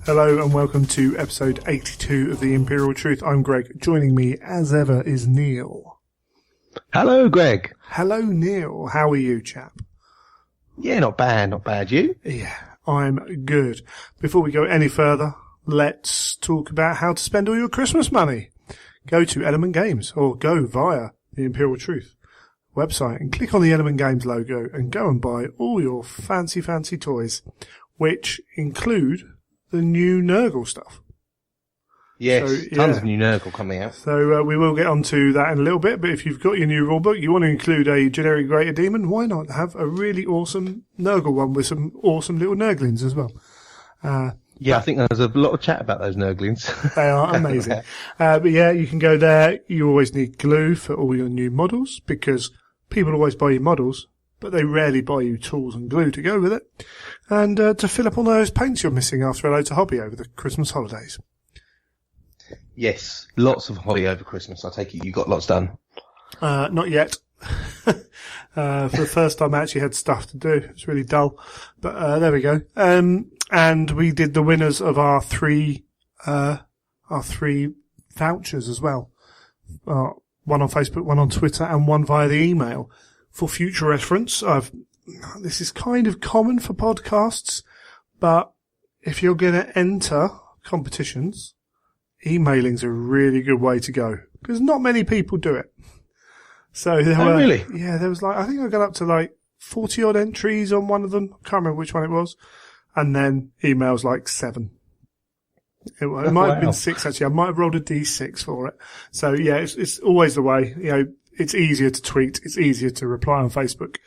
Hello and welcome to episode 82 of The Imperial Truth. I'm Greg. Joining me, as ever, is Neil. Hello, Greg. Hello, Neil. How are you, chap? Yeah, not bad, not bad. You? Yeah, I'm good. Before we go any further, let's talk about how to spend all your Christmas money. Go to Element Games, or go via The Imperial Truth website and click on the Element Games logo and go and buy all your fancy toys, which include the new Nurgle stuff. Yes, so, tons of new Nurgle coming out. So we will get onto that in a little bit, but if you've got your new rulebook, you want to include a generic Greater Demon, why not have a really awesome Nurgle one with some awesome little Nurglings as well? Yeah, I think there's a lot of chat about those Nurglings. They are amazing. But yeah, you can go there. You always need glue for all your new models because people always buy you models, but they rarely buy you tools and glue to go with it. And to fill up all those paints you're missing after a load of hobby over the Christmas holidays. Yes, lots of hobby over Christmas. I take it you got lots done. Not yet. For the first time I actually had stuff to do. It's really dull. But there we go. And we did the winners of our three vouchers as well. One on Facebook, one on Twitter, and one via the email. For future reference, this is kind of common for podcasts, but if you're going to enter competitions, emailing's a really good way to go because not many people do it. So really? Yeah, there was I think I got up to 40 odd entries on one of them. I can't remember which one it was. And then emails 7. It might have been 6 actually. I might have rolled a D6 for it. So yeah, it's always the way. You know, it's easier to tweet. It's easier to reply on Facebook.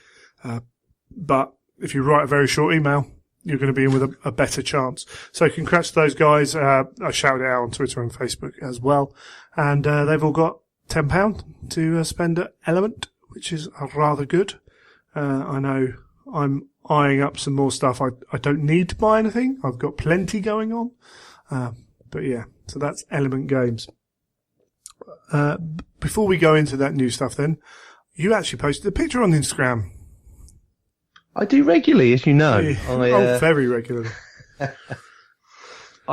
But if you write a very short email, you're going to be in with a better chance. So congrats to those guys. I shouted it out on Twitter and Facebook as well. And they've all got £10 to spend at Element, which is rather good. I know I'm eyeing up some more stuff. I don't need to buy anything. I've got plenty going on. But yeah, so that's Element Games. Before we go into that new stuff then, you actually posted a picture on Instagram. I do regularly, as you know. Very regularly.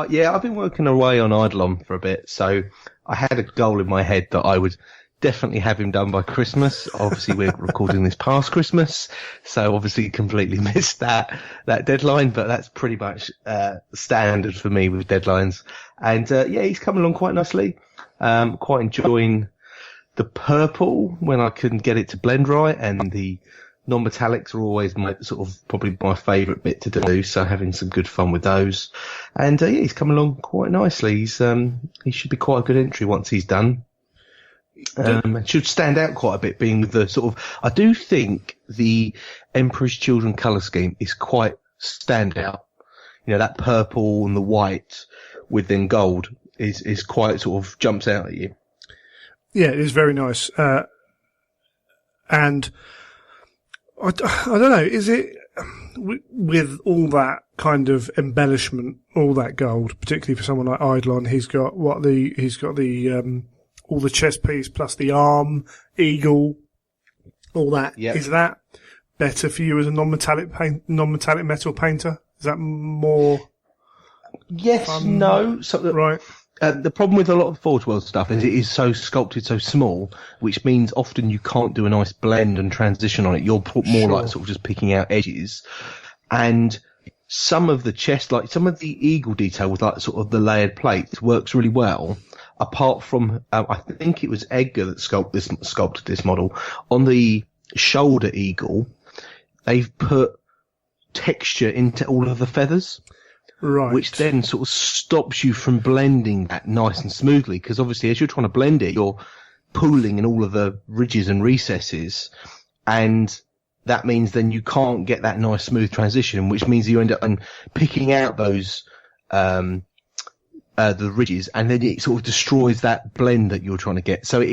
Yeah, I've been working away on Eidolon for a bit, so I had a goal in my head that I would definitely have him done by Christmas. Obviously, we're recording this past Christmas, so obviously completely missed that deadline, but that's pretty much standard for me with deadlines. And yeah, he's coming along quite nicely. Quite enjoying the purple when I can get it to blend right, and the non-metallics are always probably my favourite bit to do, so having some good fun with those. And yeah, he's coming along quite nicely. He should be quite a good entry once he's done. It should stand out quite a bit, being with the I do think the Emperor's Children colour scheme is quite standout. You know, that purple and the white with then gold is quite jumps out at you. Yeah, it is very nice. And I don't know, is it with all that kind of embellishment, all that gold, particularly for someone like Eidolon, he's got all the chest piece plus the arm, eagle, all that. Yep. Is that better for you as a non-metallic metal painter? Is that more? Yes, fun? No. Right. The problem with a lot of Forge World stuff is it is so sculpted, so small, which means often you can't do a nice blend and transition on it. You're more just picking out edges. And some of the chest, some of the eagle detail with the layered plates works really well. Apart from, I think it was Edgar that sculpted this model. On the shoulder eagle, they've put texture into all of the feathers. Right. Which then stops you from blending that nice and smoothly, because obviously as you're trying to blend it, you're pooling in all of the ridges and recesses, and that means then you can't get that nice smooth transition, which means you end up picking out those the ridges, and then it destroys that blend that you're trying to get. So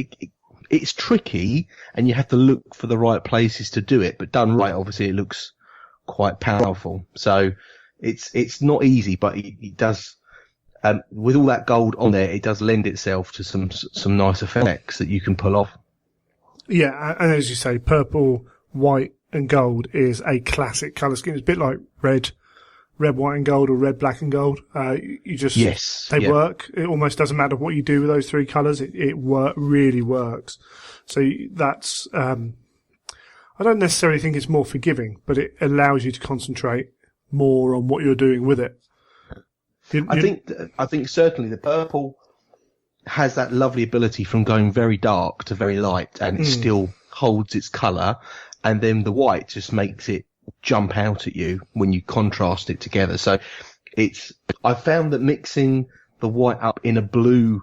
it's tricky, and you have to look for the right places to do it, but done right, obviously it looks quite powerful. So it's not easy, but it does, with all that gold on there, it does lend itself to some nice effects that you can pull off. Yeah, and as you say, purple, white and gold is a classic colour scheme. It's a bit like red red, white and gold or red, black and gold. You just, they work. It almost doesn't matter what you do with those three colours. It really works. So that's, I don't necessarily think it's more forgiving, but it allows you to concentrate more on what you're doing with it. I think certainly the purple has that lovely ability from going very dark to very light, and it still holds its colour, and then the white just makes it jump out at you when you contrast it together. So I found that mixing the white up in a blue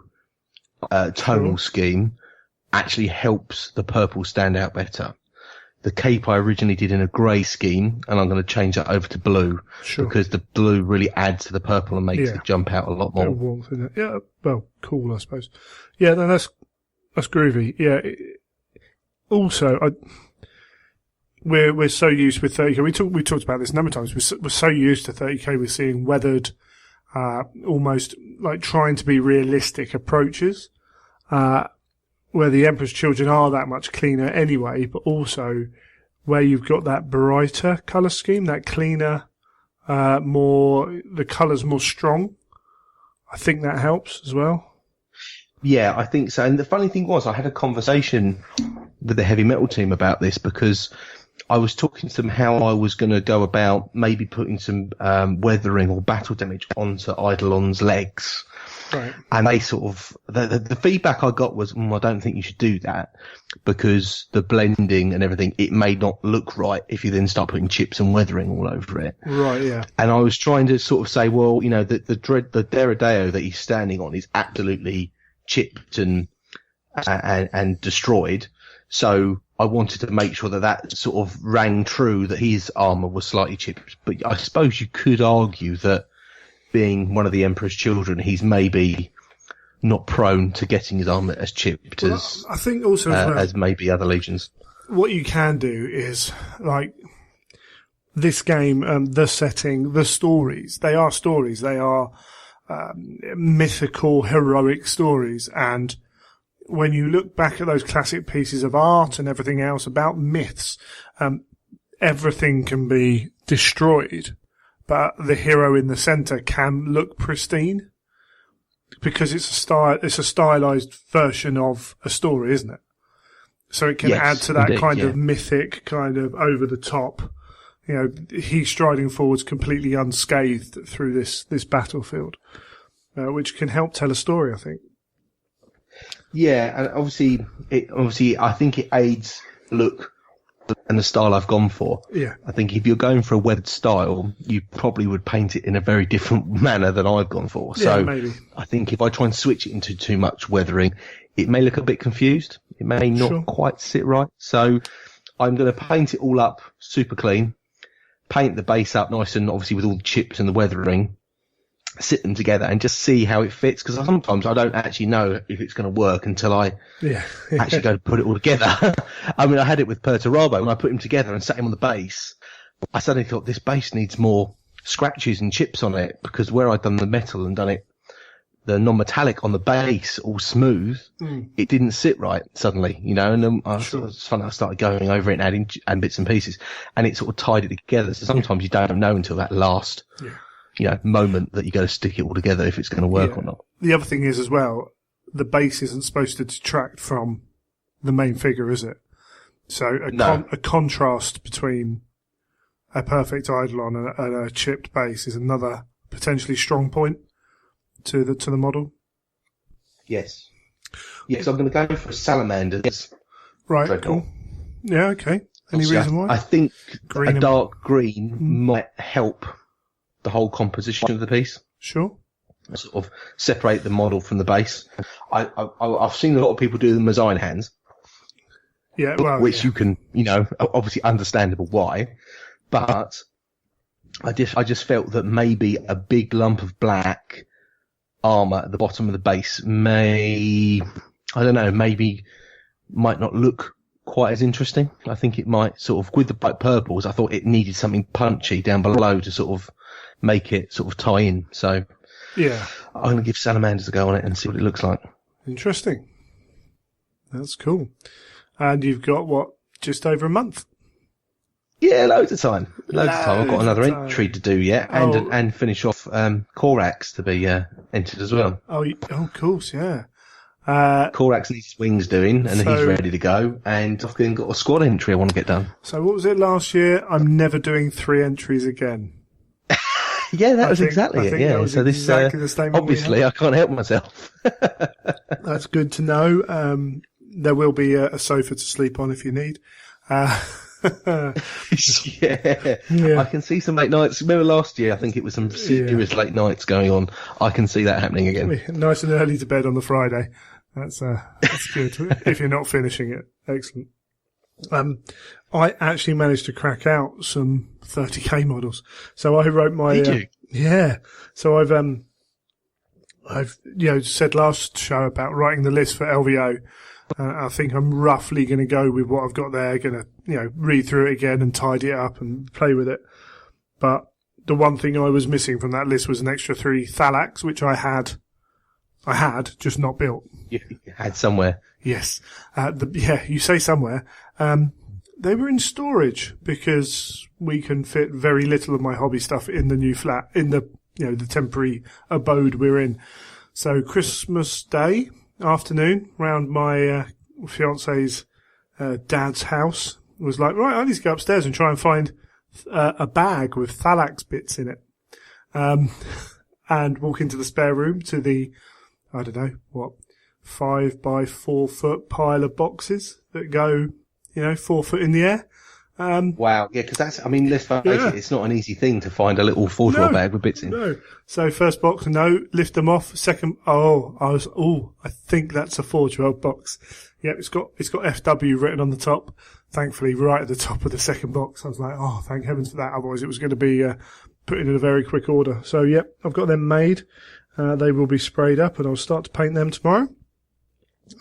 tonal scheme actually helps the purple stand out better. The cape I originally did in a grey scheme, and I'm going to change that over to blue because the blue really adds to the purple and makes it jump out a lot more. Warmth in it. Yeah, well, cool, I suppose. Yeah, no, that's groovy. Yeah. Also, we're so used with 30k. We talked about this a number of times. We're so used to 30k. We're seeing weathered, almost like trying to be realistic approaches. Where the Emperor's Children are that much cleaner anyway, but also where you've got that brighter colour scheme, that cleaner, the colour's more strong. I think that helps as well. Yeah, I think so. And the funny thing was, I had a conversation with the heavy metal team about this because I was talking to them how I was going to go about maybe putting some weathering or battle damage onto Eidolon's legs. Right. And they sort of, the feedback I got was, I don't think you should do that because the blending and everything, it may not look right if you then start putting chips and weathering all over it. Right, yeah. And I was trying to sort of say, well, you know, the Deredeo that he's standing on is absolutely chipped and destroyed. So I wanted to make sure that sort of rang true, that his armour was slightly chipped. But I suppose you could argue that being one of the Emperor's Children, he's maybe not prone to getting his armour as chipped as I think also as maybe other legions. What you can do is, like, this game, the setting, the stories. They are stories. They are mythical, heroic stories. And when you look back at those classic pieces of art and everything else about myths, everything can be destroyed. But the hero in the centre can look pristine because it's a stylized version of a story, isn't it? So it can add to that kind of mythic, kind of over the top. You know, he's striding forwards completely unscathed through this battlefield, which can help tell a story, I think. Yeah, and obviously, I think it aids look and the style I've gone for. Yeah. I think if you're going for a weathered style, you probably would paint it in a very different manner than I've gone for. Yeah, so maybe. I think if I try and switch it into too much weathering, it may look a bit confused. It may not quite sit right. So I'm going to paint it all up super clean, paint the base up nice and obviously with all the chips and the weathering, sit them together and just see how it fits, because sometimes I don't actually know if it's going to work until I actually go to put it all together. I mean, I had it with Perturabo when I put him together and sat him on the base. I suddenly thought this base needs more scratches and chips on it, because where I'd done the metal and done it, the non-metallic on the base all smooth, it didn't sit right suddenly, you know, and it's fun. I started going over it and adding bits and pieces, and it sort of tied it together. So sometimes you don't know until that last moment that you got to stick it all together if it's going to work or not. The other thing is as well, the base isn't supposed to detract from the main figure, is it? So a contrast between a perfect Eidolon and a chipped base is another potentially strong point to the model. Yes. Yes, I'm going to go for Salamanders. Right, Dreadnought. cool. Yeah, okay. Any reason why? I think Green a dark green might help the whole composition of the piece. Sure. Sort of separate the model from the base. I've seen a lot of people do them as iron hands. Yeah, well, which you can, you know, obviously understandable why, but I just felt that maybe a big lump of black armor at the bottom of the base maybe might not look quite as interesting. I think it might sort of, with the bright purples, I thought it needed something punchy down below to sort of make it sort of tie in. So yeah, I'm going to give Salamanders a go on it and see what it looks like. Interesting. That's cool. And you've got, what, just over a month? Yeah, loads of time. Loads of time. I've got another of time. entry to do yet, and finish off Korax to be entered as well. Of course, yeah. Korax needs his wings doing, and he's ready to go. And I've then got a squad entry I want to get done. So what was it last year? I'm never doing 3 entries again. Yeah, that was exactly it. Yeah, so this exactly the statement obviously I can't help myself. That's good to know. There will be a sofa to sleep on if you need. Yeah, I can see some late nights. Remember last year? I think it was some serious late nights going on. I can see that happening again. Nice and early to bed on the Friday. That's good. If you're not finishing it, excellent. I actually managed to crack out some 30k models. So I wrote my. Did you? Yeah. So I've said last show about writing the list for LVO. I think I'm roughly going to go with what I've got there. Going to read through it again and tidy it up and play with it. But the one thing I was missing from that list was an extra 3 Thalax, which I had just not built. You had somewhere. Yes. You say somewhere. They were in storage because we can fit very little of my hobby stuff in the new flat, in the temporary abode we're in. So Christmas Day afternoon, round my fiance's dad's house, was like, right, I need to go upstairs and try and find a bag with Thalax bits in it. And walk into the spare room to the, I don't know, 5 by 4 foot pile of boxes that go, 4 foot in the air. Wow, yeah, because let's face it, it's not an easy thing to find a little Forge-World bag with bits in. No. So first box, no, lift them off. Second, I think that's a Forge-World box. Yeah, it's got FW written on the top. Thankfully, right at the top of the second box. I was like, oh, thank heavens for that. Otherwise, it was going to be put in a very quick order. So, yep, I've got them made. They will be sprayed up, and I'll start to paint them tomorrow.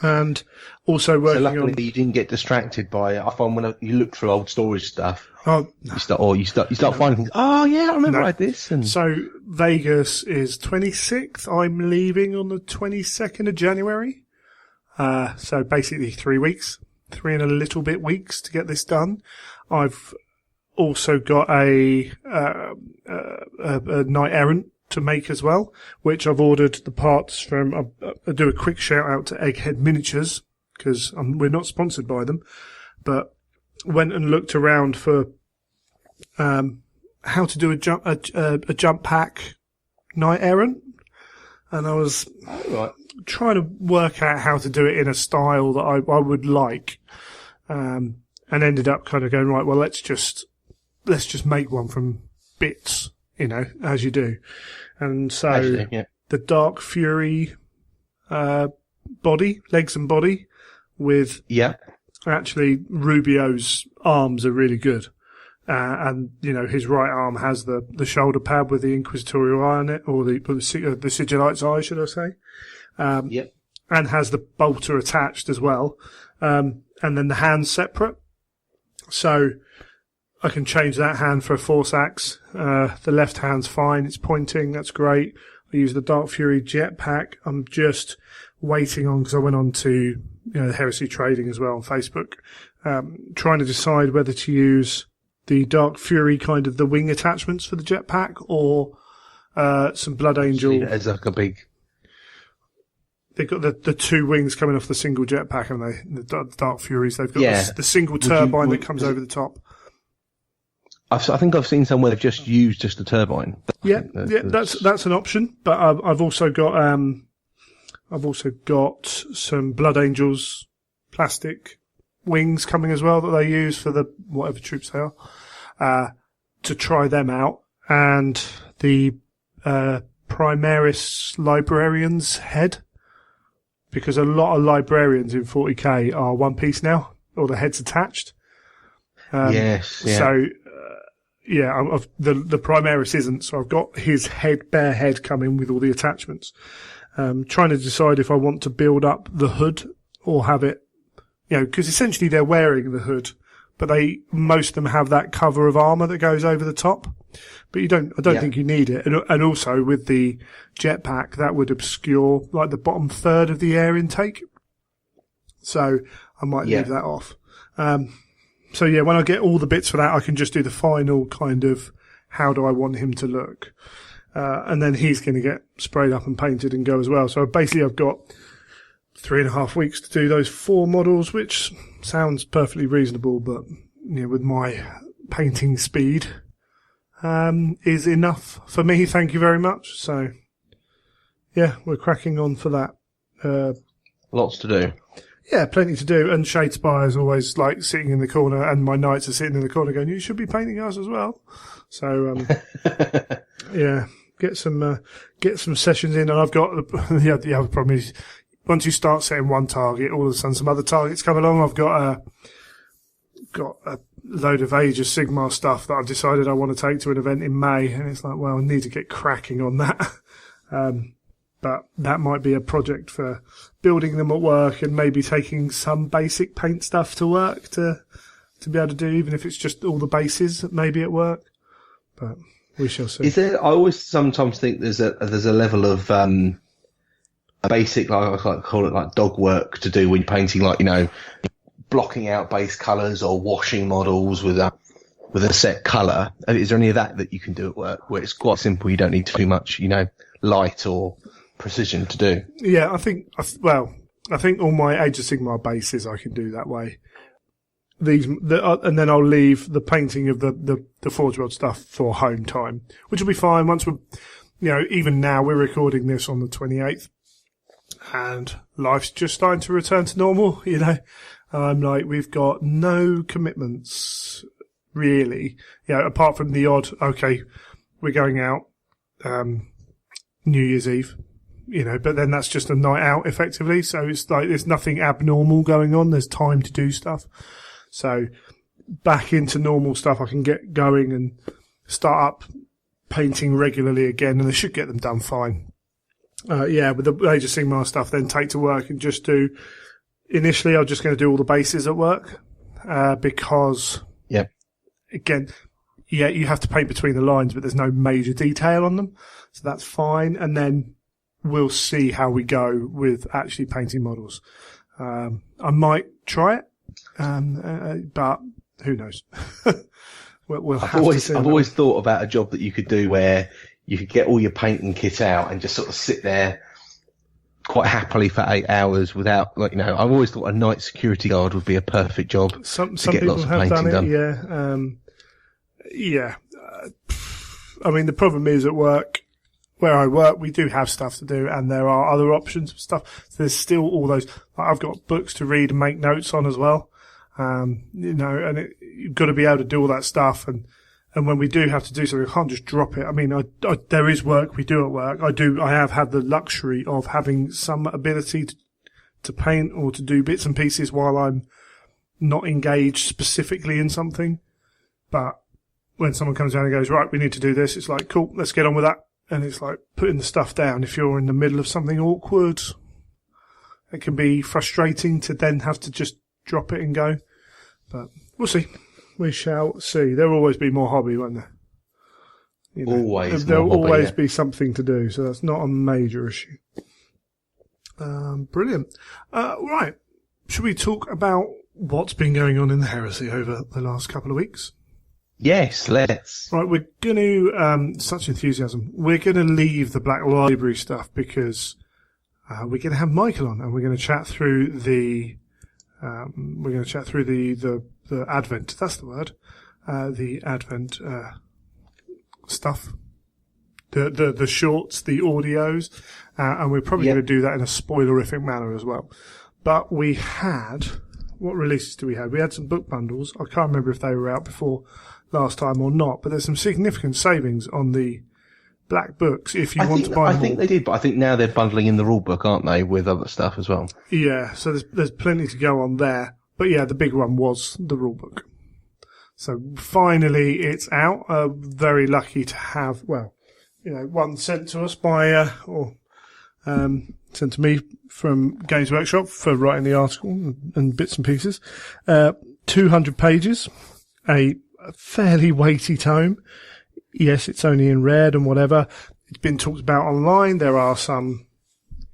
And also working on. So luckily you didn't get distracted by. I find when you look through old storage stuff, you start finding things. Oh yeah, I remember I had this. And so Vegas is 26th. I'm leaving on the 22nd of January. So basically 3 weeks, 3 and a little bit weeks to get this done. I've also got a Knight Errant to make as well, which I've ordered the parts from. I'll do a quick shout out to Egghead Miniatures because we're not sponsored by them, but went and looked around for how to do a jump pack Knight Errant, and I was trying to work out how to do it in a style that I would like, and ended up kind of going, right, well let's just make one from bits, as you do. And so the Dark Fury body, legs and body, with actually Rubio's arms are really good. And his right arm has the shoulder pad with the Inquisitorial eye on it, or the Sigillite's eye, should I say? And has the bolter attached as well. And then the hand's separate. So I can change that hand for a force axe. The left hand's fine. It's pointing. That's great. I use the Dark Fury jetpack. I'm just waiting on, because I went on to, the Heresy Trading as well on Facebook, trying to decide whether to use the Dark Fury kind of the wing attachments for the jetpack or, some Blood Angel. It's like a big. They've got the 2 wings coming off the single jetpack, haven't they? The Dark Furies. They've got the single turbine that comes over the top. I think I've seen somewhere they've just used just the turbine. That's an option. But I've also got some Blood Angels plastic wings coming as well that they use for the whatever troops they are, to try them out, and the Primaris Librarian's head, because a lot of librarians in 40k are one piece now, or the head's attached. So. The Primaris isn't, so I've got his bare head coming with all the attachments. Trying to decide if I want to build up the hood or have it, because essentially they're wearing the hood, but most of them have that cover of armor that goes over the top. But I don't think you need it. And also with the jetpack, that would obscure like the bottom third of the air intake. So I might leave that off. So yeah, when I get all the bits for that, I can just do the final kind of how do I want him to look. And then he's going to get sprayed up and painted and go as well. So basically I've got 3.5 weeks to do those 4 models, which sounds perfectly reasonable, but with my painting speed, is enough for me. Thank you very much. So yeah, we're cracking on for that. Lots to do. Yeah, plenty to do. And Shadespire is always like sitting in the corner, and my knights are sitting in the corner going, you should be painting us as well. So, yeah, get some sessions in. And I've got, the other problem is once you start setting one target, all of a sudden some other targets come along. I've got a load of Age of Sigmar stuff that I've decided I want to take to an event in May. And it's like, well, I need to get cracking on that. But that might be a project for building them at work and maybe taking some basic paint stuff to work to be able to do, even if it's just all the bases maybe at work. But we shall see. Is there? I always sometimes think there's a level of a basic, like I like to call it, like dog work to do when you're painting, like blocking out base colours or washing models with a set colour. Is there any of that you can do at work where it's quite simple? You don't need too much, light or precision to do. Yeah, I think all my Age of Sigmar bases I can do that way. And then I'll leave the painting of the Forge World stuff for home time, which will be fine once we're, even now we're recording this on the 28th and life's just starting to return to normal, I'm like, we've got no commitments really, apart from the odd, okay, we're going out, New Year's Eve, but then that's just a night out effectively. So it's like there's nothing abnormal going on. There's time to do stuff. So back into normal stuff, I can get going and start up painting regularly again, and I should get them done fine. With the Age of Sigmar stuff, then take to work and just do. Initially, I'm just going to do all the bases at work because, again, you have to paint between the lines, but there's no major detail on them. So that's fine. And then we'll see how we go with actually painting models. I might try it, but who knows? I've always thought about a job that you could do where you could get all your painting kit out and just sort of sit there quite happily for 8 hours without, I've always thought a night security guard would be a perfect job some to get people lots of have painting done it, done. I mean, the problem is at work, where I work, we do have stuff to do, and there are other options for stuff. So there's still all those. I've got books to read and make notes on as well. And you've got to be able to do all that stuff. And when we do have to do something, I can't just drop it. I mean, there is work we do at work. I have had the luxury of having some ability to paint or to do bits and pieces while I'm not engaged specifically in something. But when someone comes down and goes, right, we need to do this, it's like, cool, let's get on with that. And it's like putting the stuff down. If you're in the middle of something awkward, it can be frustrating to then have to just drop it and go. But we'll see. We shall see. There'll always be more hobby, won't there? There'll always be something to do, so that's not a major issue. Brilliant. Right. Should we talk about what's been going on in the Heresy over the last couple of weeks? Yes, let's. Right, we're going to, such enthusiasm, we're going to leave the Black Library stuff because we're going to have Michael on and we're going to chat through the Advent, that's the word, the Advent stuff, the shorts, the audios, and we're probably going to do that in a spoilerific manner as well. But we had, what releases do we have? We had some book bundles. I can't remember if they were out before last time or not, but there's some significant savings on the black books if you want to buy them. I think they did, but I think now they're bundling in the rulebook, aren't they, with other stuff as well? Yeah, so there's plenty to go on there. But yeah, the big one was the rulebook. So finally it's out. Very lucky to have, one sent to us by, sent to me from Games Workshop for writing the article and bits and pieces. 200 pages, a fairly weighty tome. Yes, it's only in red and whatever. It's been talked about online. There are some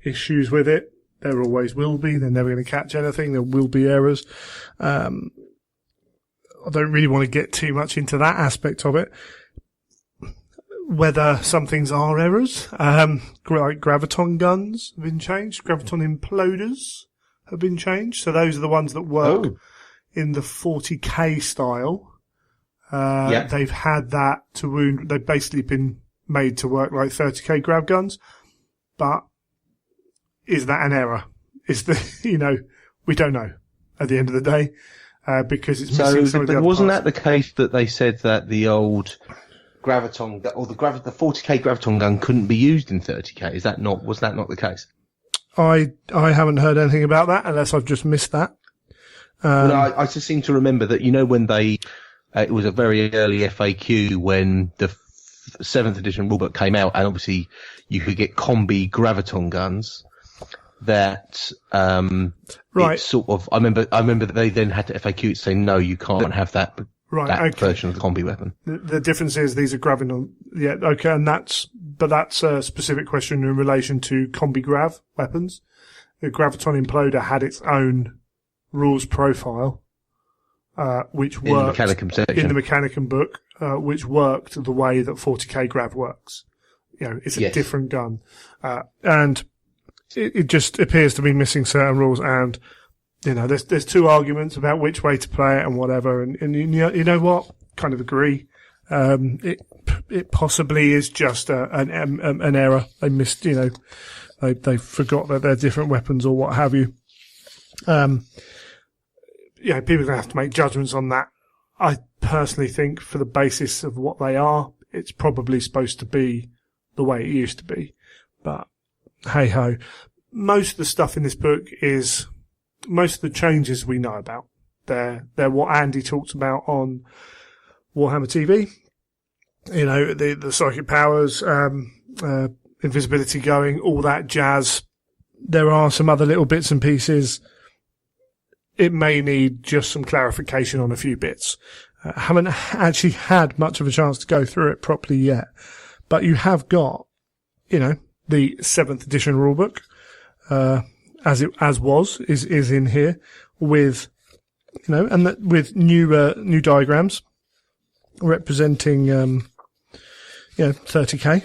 issues with it. There always will be. They're never going to catch anything. There will be errors. I don't really want to get too much into that aspect of it. Whether some things are errors, like graviton guns have been changed, graviton imploders have been changed. So those are the ones that work in the 40k style. They've had that to wound. They've basically been made to work like 30k grav guns. But is that an error? We don't know at the end of the day, because it's missing some of the other wasn't parts. that the case that they said that the old graviton, or the 40k graviton gun couldn't be used in 30k? Was that not the case? I haven't heard anything about that, unless I've just missed that. I just seem to remember that, when they, it was a very early FAQ when the 7th edition rulebook came out, and obviously you could get combi graviton guns. That right. It's sort of. I remember that they then had to FAQ it saying no, you can't have that. Right, version of the combi weapon. The difference is these are graviton. Yeah, okay, and that's a specific question in relation to combi grav weapons. The graviton imploder had its own rules profile, which worked in the Mechanicum book, which worked the way that 40k grav works. It's a different gun, and it just appears to be missing certain rules. And there's two arguments about which way to play it and whatever. And you know what? Kind of agree. It possibly is just an error. They missed. They forgot that they're different weapons or what have you. People are going to have to make judgments on that. I personally think, for the basis of what they are, it's probably supposed to be the way it used to be. But hey ho. Most of the stuff in this book is, most of the changes we know about. They're what Andy talks about on Warhammer TV. The psychic powers, invisibility going, all that jazz. There are some other little bits and pieces. It may need just some clarification on a few bits. Haven't actually had much of a chance to go through it properly yet. But you have got, the 7th edition rulebook, is in here with, with new diagrams representing, 30k,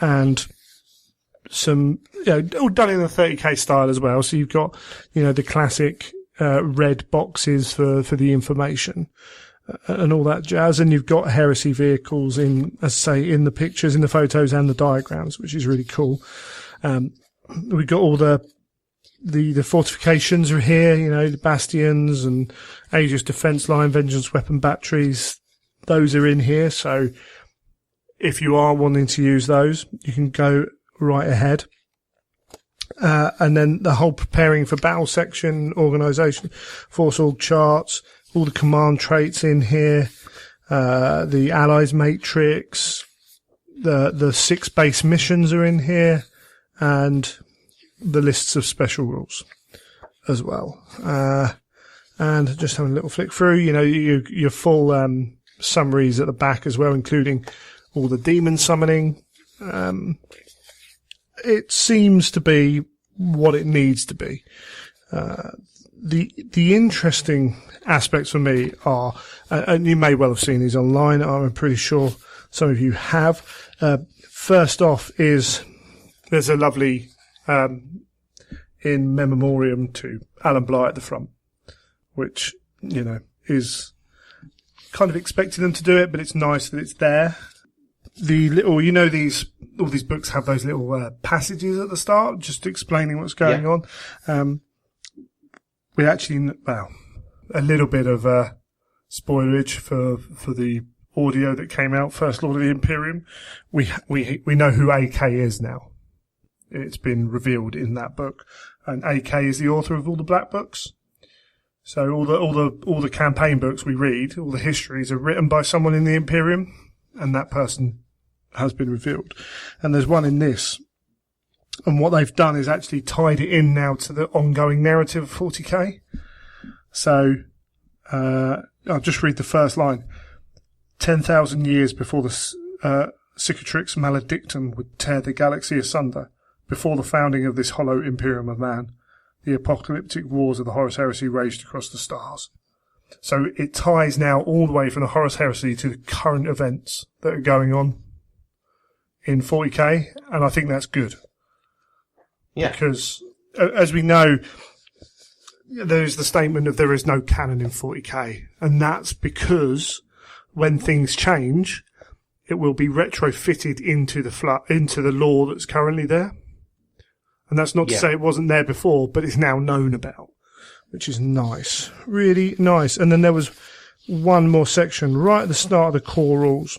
and some, all done in the 30k style as well. So you've got, the classic, red boxes for the information. And all that jazz, and you've got Heresy vehicles in the pictures, in the photos and the diagrams, which is really cool. We've got all the fortifications are here, the bastions and Aegis defense line, vengeance weapon batteries. Those are in here. So if you are wanting to use those, you can go right ahead. And then the whole preparing for battle section, organization, force org charts, all the command traits in here, the allies matrix, the 6 base missions are in here, and the lists of special rules as well. And just having a little flick through, your full summaries at the back as well, including all the demon summoning. It seems to be what it needs to be. The interesting aspects for me are, and you may well have seen these online, I'm pretty sure some of you have. First off is, there's a lovely, in memoriam to Alan Bligh at the front, which, is kind of expecting them to do it, but it's nice that it's there. The little, all these books have those little passages at the start, just explaining what's going on. We actually, a little bit of spoilage for the audio that came out, First Lord of the Imperium. We know who AK is now. It's been revealed in that book, and AK is the author of all the Black Books. So all the campaign books we read, all the histories are written by someone in the Imperium, and that person has been revealed. And there's one in this. And what they've done is actually tied it in now to the ongoing narrative of 40k. So, I'll just read the first line. 10,000 years before the Cicatrix Maledictum would tear the galaxy asunder, before the founding of this hollow Imperium of Man, the apocalyptic wars of the Horus Heresy raged across the stars. So it ties now all the way from the Horus Heresy to the current events that are going on in 40k, and I think that's good. Yeah. Because, as we know, there's the statement of there is no canon in 40k, and that's because when things change, it will be retrofitted into the lore that's currently there. And that's not to say it wasn't there before, but it's now known about, which is nice. Really nice. And then there was one more section right at the start of the core rules.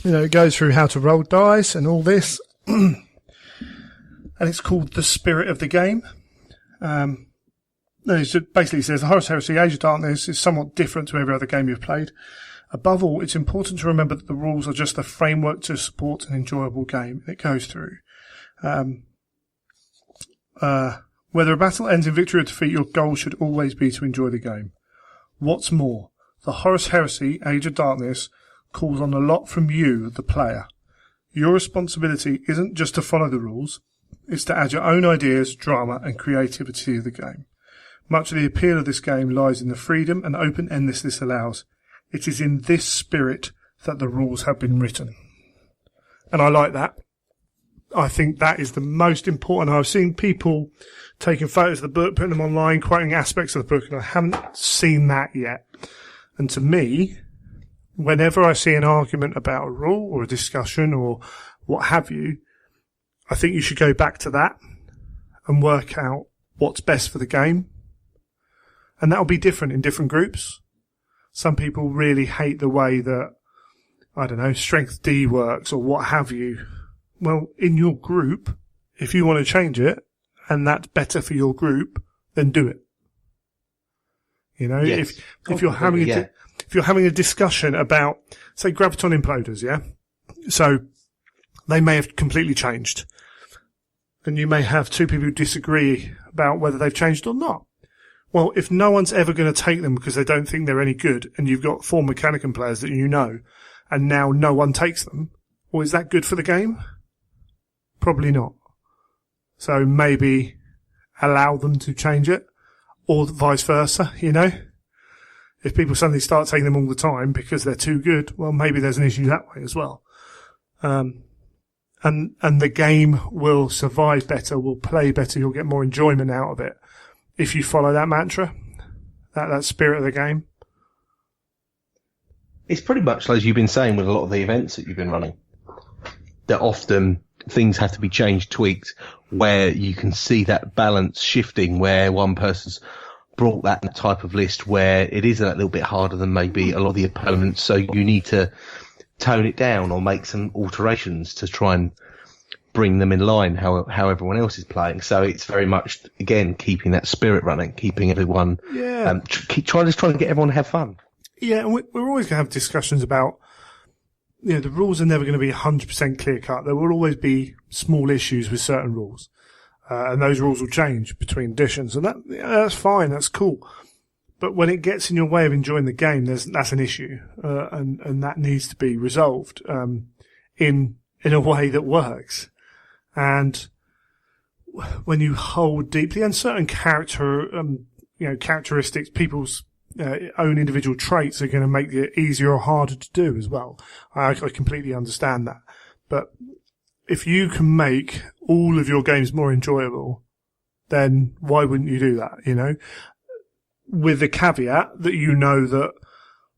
It goes through how to roll dice and all this. And it's called The Spirit of the Game. It basically says the Horus Heresy Age of Darkness is somewhat different to every other game you've played. Above all, it's important to remember that the rules are just the framework to support an enjoyable game. It goes through. Whether a battle ends in victory or defeat, your goal should always be to enjoy the game. What's more, the Horus Heresy Age of Darkness calls on a lot from you, the player. Your responsibility isn't just to follow the rules, it's to add your own ideas, drama and creativity to the game. Much of the appeal of this game lies in the freedom and open-endedness this allows. It is in this spirit that the rules have been written. And I like that. I think that is the most important. I've seen people taking photos of the book, putting them online, quoting aspects of the book, and I haven't seen that yet. And to me, whenever I see an argument about a rule or a discussion or what have you, I think you should go back to that and work out what's best for the game. And that'll be different in different groups. Some people really hate the way that, I don't know, Strength D works or what have you. Well, in your group, if you want to change it and that's better for your group, then do it. Yes. If you're having if you're having a discussion about, say, graviton imploders, yeah? So they may have completely changed. And you may have two people who disagree about whether they've changed or not. Well, if no one's ever going to take them because they don't think they're any good, and you've got 4 Mechanicum players that you know, and now no one takes them, well, is that good for the game? Probably not. So maybe allow them to change it, or vice versa, If people suddenly start taking them all the time because they're too good, well, maybe there's an issue that way as well. And the game will survive better, will play better, you'll get more enjoyment out of it if you follow that mantra, that spirit of the game. It's pretty much as you've been saying with a lot of the events that you've been running, that often things have to be changed, tweaked, where you can see that balance shifting, where one person's brought that type of list where it is a little bit harder than maybe a lot of the opponents, so you need to tone it down or make some alterations to try and bring them in line how everyone else is playing. So it's very much, again, keeping that spirit running, keeping everyone, trying to get everyone to have fun. Yeah, and we're always going to have discussions about, the rules are never going to be 100% clear cut. There will always be small issues with certain rules. And those rules will change between editions. And that's fine, that's cool. But when it gets in your way of enjoying the game, that's an issue. And that needs to be resolved, in a way that works. And when you hold deeply, and certain characteristics, people's own individual traits are going to make it easier or harder to do as well. I completely understand that. But if you can make all of your games more enjoyable, then why wouldn't you do that, With the caveat that that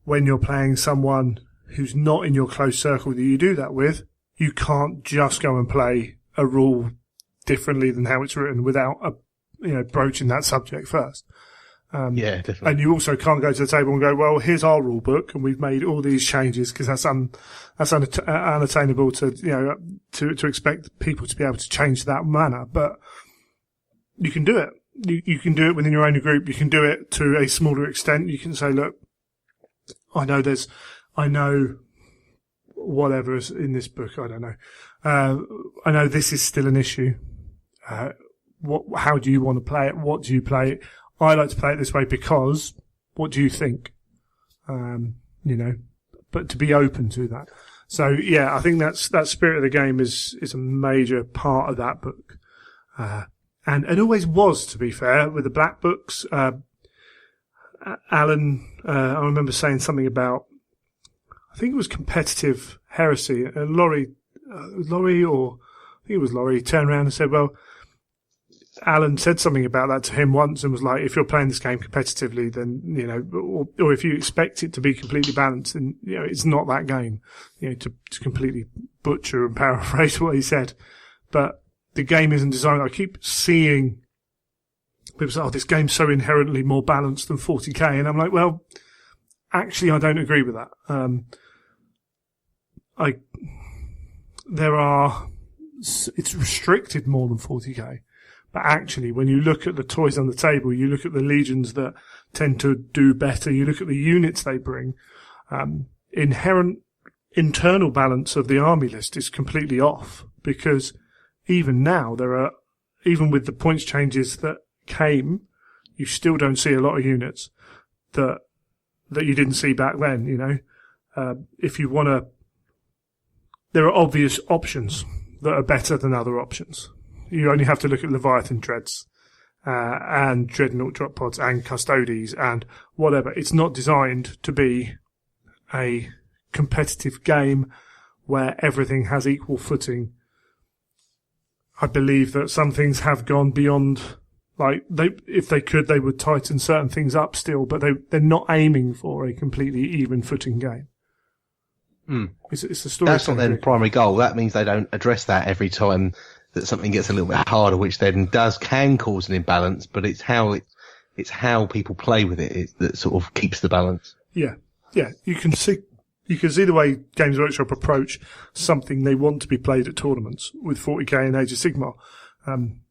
when you're playing someone who's not in your close circle that you do that with, you can't just go and play a rule differently than how it's written without, broaching that subject first. Definitely. And you also can't go to the table and go, well, here's our rule book and we've made all these changes, because that's unattainable to expect people to be able to change that manner. But you can do it. You can do it within your own group. You can do it to a smaller extent. You can say, look, I know whatever is in this book. I don't know. I know this is still an issue. How do you want to play it? What do you play it? I like to play it this way because what do you think? But to be open to that. So yeah, I think that spirit of the game is a major part of that book. And it always was, to be fair, with the black books. Alan, I remember saying something about, I think it was competitive Heresy, and Laurie, or I think it was Laurie, turned around and said, well, Alan said something about that to him once and was like, if you're playing this game competitively, then, or if you expect it to be completely balanced, then, it's not that game, to completely butcher and paraphrase what he said. But the game isn't designed. I keep seeing people say, this game's so inherently more balanced than 40k. And I'm like, well, actually, I don't agree with that. It's restricted more than 40k. But actually, when you look at the toys on the table, you look at the legions that tend to do better, you look at the units they bring, inherent internal balance of the army list is completely off, because even now even with the points changes that came, you still don't see a lot of units that you didn't see back then, if you want to, there are obvious options that are better than other options. You only have to look at Leviathan Dreads, and Dreadnought drop pods and Custodes and whatever. It's not designed to be a competitive game where everything has equal footing. I believe that some things have gone beyond, if they could, they would tighten certain things up still, but they're not aiming for a completely even footing game. It's a story. That's not their primary goal. That means they don't address that every time that something gets a little bit harder, which then can cause an imbalance, but it's how people play with it that sort of keeps the balance. Yeah. You can see the way Games Workshop approach something they want to be played at tournaments with 40k and Age of Sigmar.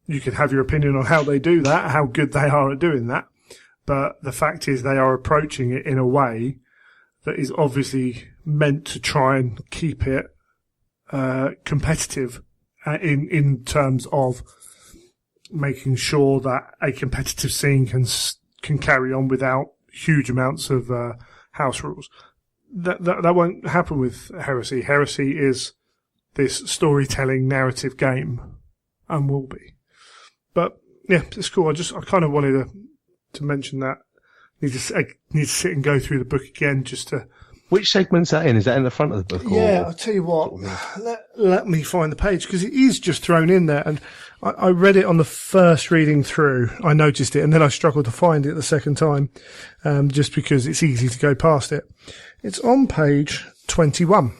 You can have your opinion on how they do that, how good they are at doing that, but the fact is they are approaching it in a way that is obviously meant to try and keep it competitive in terms of making sure that a competitive scene can carry on without huge amounts of house rules. That won't happen with Heresy. Heresy is this storytelling narrative game, and will be. But yeah, it's cool. I kind of wanted to mention that. I need to sit and go through the book again just to. Which segment's that in? Is that in the front of the book? Yeah, I'll tell you what. Let me find the page, because it is just thrown in there. And I read it on the first reading through. I noticed it, and then I struggled to find it the second time, just because it's easy to go past it. It's on page 21,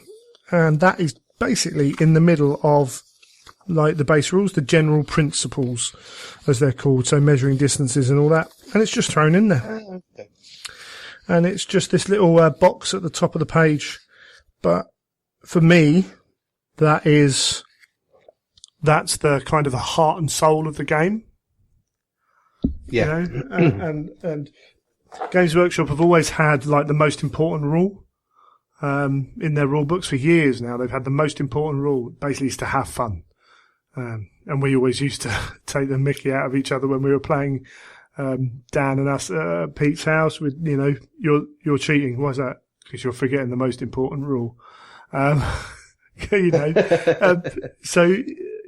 and that is basically in the middle of the base rules, the general principles, as they're called. So measuring distances and all that. And it's just thrown in there. Okay. And it's just this little box at the top of the page. But for me, that's the kind of the heart and soul of the game. Yeah. And Games Workshop have always had the most important rule in their rule books for years now. They've had the most important rule, basically, is to have fun. And we always used to take the mickey out of each other when we were playing Dan and us at Pete's house with, you're cheating. Why is that? Because you're forgetting the most important rule. So,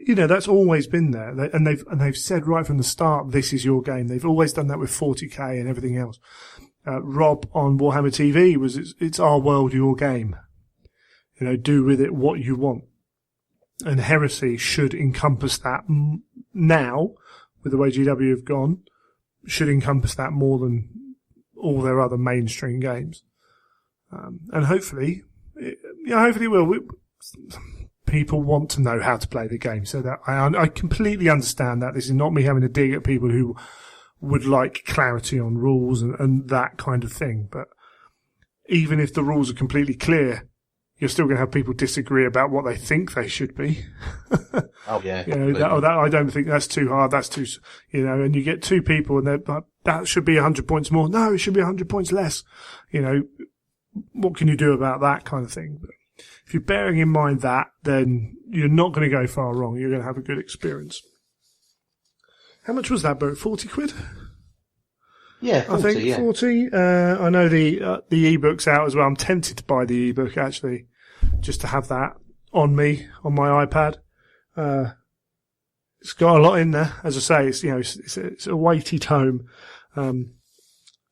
that's always been there. And they've said right from the start, this is your game. They've always done that with 40k and everything else. Rob on Warhammer TV it's our world, your game. Do with it what you want. And Heresy should encompass that now, with the way GW have gone, should encompass that more than all their other mainstream games. And hopefully it will. People want to know how to play the game, so that I completely understand that. This is not me having a dig at people who would like clarity on rules and that kind of thing. But even if the rules are completely clear, you're still going to have people disagree about what they think they should be. Oh yeah. I don't think that's too hard. That's too, and you get two people and they're like, that should be 100 points more. No, it should be 100 points less. What can you do about that kind of thing? But if you're bearing in mind that, then you're not going to go far wrong. You're going to have a good experience. How much was that book? 40 quid? Yeah, 40, I think 40. I know the ebook's out as well. I'm tempted to buy the ebook actually, just to have that on me on my iPad. It's got a lot in there, as I say. It's a weighty tome, and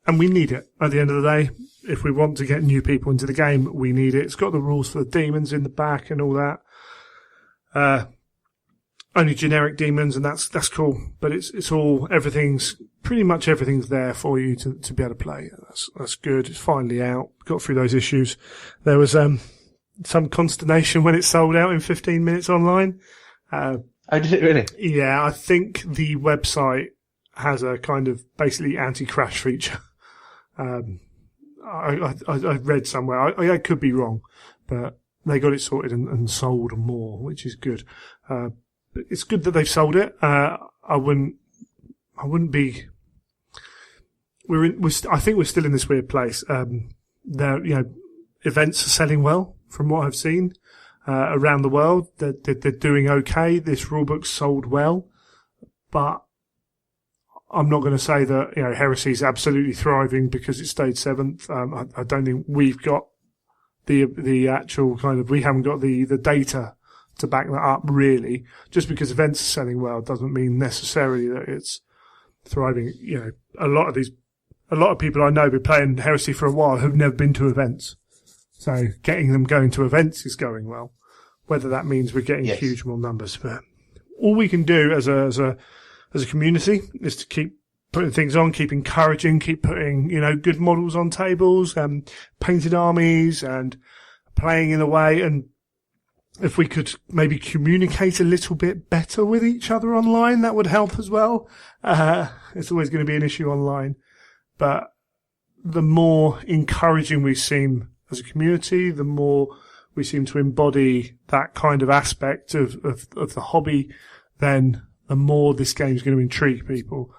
And we need it at the end of the day. If we want to get new people into the game, we need it. It's got the rules for the demons in the back and all that. Only generic demons, and that's cool. But it's all, pretty much everything's there for you to be able to play. That's good. It's finally out. Got through those issues. There was, some consternation when it sold out in 15 minutes online. Oh, did it really? Yeah, I think the website has a kind of basically anti-crash feature. I read somewhere. I could be wrong, but they got it sorted and sold more, which is good. But it's good that they've sold it. I wouldn't be. I think we're still in this weird place. Events are selling well from what I've seen around the world. They're doing okay. This rulebook's sold well, but I'm not going to say that, Heresy is absolutely thriving because it stayed 7th. I don't think we've got the actual we haven't got the data to back that up really. Just because events are selling well doesn't mean necessarily that it's thriving. A lot of people I know have been playing Heresy for a while who've never been to events. So getting them going to events is going well. Whether that means we're getting huge more numbers, but all we can do as a community is to keep putting things on, keep encouraging, keep putting, good models on tables, painted armies and playing in a way. And if we could maybe communicate a little bit better with each other online, that would help as well. It's always going to be an issue online, but the more encouraging we seem as a community, the more we seem to embody that kind of aspect of the hobby, then the more this game is going to intrigue people,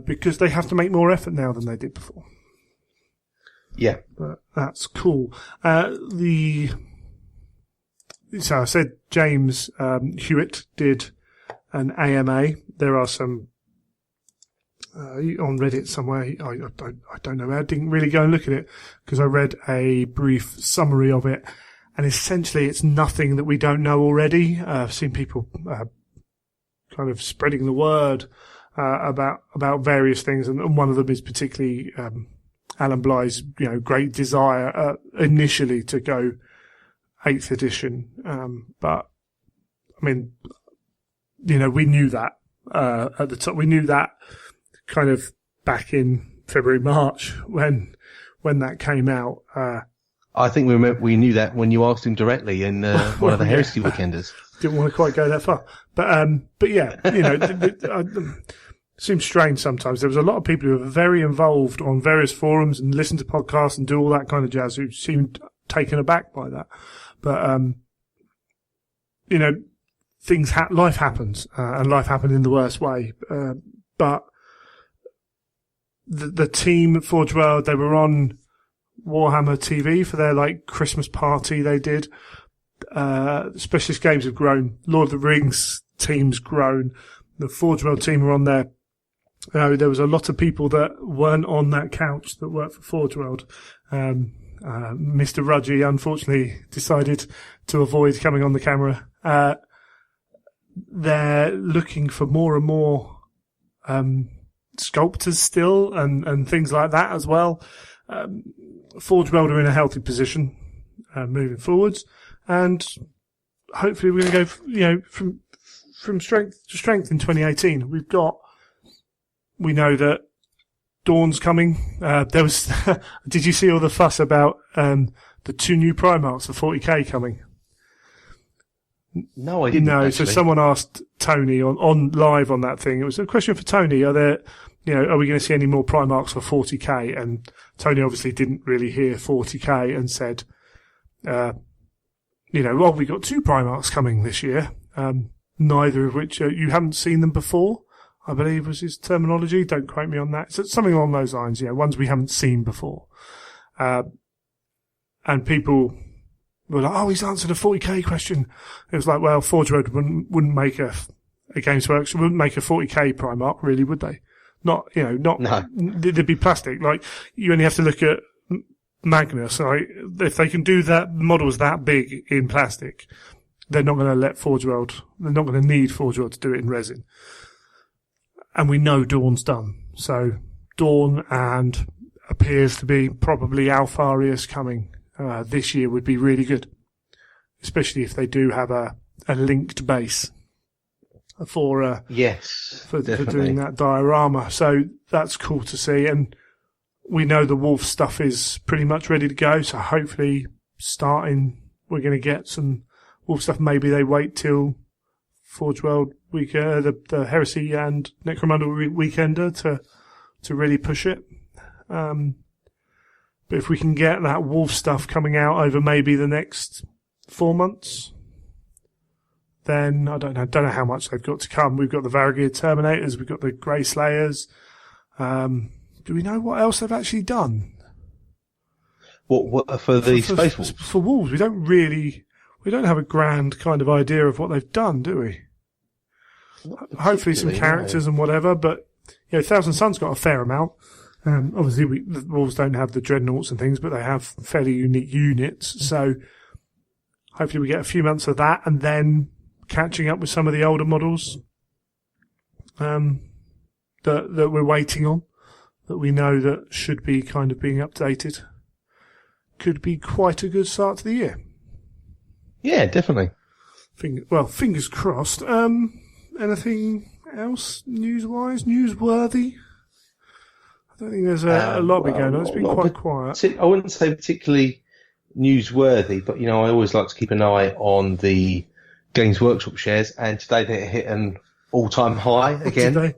because they have to make more effort now than they did before. Yeah. But that's cool. So I said James Hewitt did an AMA. There are some on Reddit somewhere. I don't know. I didn't really go and look at it because I read a brief summary of it, and essentially it's nothing that we don't know already. I've seen people kind of spreading the word about various things, and one of them is particularly Alan Bly's great desire initially to go 8th edition, but I mean, we knew that at the top. We knew that kind of back in February, March when that came out. I think we knew that when you asked him directly in one of the Heresy weekenders. Didn't want to quite go that far, but yeah, it seems strange sometimes. There was a lot of people who were very involved on various forums and listen to podcasts and do all that kind of jazz who seemed taken aback by that. But life happens, and life happened in the worst way. But the team at Forge World, they were on Warhammer TV for their Christmas party they did. Specialist games have grown. Lord of the Rings team's grown. The Forge World team were on there. There was a lot of people that weren't on that couch that worked for Forge World. Mr. Rudgy unfortunately decided to avoid coming on the camera. They're looking for more and more sculptors still and things like that as well. Forge World are in a healthy position moving forwards, and hopefully we're going to go from strength to strength in 2018. We know that Dawn's coming. There was, did you see all the fuss about the 2 new Primarchs for 40k coming? No, I didn't. No, actually. So someone asked Tony on live on that thing. It was a question for Tony. Are we going to see any more Primarchs for 40k? And Tony obviously didn't really hear 40k and said, we got 2 Primarchs coming this year. Neither of which you haven't seen them before, I believe was his terminology. Don't quote me on that. So something along those lines. Ones we haven't seen before. And people were like, "Oh, he's answered a 40k question." It was like, well, Forge Road wouldn't make a Games Workshop wouldn't make a 40k Primarch, really, would they? No. There'd be plastic. You only have to look at Magnus. Right? If they can do that models that big in plastic, they're not going to let Forge World. They're not going to need Forge World to do it in resin. And we know Dawn's done. So Dawn and appears to be probably Alfarius coming this year would be really good, especially if they do have a linked base for doing that diorama. So that's cool to see, and we know the Wolf stuff is pretty much ready to go. So hopefully, we're going to get some Wolf stuff. Maybe they wait till Forge World week, the Heresy and Necromunda Weekender to really push it. But if we can get that Wolf stuff coming out over maybe the next 4 months, then I don't know how much they've got to come. We've got the Varigir Terminators, we've got the Grey Slayers. Do we know what else they've actually done? What for the Space Wolves? For Wolves, we don't have a grand kind of idea of what they've done, do we? Hopefully some characters and whatever, but Thousand Sun's got a fair amount. Obviously, the Wolves don't have the Dreadnoughts and things, but they have fairly unique units. So hopefully we get a few months of that, and then catching up with some of the older models that we're waiting on, that we know that should be kind of being updated. Could be quite a good start to the year. Yeah, definitely. Fingers crossed. Anything else news-wise? Newsworthy? I don't think there's a lot going on. It's been quite quiet. I wouldn't say particularly newsworthy, but I always like to keep an eye on the Games Workshop shares, and today they hit an all-time high again. Today?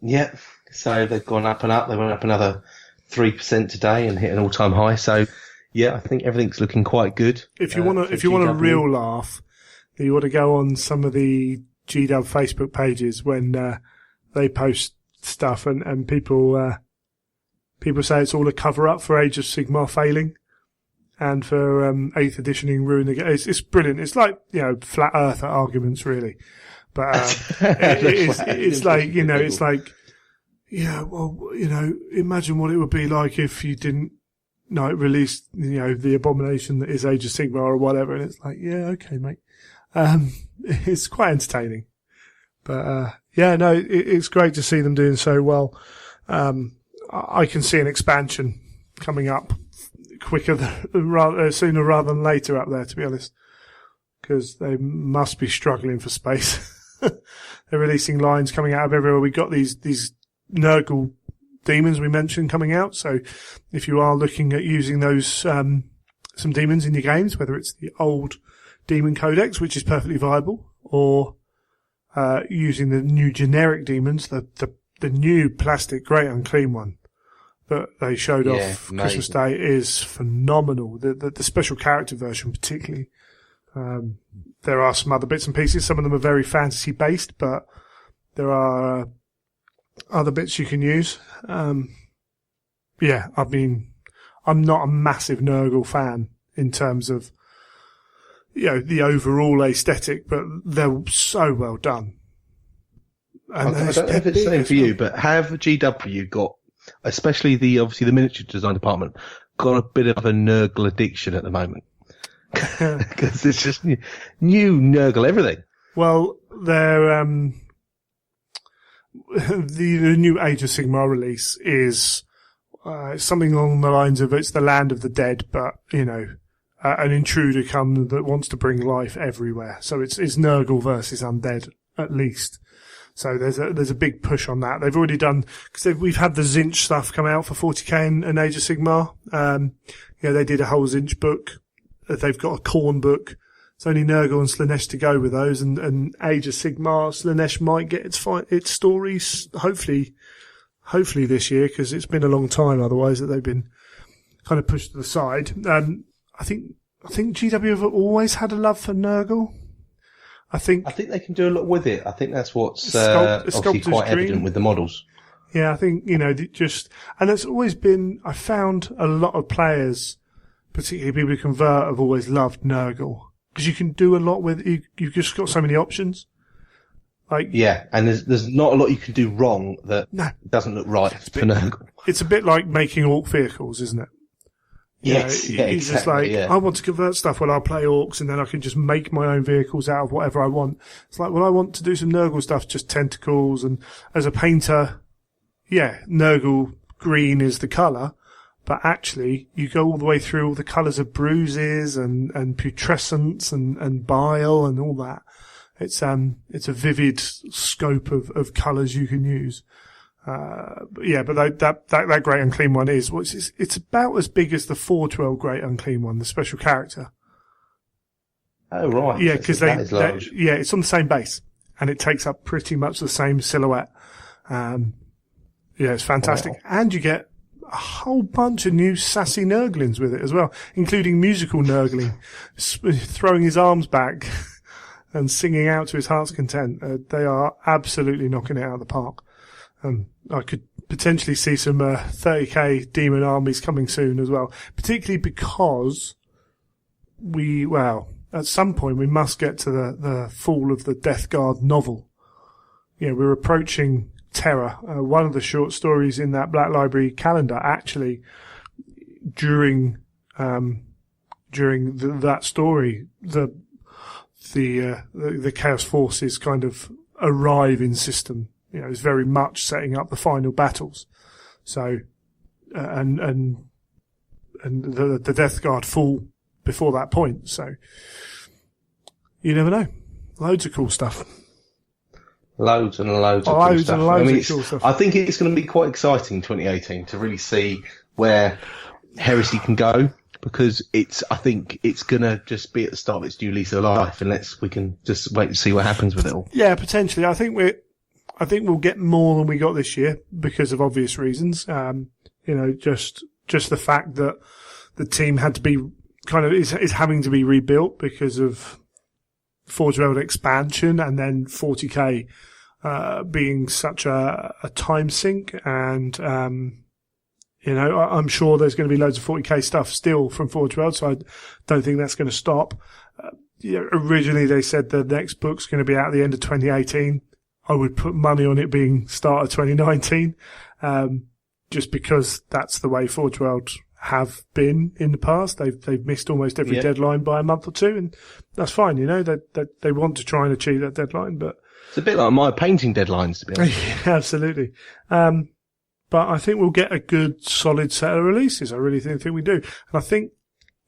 Yeah, so they've gone up and up. They went up another 3% today and hit an all-time high. So yeah, I think everything's looking quite good. If you want a real laugh, you want to go on some of the GW Facebook pages when they post stuff, and people say it's all a cover up for Age of Sigmar failing and for 8th editioning Ruin the Game. It's brilliant. It's like flat earth arguments really, but it's like it's like imagine what it would be like if you didn't release the abomination that is Age of Sigmar or whatever, and it's like okay mate. It's quite entertaining, but it's great to see them doing so well. I can see an expansion coming up sooner rather than later up there, to be honest, because they must be struggling for space. They're releasing lines coming out of everywhere. We got these Nurgle demons we mentioned coming out, so if you are looking at using those some demons in your games, whether it's the old Demon Codex, which is perfectly viable, or using the new generic demons, the new plastic Great Unclean one that they showed off Christmas Day is phenomenal. The special character version particularly. There are some other bits and pieces. Some of them are very fantasy based, but there are other bits you can use. I mean, I'm not a massive Nurgle fan in terms of the overall aesthetic, but they're so well done. And I don't know if it's the same for you, but have GW got, especially the miniature design department, got a bit of a Nurgle addiction at the moment? Because it's just new Nurgle everything. Well, they're the new Age of Sigmar release is something along the lines of it's the land of the dead, but an intruder comes that wants to bring life everywhere. So it's Nurgle versus undead at least. So there's a big push on that. They've already done, because we've had the Zinch stuff come out for 40k and Age of Sigmar. They did a whole Zinch book. They've got a Khorne book. It's only Nurgle and Slaanesh to go with those, and Age of Sigmar, Slaanesh might get its stories hopefully this year, because it's been a long time otherwise that they've been kind of pushed to the side. I think GW have always had a love for Nurgle. I think they can do a lot with it. I think that's what's obviously quite evident with the models. Yeah, I think and it's always been. I found a lot of players, particularly people who convert, have always loved Nurgle because you can do a lot with. You've just got so many options. And there's not a lot you can do wrong that doesn't look right for Nurgle. It's a bit like making orc vehicles, isn't it? Yes, It's just like, I want to convert stuff, I'll play orcs and then I can just make my own vehicles out of whatever I want. It's like, I want to do some Nurgle stuff, just tentacles, and as a painter, Nurgle green is the colour, but actually you go all the way through all the colours of bruises and putrescence and bile and all that. It's a vivid scope of colours you can use. But that Great Unclean one it's about as big as the 412 Great Unclean one, the special character. Oh, right. Yeah, because it's on the same base, and it takes up pretty much the same silhouette. It's fantastic. Wow. And you get a whole bunch of new sassy Nurglings with it as well, including musical Nurgling, throwing his arms back and singing out to his heart's content. They are absolutely knocking it out of the park. I could potentially see some 30k demon armies coming soon as well, particularly because at some point we must get to the fall of the Death Guard novel. We're approaching Terror. One of the short stories in that Black Library calendar, actually, during that story, the Chaos Forces kind of arrive in system. It's very much setting up the final battles. So, and the Death Guard fall before that point. So, you never know. Loads of cool stuff. Loads and loads of cool stuff. I think it's going to be quite exciting 2018 to really see where Heresy can go, because I think it's going to just be at the start of its new lease of life, unless we can just wait and see what happens with it all. Yeah, potentially. I think we'll get more than we got this year because of obvious reasons. Just the fact that the team had to be is having to be rebuilt because of Forge World expansion, and then 40k being such a time sink. And I'm sure there's going to be loads of 40k stuff still from Forge World, so I don't think that's going to stop. Originally they said the next book's going to be out at the end of 2018. I would put money on it being start of 2019, just because that's the way Forge World have been in the past. They've missed almost every deadline by a month or two, and that's fine. They want to try and achieve that deadline, but it's a bit like my painting deadlines, to be honest. Yeah, absolutely. But I think we'll get a good, solid set of releases. I really think we do. And I think,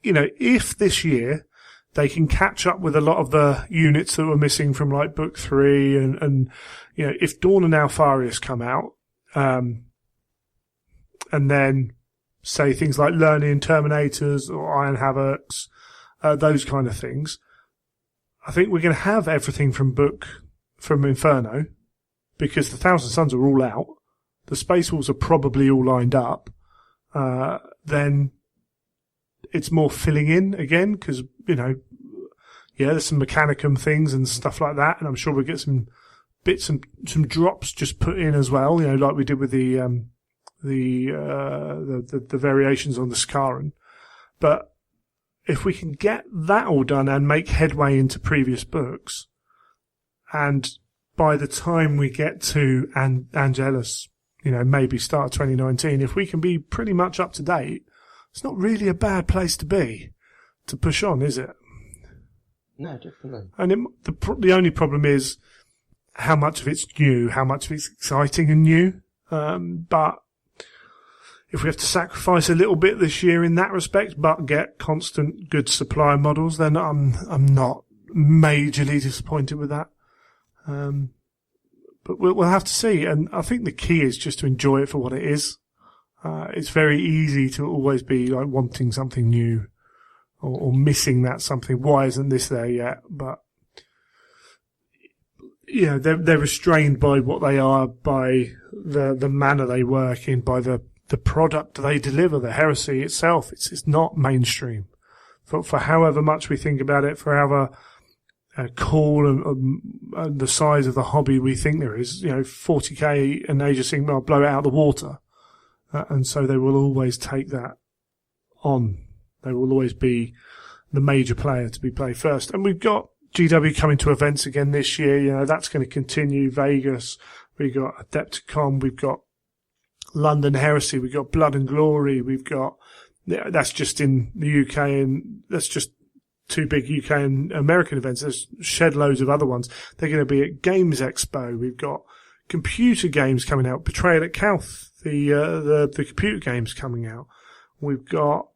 if this year they can catch up with a lot of the units that were missing from like book 3 and if Dawn and Alfarius come out, and then say things like Learning Terminators or Iron Havocs, those kind of things, I think we're going to have everything from Inferno, because the Thousand Suns are all out. The Space Wolves are probably all lined up. Then it's more filling in again, because, there's some Mechanicum things and stuff like that, and I'm sure we'll get some bits and some drops just put in as well, like we did with the variations on the Scaran. But if we can get that all done and make headway into previous books, and by the time we get to Angelus, maybe start of 2019, if we can be pretty much up to date, it's not really a bad place to be to push on, is it? No, definitely. And the only problem is how much of it's new, how much of it's exciting and new. But if we have to sacrifice a little bit this year in that respect, but get constant good supply models, then I'm not majorly disappointed with that. But we'll have to see. And I think the key is just to enjoy it for what it is. It's very easy to always be like wanting something new or missing that something. Why isn't this there yet? But they're restrained by what they are, by the manner they work in, by the product they deliver, the Heresy itself. It's not mainstream. For however much we think about it, for however cool and the size of the hobby we think there is, 40k and Age of Sigmar blow it out of the water. And so they will always take that on. They will always be the major player to be played first. And we've got GW coming to events again this year. That's going to continue. Vegas. We've got Adepticon. We've got London Heresy. We've got Blood and Glory. We've got, that's just in the UK, and that's just 2 big UK and American events. There's shed loads of other ones. They're going to be at Games Expo. We've got computer games coming out. Betrayal at Calth, the computer games coming out. We've got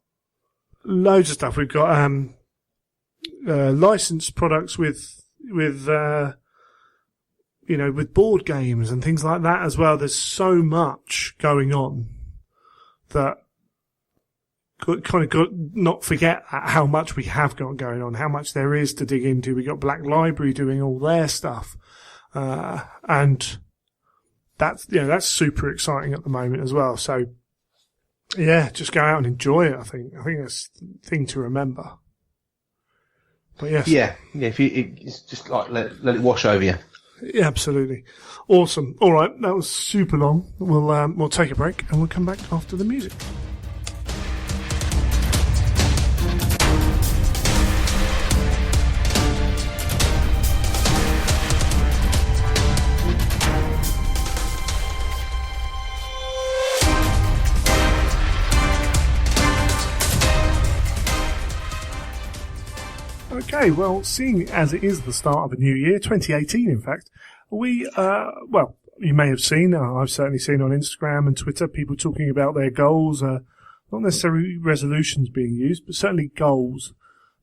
loads of stuff. We've got licensed products with board games and things like that as well. There's so much going on that kind of got not forget how much we have got going on, how much there is to dig into. We got Black Library doing all their stuff, and that's super exciting at the moment as well. So yeah, just go out and enjoy it. I think that's the thing to remember. But yes, yeah. It's just like let it wash over you. Yeah, absolutely. Awesome. All right, that was super long. We'll take a break and we'll come back after the music. Okay, well, seeing as it is the start of a new year, 2018 in fact, you may have seen, I've certainly seen on Instagram and Twitter, people talking about their goals, not necessarily resolutions being used, but certainly goals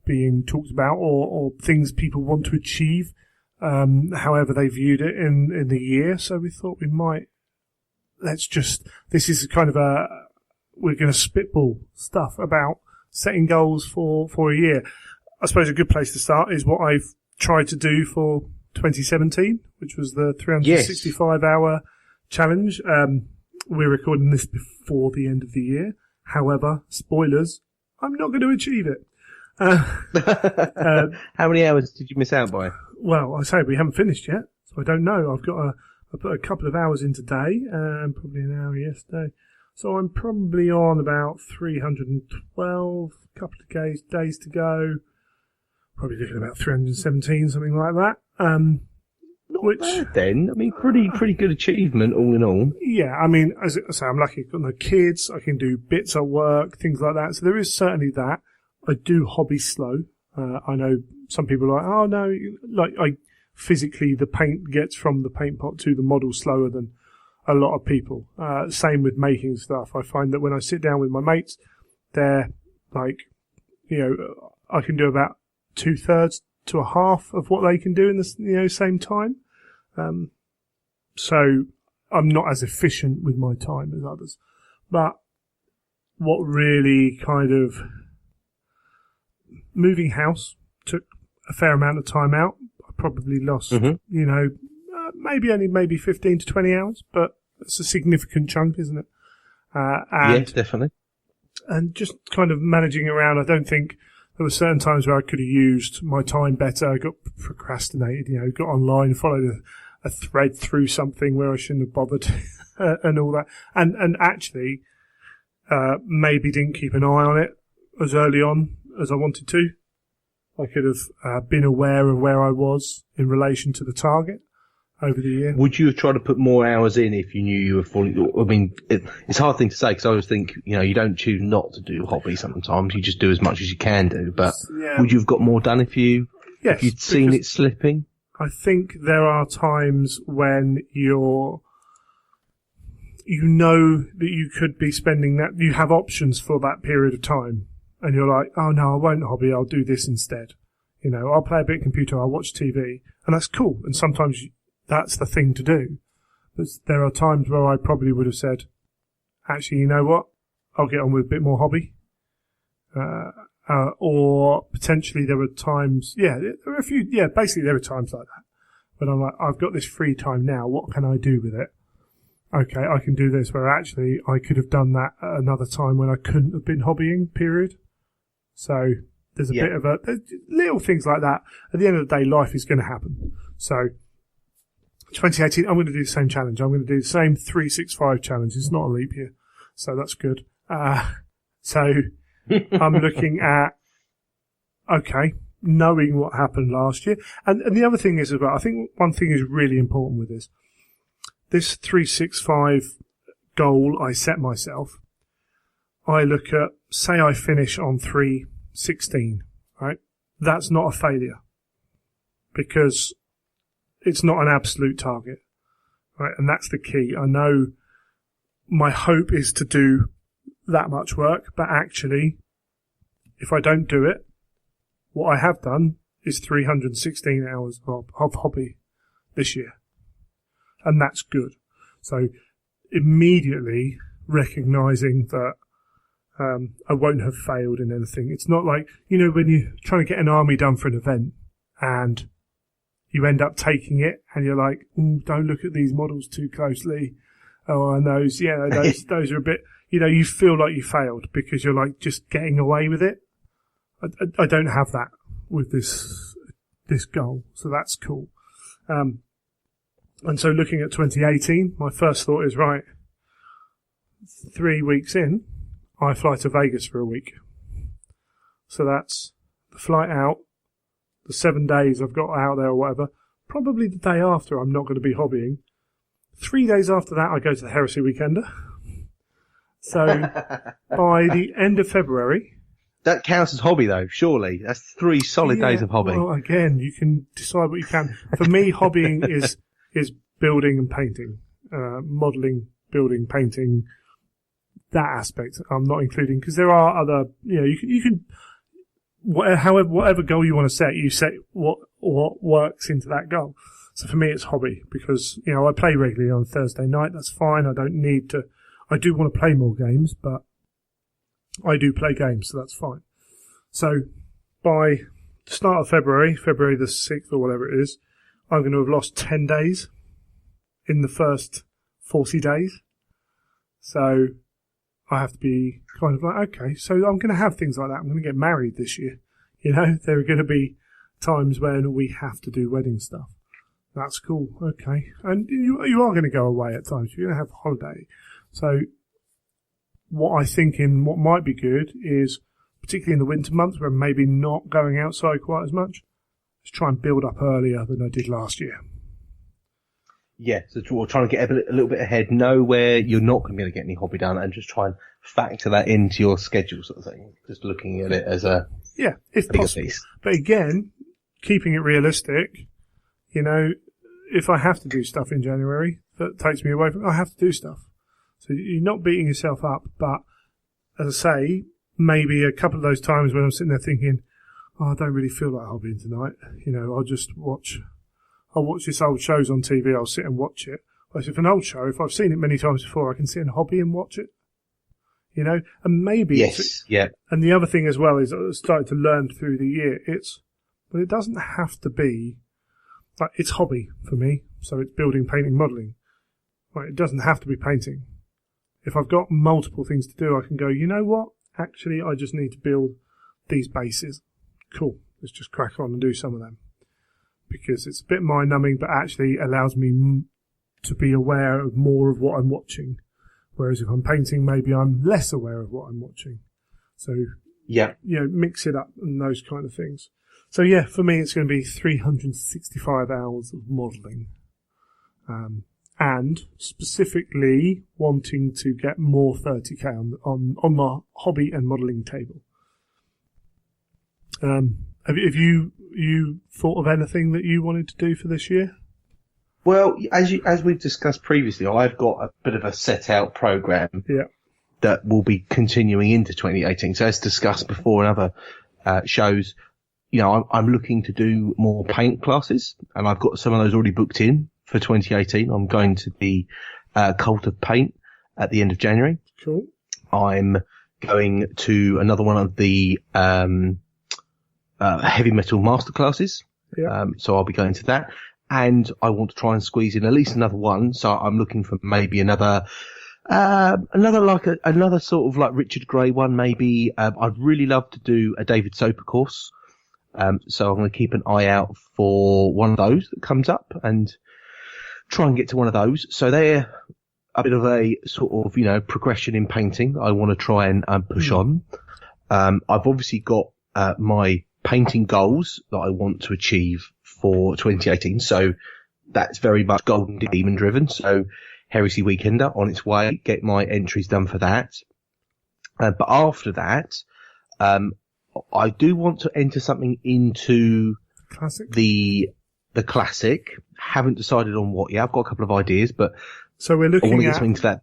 being talked about, or things people want to achieve, however they viewed it in the year. So we thought this is kind of we're going to spitball stuff about setting goals for a year. I suppose a good place to start is what I've tried to do for 2017, which was the 365-hour challenge. We're recording this before the end of the year. However, spoilers, I'm not going to achieve it. How many hours did you miss out by? Well, I say we haven't finished yet, so I don't know. I put a couple of hours in today, and probably an hour yesterday. So I'm probably on about 312, couple of days to go. Probably looking at about 317, something like that. Not bad then. I mean, pretty good achievement all in all. Yeah, I mean, as I say, I'm lucky. I've got no kids. I can do bits at work, things like that. So there is certainly that. I do hobby slow. I know some people are like, oh no, physically the paint gets from the paint pot to the model slower than a lot of people. Same with making stuff. I find that when I sit down with my mates, they're like, I can do about 2/3 to a half of what they can do in the same time. So I'm not as efficient with my time as others. But what really kind of moving house took a fair amount of time out. I probably lost, maybe 15 to 20 hours, but it's a significant chunk, isn't it? Yes, definitely. And just kind of managing around, I don't think there were certain times where I could have used my time better. I got procrastinated, got online, followed a thread through something where I shouldn't have bothered and all that. And actually, maybe didn't keep an eye on it as early on as I wanted to. I could have been aware of where I was in relation to the target over the year. Would you have tried to put more hours in if you knew you were falling? I mean, it's a hard thing to say because I always think, you don't choose not to do hobby sometimes. You just do as much as you can do. But would you have got more done if you'd seen it slipping? I think there are times when you know that you could be spending that, you have options for that period of time. And you're like, oh no, I won't hobby, I'll do this instead. I'll play a bit of computer, I'll watch TV. And that's cool. And sometimes that's the thing to do. But there are times where I probably would have said, actually, you know what? I'll get on with a bit more hobby. Or potentially there were times, there were a few, basically there were times like that. When I'm like, I've got this free time now, what can I do with it? Okay, I can do this, where actually I could have done that at another time when I couldn't have been hobbying, period. So there's a bit of little things like that. At the end of the day, life is going to happen. So 2018, I'm going to do the same challenge. I'm going to do the same 365 challenge. It's not a leap year, so that's good. So I'm looking at, knowing what happened last year. And the other thing is as well, I think one thing is really important with this. This 365 goal I set myself, I look at, say I finish on 316, right? That's not a failure because it's not an absolute target. right? And that's the key. I know my hope is to do that much work, but actually, if I don't do it, what I have done is 316 hours of hobby this year. And that's good. So immediately recognising that I won't have failed in anything. It's not like, when you're trying to get an army done for an event and you end up taking it and you're like, don't look at these models too closely. Oh, and those are a bit, you feel like you failed because you're like just getting away with it. I don't have that with this goal. So that's cool. And so looking at 2018, my first thought is, right, 3 weeks in, I fly to Vegas for a week. So that's the flight out, the 7 days I've got out there or whatever. Probably the day after I'm not going to be hobbying. 3 days after that, I go to the Heresy Weekender. So by the end of February... That counts as hobby, though, surely. That's 3 solid days of hobby. Well, again, you can decide what you can. For me, hobbying is building and painting. Modelling, building, painting, that aspect I'm not including, because there are other, you can whatever goal you want to set, you set what works into that goal. So for me, it's hobby because, I play regularly on Thursday night. That's fine. I don't need to, I do want to play more games, but I do play games, so that's fine. So by the start of February the 6th or whatever it is, I'm going to have lost 10 days in the first 40 days. So I have to be kind of like, okay, so I'm going to have things like that. I'm going to get married this year. There are going to be times when we have to do wedding stuff. That's cool. Okay. And you are going to go away at times. You're going to have a holiday. So what I think what might be good is, particularly in the winter months where I'm maybe not going outside quite as much, is try and build up earlier than I did last year. Yeah, so we're trying to get a little bit ahead, know where you're not going to be able to get any hobby done, and just try and factor that into your schedule, sort of thing. Just looking at it as a if possible. Piece. But again, keeping it realistic, if I have to do stuff in January that takes me away from it, I have to do stuff. So you're not beating yourself up, but as I say, maybe a couple of those times when I'm sitting there thinking, I don't really feel like hobbying tonight. I'll watch this old shows on TV, I'll sit and watch it. Whereas if an old show, if I've seen it many times before, I can sit and hobby and watch it. And maybe... Yes, yeah. And the other thing as well is I started to learn through the year, but it doesn't have to be, like, it's hobby for me, so it's building, painting, modelling. Right, it doesn't have to be painting. If I've got multiple things to do, I can go, you know what? Actually, I just need to build these bases. Cool. Let's just crack on and do some of them. Because it's a bit mind-numbing, but actually allows me to be aware of more of what I'm watching. Whereas if I'm painting, maybe I'm less aware of what I'm watching. So, mix it up and those kind of things. So, for me, it's going to be 365 hours of modelling. And specifically wanting to get more 30k on my hobby and modelling table. Have you thought of anything that you wanted to do for this year? Well, as we've discussed previously, I've got a bit of a set out program that will be continuing into 2018. So as discussed before in other shows, I'm looking to do more paint classes, and I've got some of those already booked in for 2018. I'm going to the Cult of Paint at the end of January. Cool. I'm going to another one of the heavy metal masterclasses. Yeah. So I'll be going to that. And I want to try and squeeze in at least another one. So I'm looking for maybe another sort of like Richard Gray one, maybe. I'd really love to do a David Soper course. So I'm going to keep an eye out for one of those that comes up and try and get to one of those. So they're a bit of a sort of, progression in painting I want to try and push on. I've obviously got my painting goals that I want to achieve for 2018. So that's very much Golden Demon driven. So Heresy Weekender on its way, get my entries done for that. But after that, I do want to enter something into Classic. the the classic. Haven't decided on what yet. I've got a couple of ideas, but so we're I want to looking get at something to that.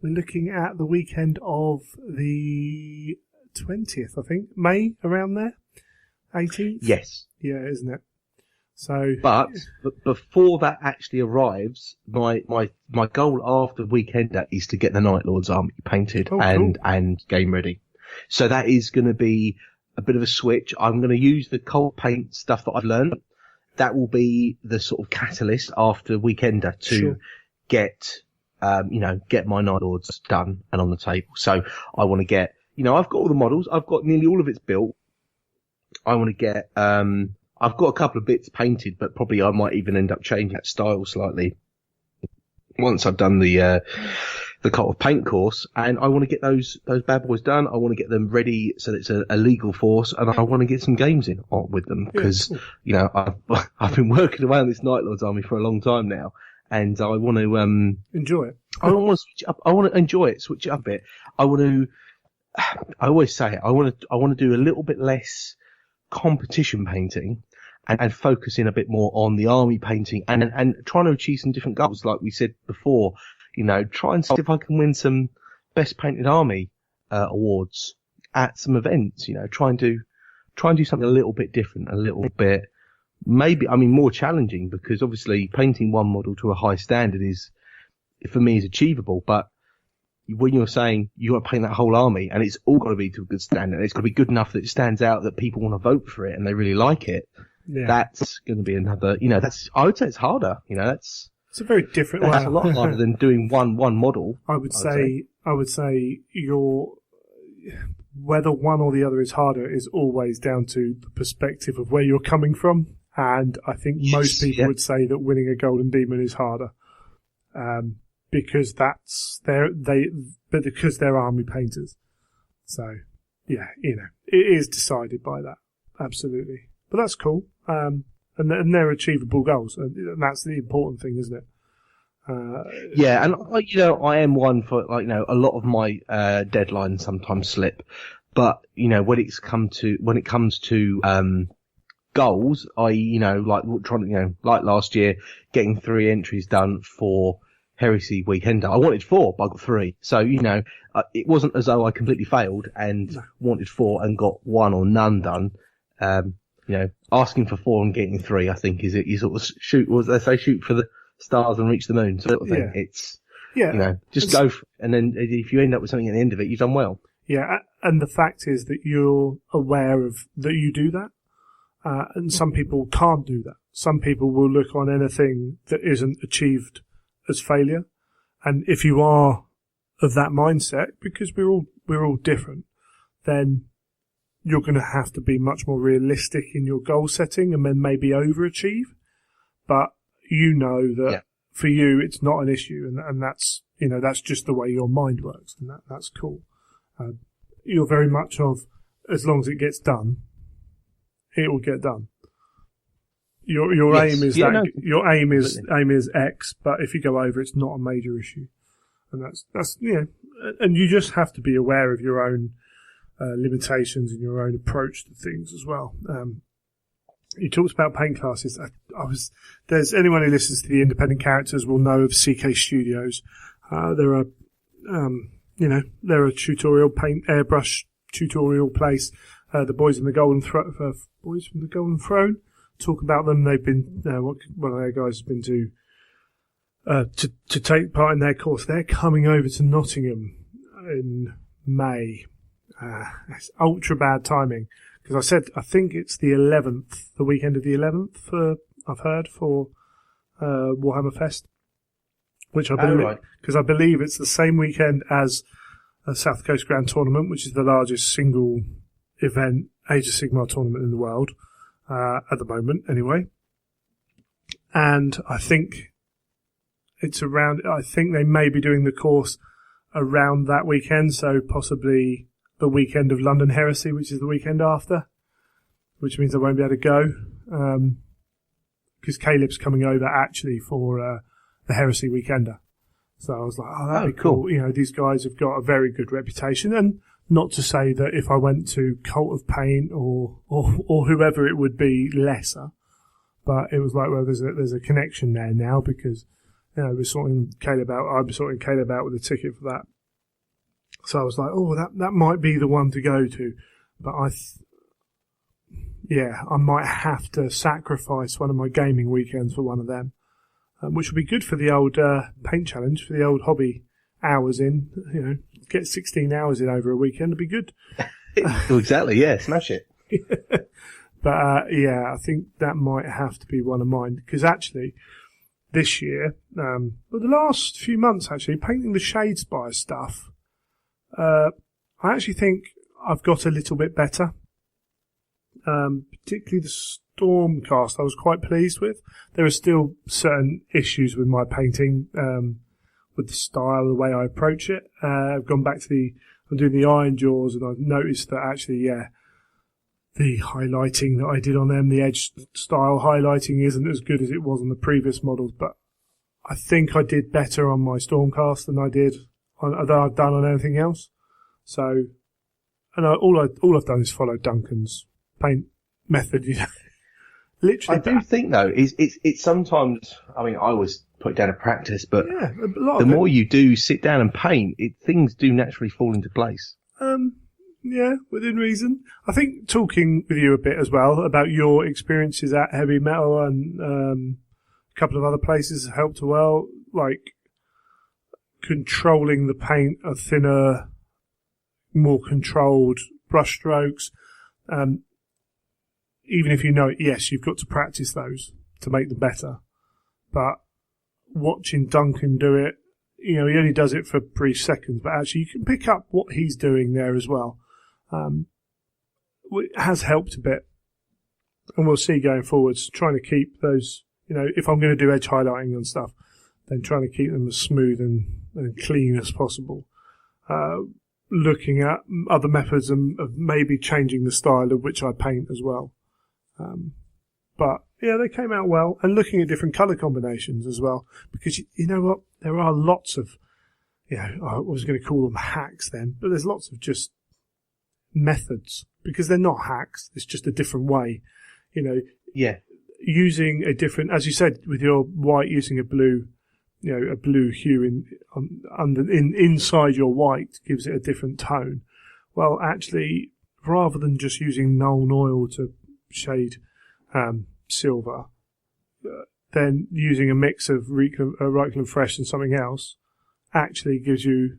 we're looking at the weekend of the 20th, I think, May, around there, 18th. Yes. Yeah, isn't it? So, But before that actually arrives, my goal after Weekender is to get the Night Lord's army painted and game ready. So that is going to be a bit of a switch. I'm going to use the cold paint stuff that I've learned. That will be the sort of catalyst after Weekender to get my Night Lords done and on the table. So I want to get, I've got all the models. I've got nearly all of it built. I want to get, I've got a couple of bits painted, but probably I might even end up changing that style slightly once I've done the Cult of Paint course. And I want to get those bad boys done. I want to get them ready so that it's a legal force, and I want to get some games in with them because, I've been working away on this Night Lord's army for a long time now, and I want to, enjoy it. I want to switch it up. I want to enjoy it, switch it up a bit. I always say it. I want to do a little bit less competition painting and focusing a bit more on the army painting and trying to achieve some different goals. Like we said before, try and see if I can win some best painted army awards at some events. Try and do something a little bit different, a little bit more challenging, because obviously painting one model to a high standard is achievable, but when you're saying you want to paint that whole army and it's all got to be to a good standard, it's got to be good enough that it stands out, that people want to vote for it and they really like it. Yeah. That's going to be another, I would say it's harder. It's a very different way. That's a lot harder than doing one model. I would say whether one or the other is harder is always down to the perspective of where you're coming from. And I think most people would say that winning a Golden Demon is harder. Because because they're army painters. So, yeah, it is decided by that. Absolutely. But that's cool. And they're achievable goals. And that's the important thing, isn't it? Yeah, and I am one for a lot of my deadlines sometimes slip, but when it comes to goals, like last year, getting 3 entries done for Heresy Weekender. I wanted 4, but I got 3. So it wasn't as though I completely failed and wanted 4 and got 1 or none done. Asking for 4 and getting 3, I think you sort of shoot for the stars and reach the moon sort of thing. Yeah. It's just go for it, and then if you end up with something at the end of it, you've done well. Yeah, and the fact is that you're aware of that you do that, and some people can't do that. Some people will look on anything that isn't achieved as failure, and if you are of that mindset, because we're all different, then you're going to have to be much more realistic in your goal setting and then maybe overachieve. But that for you, it's not an issue, and that's, that's just the way your mind works, and that's cool. You're very much of, as long as it gets done, it will get done. Your aim is your aim is X, but if you go over, it's not a major issue, and that's and you just have to be aware of your own limitations and your own approach to things as well. You talked about paint classes. There's anyone who listens to the independent characters will know of CK Studios. They're a tutorial paint airbrush tutorial place. The boys from the Golden Throne talk about them. They've been one of their guys has been to take part in their course. They're coming over to Nottingham in May. It's ultra bad timing, because I think it's the 11th, the weekend of the 11th, I've heard, for Warhammer Fest, which I believe it's the same weekend as a South Coast Grand Tournament, which is the largest single event Age of Sigmar tournament in the world, at the moment anyway. And I think they may be doing the course around that weekend, so possibly the weekend of London Heresy, which is the weekend after, which means I won't be able to go, because Caleb's coming over actually for the Heresy Weekender. So I was like, that'd be cool. These guys have got a very good reputation, and not to say that if I went to Cult of Paint or whoever it would be lesser, But it was like, well, there's a connection there now because, we're sorting Caleb out. I'd be sorting Caleb out with a ticket for that. So I was like, oh, that might be the one to go to. But I might have to sacrifice one of my gaming weekends for one of them, which would be good for the old paint challenge, for the old hobby hours in. Get 16 hours in over a weekend would be good. Exactly, yeah, smash it. But I think that might have to be one of mine because actually this year, the last few months actually, painting the Shadespire stuff, I actually think I've got a little bit better. Particularly the Stormcast I was quite pleased with. There are still certain issues with my painting, with the style, the way I approach it. I've gone back to I'm doing the Iron Jaws and I've noticed that actually, the highlighting that I did on them, the edge style highlighting isn't as good as it was on the previous models, but I think I did better on my Stormcast than I've done on anything else. So, and all I've done is follow Duncan's paint method, Literally. I do think though, it's sometimes, I always put it down to practice, but the more you do sit down and paint, things do naturally fall into place. Within reason. I think talking with you a bit as well about your experiences at Heavy Metal and a couple of other places has helped as well, like controlling the paint, a thinner, more controlled brush strokes. Even if yes, you've got to practice those to make them better. But watching Duncan do it, he only does it for brief seconds, but actually you can pick up what he's doing there as well. It has helped a bit. And we'll see going forwards, trying to keep those, if I'm going to do edge highlighting and stuff, then trying to keep them as smooth and clean as possible. Looking at other methods of maybe changing the style of which I paint as well. But they came out well, and looking at different colour combinations as well, because you know what, there are lots of, I was going to call them hacks then, but there's lots of just methods, because they're not hacks, it's just a different way, using a different, as you said, with your white, using a blue, a blue hue inside your white gives it a different tone. Well, actually, rather than just using Nuln Oil to shade silver, then using a mix of Reichland Fresh and something else actually gives you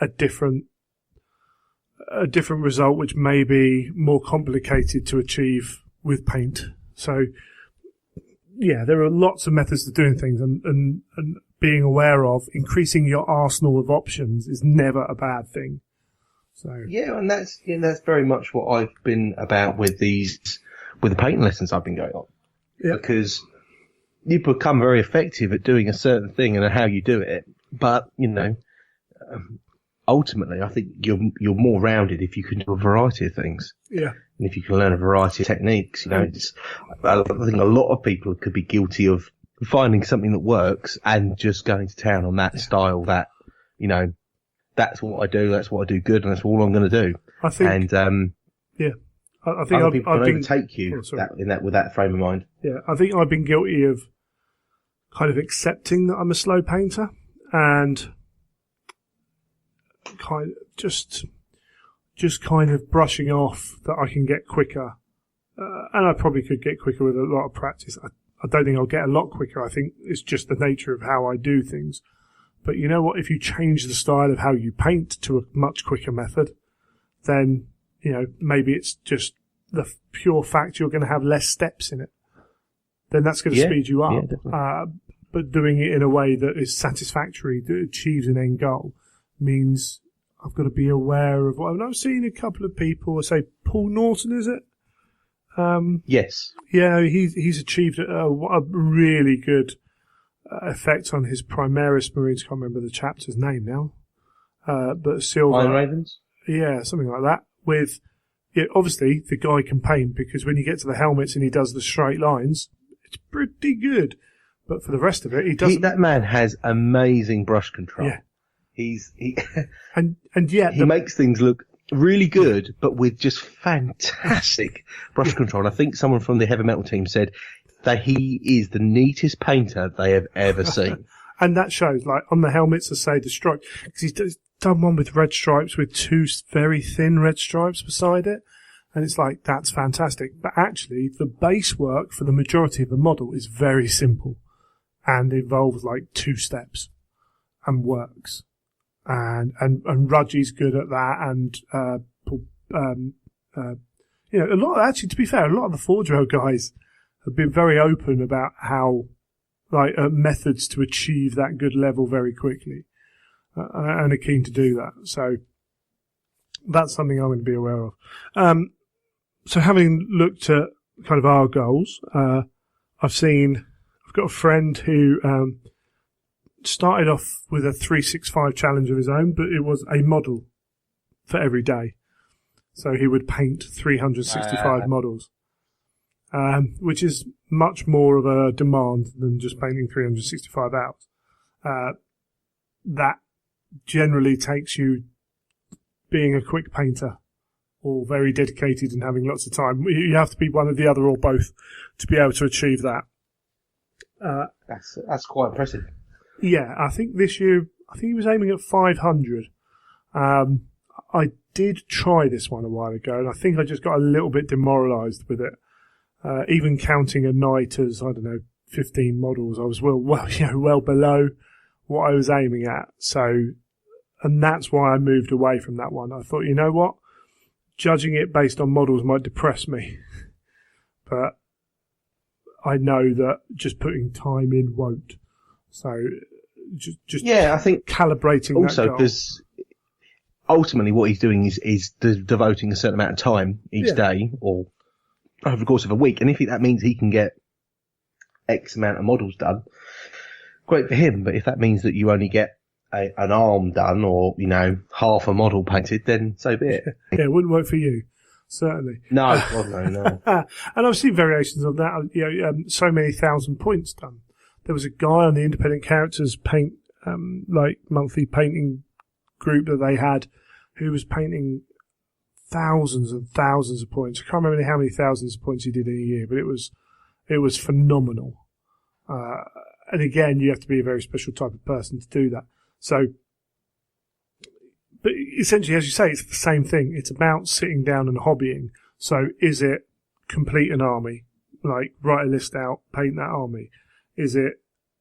a different result, which may be more complicated to achieve with paint. So, there are lots of methods of doing things, and being aware of increasing your arsenal of options is never a bad thing. So and that's very much what I've been about with the painting lessons I've been going on. Because you become very effective at doing a certain thing and how you do it, but ultimately I think you're more rounded if you can do a variety of things. Yeah. And if you can learn a variety of techniques, I think a lot of people could be guilty of finding something that works and just going to town on that style that, that's what I do, that's what I do good, and that's all I'm going to do. I think, and, I think other people can overtake you with that frame of mind. Yeah, I think I've been guilty of kind of accepting that I'm a slow painter and kind of just kind of brushing off that I can get quicker. And I probably could get quicker with a lot of practice. I don't think I'll get a lot quicker. I think it's just the nature of how I do things. But you know what? If you change the style of how you paint to a much quicker method, then maybe it's just the pure fact you're going to have less steps in it. Then that's going to speed you up. Yeah, but doing it in a way that is satisfactory, that achieves an end goal, means I've got to be aware of what I've seen a couple of people, say Paul Norton, is it? Yes. Yeah, he's achieved a really good effect on his Primaris Marines. Can't remember the chapter's name now. But Silver. Iron Ravens? Yeah, something like that. With, obviously, the guy can paint, because when you get to the helmets and he does the straight lines, it's pretty good. But for the rest of it, he doesn't. That man has amazing brush control. Yeah. He makes things look really good, but with just fantastic brush control. And I think someone from the heavy metal team said that he is the neatest painter they have ever seen. And that shows, like, on the helmets, I say the stripe, because he's done one with red stripes with two very thin red stripes beside it. And it's like, that's fantastic. But actually, the base work for the majority of the model is very simple and involves like 2 steps and works. And Rudgy's good at that. And, a lot, actually, to be fair, a lot of the Forge Rail guys have been very open about how, methods to achieve that good level very quickly. And are keen to do that. So that's something I'm going to be aware of. So having looked at kind of our goals, I've got a friend who started off with a 365 challenge of his own, but it was a model for every day. So he would paint 365 models, which is much more of a demand than just painting 365 hours. That generally takes you being a quick painter or very dedicated and having lots of time. You have to be one or the other or both to be able to achieve that. That's quite impressive. Yeah, I think this year, he was aiming at 500. I did try this one a while ago, and I think I just got a little bit demoralised with it. Even counting a night as, 15 models, I was well below what I was aiming at. So, and that's why I moved away from that one. I thought, you know what? Judging it based on models might depress me. But I know that just putting time in won't. So, just I think calibrating also, that goal. Because ultimately what he's doing is devoting a certain amount of time each day or over the course of a week. And if that means he can get X amount of models done, great for him. But if that means that you only get an arm done or, half a model painted, then so be it. Yeah, it wouldn't work for you. Certainly. No. And I've seen variations of that. So many 1,000 points done. There was a guy on the Independent Characters paint, monthly painting group that they had, who was painting thousands and thousands of points. I can't remember how many thousands of points he did in a year, but it was phenomenal. And again, you have to be a very special type of person to do that. So, but essentially, as you say, it's the same thing. It's about sitting down and hobbying. So, is it complete an army? Like, write a list out, paint that army. Is it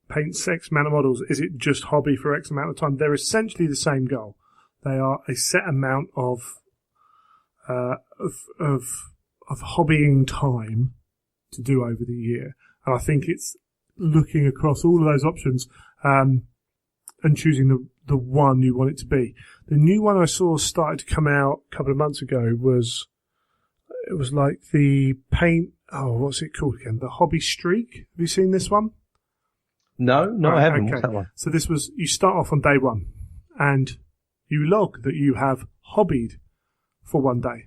paint X amount of models? Is it just hobby for X amount of time? They're essentially the same goal. They are a set amount of hobbying time to do over the year. And I think it's looking across all of those options, and choosing the one you want it to be. The new one I saw started to come out a couple of months ago was like the paint, what's it called again? The Hobby Streak. Have you seen this one? No, I haven't. Okay. What's that one? So this was, you start off on day one and you log that you have hobbied for one day.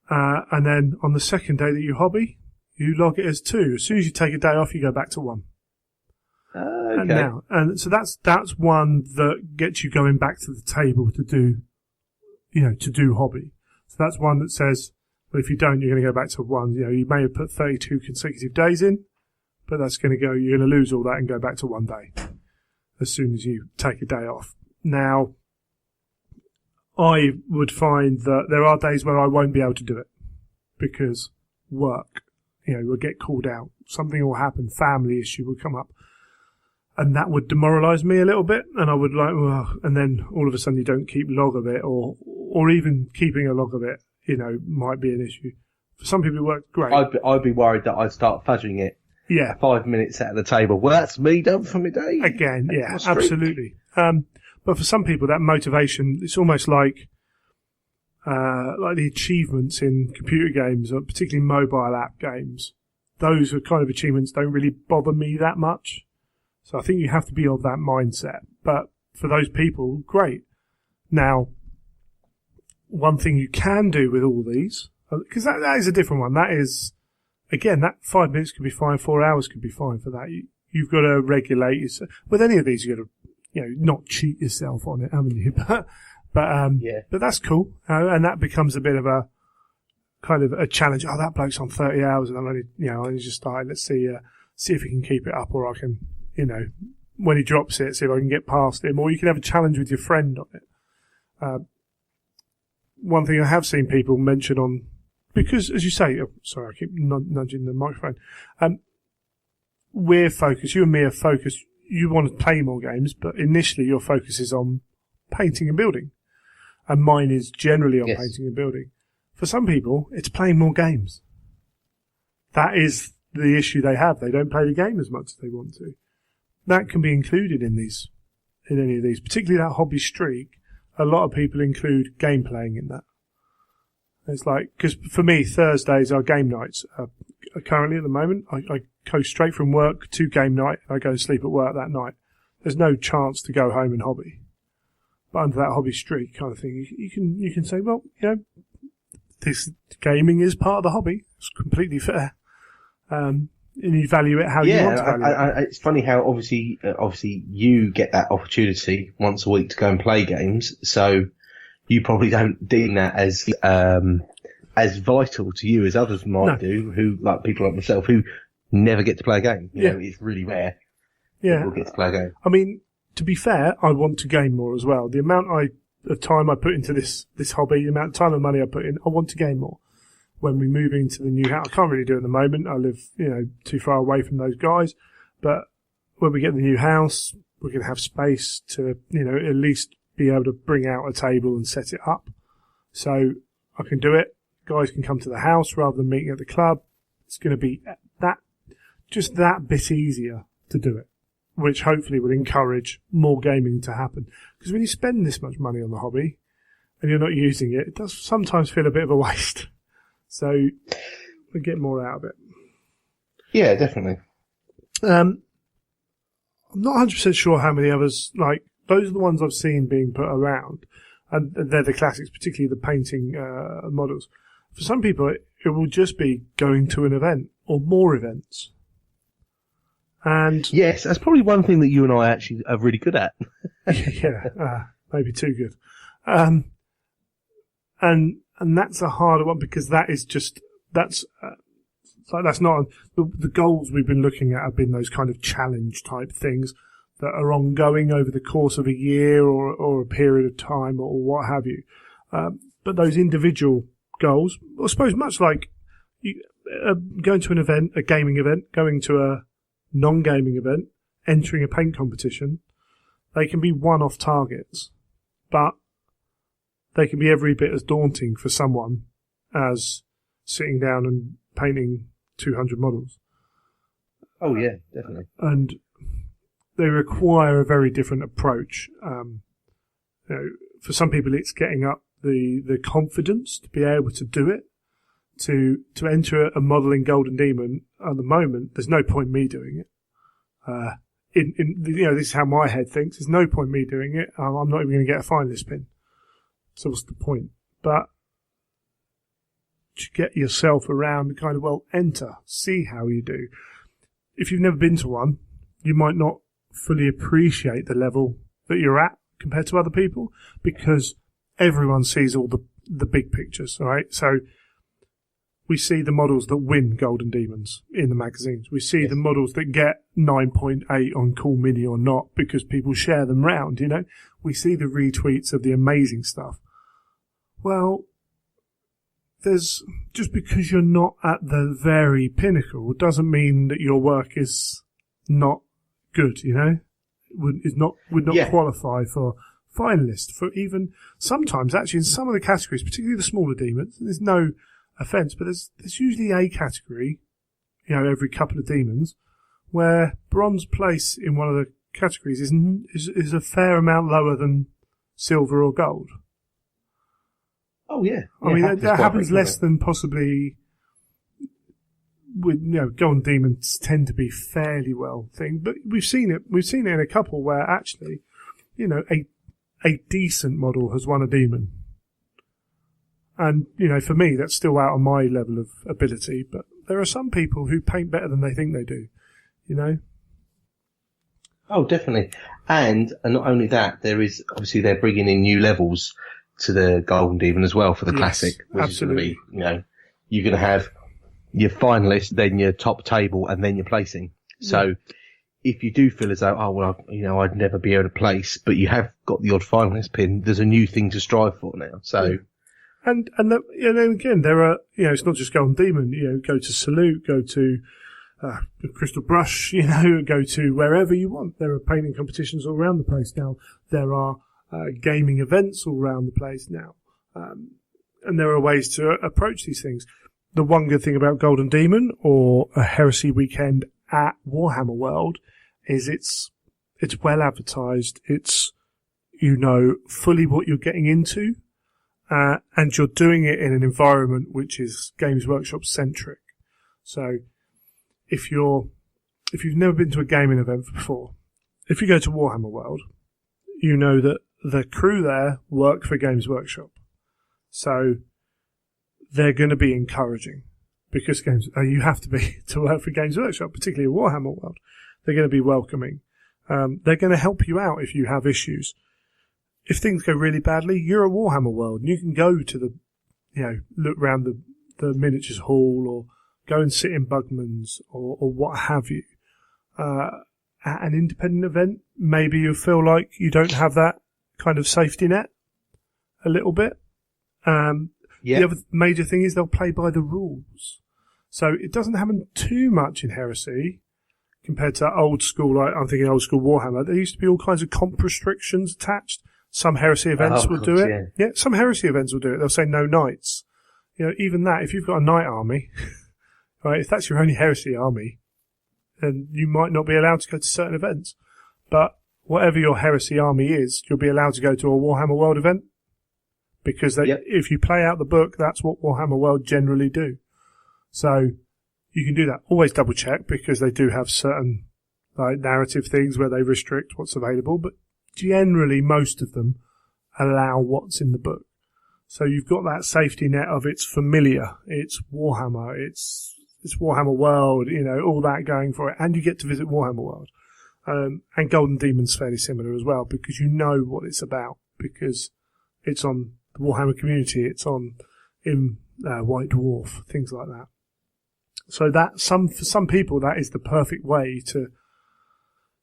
And then on the second day that you hobby, you log it as 2. As soon as you take a day off, you go back to 1. Okay. And so that's one that gets you going back to the table to do hobby. So that's one that says, well, if you don't, you're going to go back to 1. You may have put 32 consecutive days in, but that's going to go, you're going to lose all that and go back to 1 day as soon as you take a day off. Now, I would find that there are days where I won't be able to do it because work, will get called out. Something will happen, family issue will come up. And that would demoralise me a little bit, and I would and then all of a sudden you don't keep log of it, or even keeping a log of it, might be an issue. For some people it works great. I'd be worried that I'd start fudging it. Yeah. 5 minutes out of the table. Well, that's me done for my day. Again, yeah, absolutely. But for some people that motivation, it's almost like the achievements in computer games, or particularly mobile app games. Those are kind of achievements don't really bother me that much. So I think you have to be of that mindset. But for those people, great. Now, one thing you can do with all these, because that is a different one. That is, again, that 5 minutes could be fine, 4 hours could be fine for that. You've got to regulate yourself. With any of these, you've got to, not cheat yourself on it, haven't you? But that's cool. And that becomes a bit of a kind of a challenge. Oh, that bloke's on 30 hours and I'm only, I just started. Let's see if he can keep it up, or I can, when he drops it, see if I can get past him, or you can have a challenge with your friend on it. One thing I have seen people mention on, because as you say, sorry, I keep nudging the microphone. We're focused, you and me are focused. You want to play more games, but initially your focus is on painting and building. And mine is generally on painting and building. For some people, it's playing more games. That is the issue they have. They don't play the game as much as they want to. That can be included in any of these, particularly that hobby streak. A lot of people include game playing in that. It's like, because for me, Thursdays are game nights. Currently at the moment, I go straight from work to game night. I go and sleep at work that night. There's no chance to go home and hobby. But under that hobby streak kind of thing, you can say, well, this gaming is part of the hobby. It's completely fair. And you value it how you want to value it. It's funny how obviously you get that opportunity once a week to go and play games, so you probably don't deem that as vital to you as others might do, who, like people like myself, who never get to play a game. You know, it's really rare. Yeah. People get to play a game. I mean, to be fair, I want to game more as well. The amount of time I put into this hobby, the amount of time and money I put in, I want to game more. When we move into the new house, I can't really do it at the moment. I live, too far away from those guys. But when we get the new house, we're going to have space to, at least be able to bring out a table and set it up. So I can do it. Guys can come to the house rather than meeting at the club. It's going to be just that bit easier to do it, which hopefully will encourage more gaming to happen. Because when you spend this much money on the hobby and you're not using it, it does sometimes feel a bit of a waste. So we get more out of it. Yeah, definitely. I'm not 100% sure how many others, like, those are the ones I've seen being put around. And they're the classics, particularly the painting models. For some people, it will just be going to an event or more events. And yes, that's probably one thing that you and I actually are really good at. Maybe too good. And that's a harder one because that's not the goals we've been looking at have been those kind of challenge type things that are ongoing over the course of a year or a period of time or what have you. But those individual goals, I suppose, much like going to an event, a gaming event, going to a non-gaming event, entering a paint competition, they can be one-off targets, but they can be every bit as daunting for someone as sitting down and painting 200 models. Oh yeah, definitely. And they require a very different approach. For some people, it's getting up the confidence to be able to do it. To enter a model in Golden Demon at the moment, there's no point me doing it. This is how my head thinks. There's no point me doing it. I'm not even going to get a finalist pin. So what's the point? But to get yourself around and kind of, enter, see how you do. If you've never been to one, you might not fully appreciate the level that you're at compared to other people because everyone sees all the big pictures, all right? So we see the models that win Golden Demons in the magazines. We see the models that get 9.8 on Cool Mini or not because people share them round, We see the retweets of the amazing stuff. Well, just because you're not at the very pinnacle doesn't mean that your work is not good, would not qualify for finalists, for even sometimes actually in some of the categories, particularly the smaller demons. There's no offence, but there's usually a category, every couple of demons, where bronze place in one of the categories is a fair amount lower than silver or gold. Oh yeah, I mean that happens less than possibly. With Golden Demons tend to be fairly well thing, but we've seen it in a couple where actually, a decent model has won a demon. And, for me, that's still out of my level of ability, but there are some people who paint better than they think they do, Oh, definitely. And not only that, they're bringing in new levels to the Golden Demon as well for the classic, which absolutely. is going to be, you're going to have your finalists, then your top table, and then your placing. So if you do feel as though, I'd never be able to place, but you have got the odd finalist pin, there's a new thing to strive for now. So, and then again, there are, it's not just Golden Demon. Go to Salute, go to Crystal Brush, go to wherever you want. There are painting competitions all around the place now. There are gaming events all around the place now, and there are ways to approach these things. The one good thing about Golden Demon or a Heresy weekend at Warhammer World is it's well advertised. It's, fully what you're getting into, and you're doing it in an environment which is Games Workshop centric. So if you've never been to a gaming event before, if you go to Warhammer World, you know that the crew there work for Games Workshop. So they're going to be encouraging, because you have to be to work for Games Workshop, particularly at Warhammer World. They're going to be welcoming. They're going to help you out if you have issues. If things go really badly, you're at Warhammer World, and you can go to look around the miniatures hall, or go and sit in Bugman's, or what have you. At an independent event, maybe you feel like you don't have that kind of safety net a little bit. The other major thing is they'll play by the rules. So it doesn't happen too much in Heresy compared to old school, I'm thinking old school Warhammer. There used to be all kinds of comp restrictions attached. Some Heresy events will do it. Yeah, some Heresy events will do it. They'll say no knights. Even that, if you've got a knight army, right, if that's your only Heresy army, then you might not be allowed to go to certain events. But whatever your Heresy army is, you'll be allowed to go to a Warhammer World event. Because if you play out the book, that's what Warhammer World generally do. So you can do that. Always double check, because they do have certain narrative things where they restrict what's available, but generally most of them allow what's in the book. So you've got that safety net of it's familiar, it's Warhammer, it's Warhammer World, all that going for it, and you get to visit Warhammer World. And Golden Demon's fairly similar as well, because you know what it's about, because it's on the Warhammer community, it's on in White Dwarf, things like that. So that for some people that is the perfect way to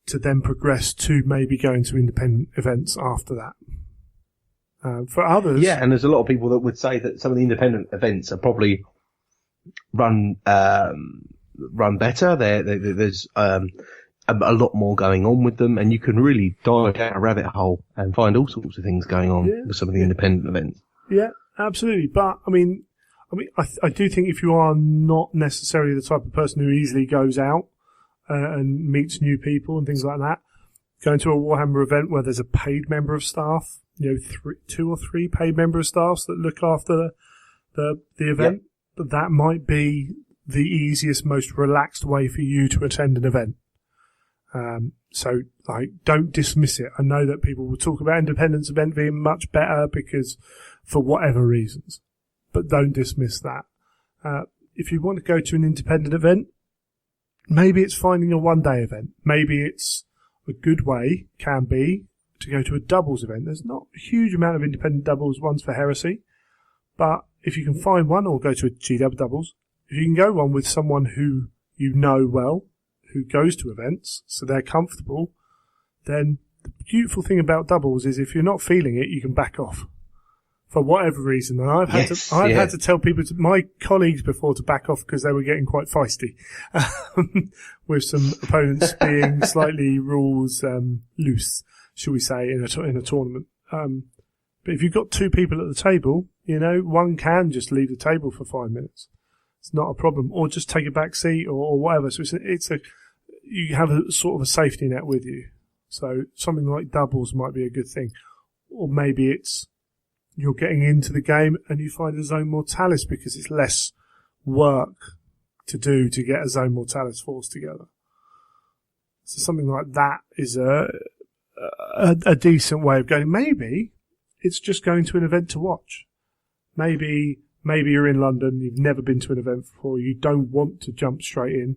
then progress to maybe going to independent events after that. For others, and there's a lot of people that would say that some of the independent events are probably run better. There's a lot more going on with them, and you can really dive down a rabbit hole and find all sorts of things going on with some of the independent events. Yeah, absolutely. But I do think if you are not necessarily the type of person who easily goes out and meets new people and things like that, going to a Warhammer event where there's a paid member of staff, 2 or 3 paid member of staffs that look after the event, that might be the easiest, most relaxed way for you to attend an event. So don't dismiss it. I know that people will talk about independence event being much better because for whatever reasons, but don't dismiss that. If you want to go to an independent event, maybe it's finding a one-day event. Maybe it's a good way, can be, to go to a doubles event. There's not a huge amount of independent doubles ones for Heresy, but if you can find one, or go to a GW doubles, if you can go one with someone who you know well, who goes to events, so they're comfortable, then the beautiful thing about doubles is if you're not feeling it, you can back off for whatever reason. And I've had to tell people, my colleagues before, to back off because they were getting quite feisty with some opponents being slightly rules loose, shall we say, in a tournament. But if you've got 2 people at the table, one can just leave the table for 5 minutes. It's not a problem, or just take a back seat or whatever. So you have a sort of a safety net with you. So something like doubles might be a good thing, or maybe it's you're getting into the game and you find a Zone Mortalis because it's less work to do to get a Zone Mortalis force together. So something like that is a decent way of going. Maybe it's just going to an event to watch. Maybe you're in London, you've never been to an event before, you don't want to jump straight in,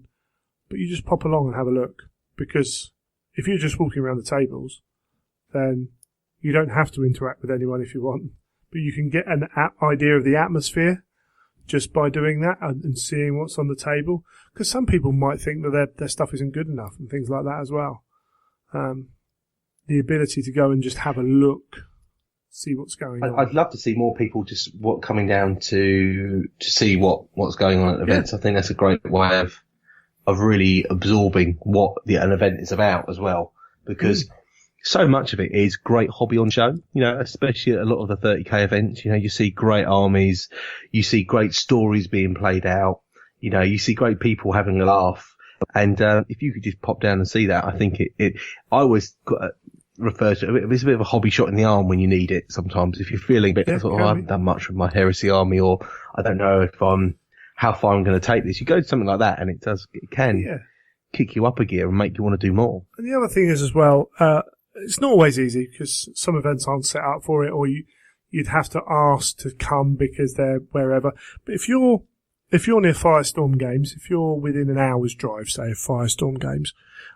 but you just pop along and have a look. Because if you're just walking around the tables, then you don't have to interact with anyone if you want, but you can get an idea of the atmosphere. just by doing that and seeing what's on the table. Because some people might think that their stuff isn't good enough and things like that as well. The ability to go and just have a look, see what's going on. I'd love to see more people just coming down to see what's going on at events. I think that's a great way of really absorbing what an event is about as well, because so much of it is great hobby on show, especially at a lot of the 30k events. You see great armies, you see great stories being played out, you see great people having a laugh. And if you could just pop down and see that, I think I always refer to it. It's a bit of a hobby shot in the arm when you need it. Sometimes if you're feeling a bit, I haven't done much with my Heresy army, or I don't know how far I'm going to take this. You go to something like that, and it can kick you up a gear and make you want to do more. And the other thing is as well, it's not always easy because some events aren't set up for it, or you'd have to ask to come because they're wherever. But if you're near Firestorm Games, if you're within an hour's drive, say, of Firestorm Games,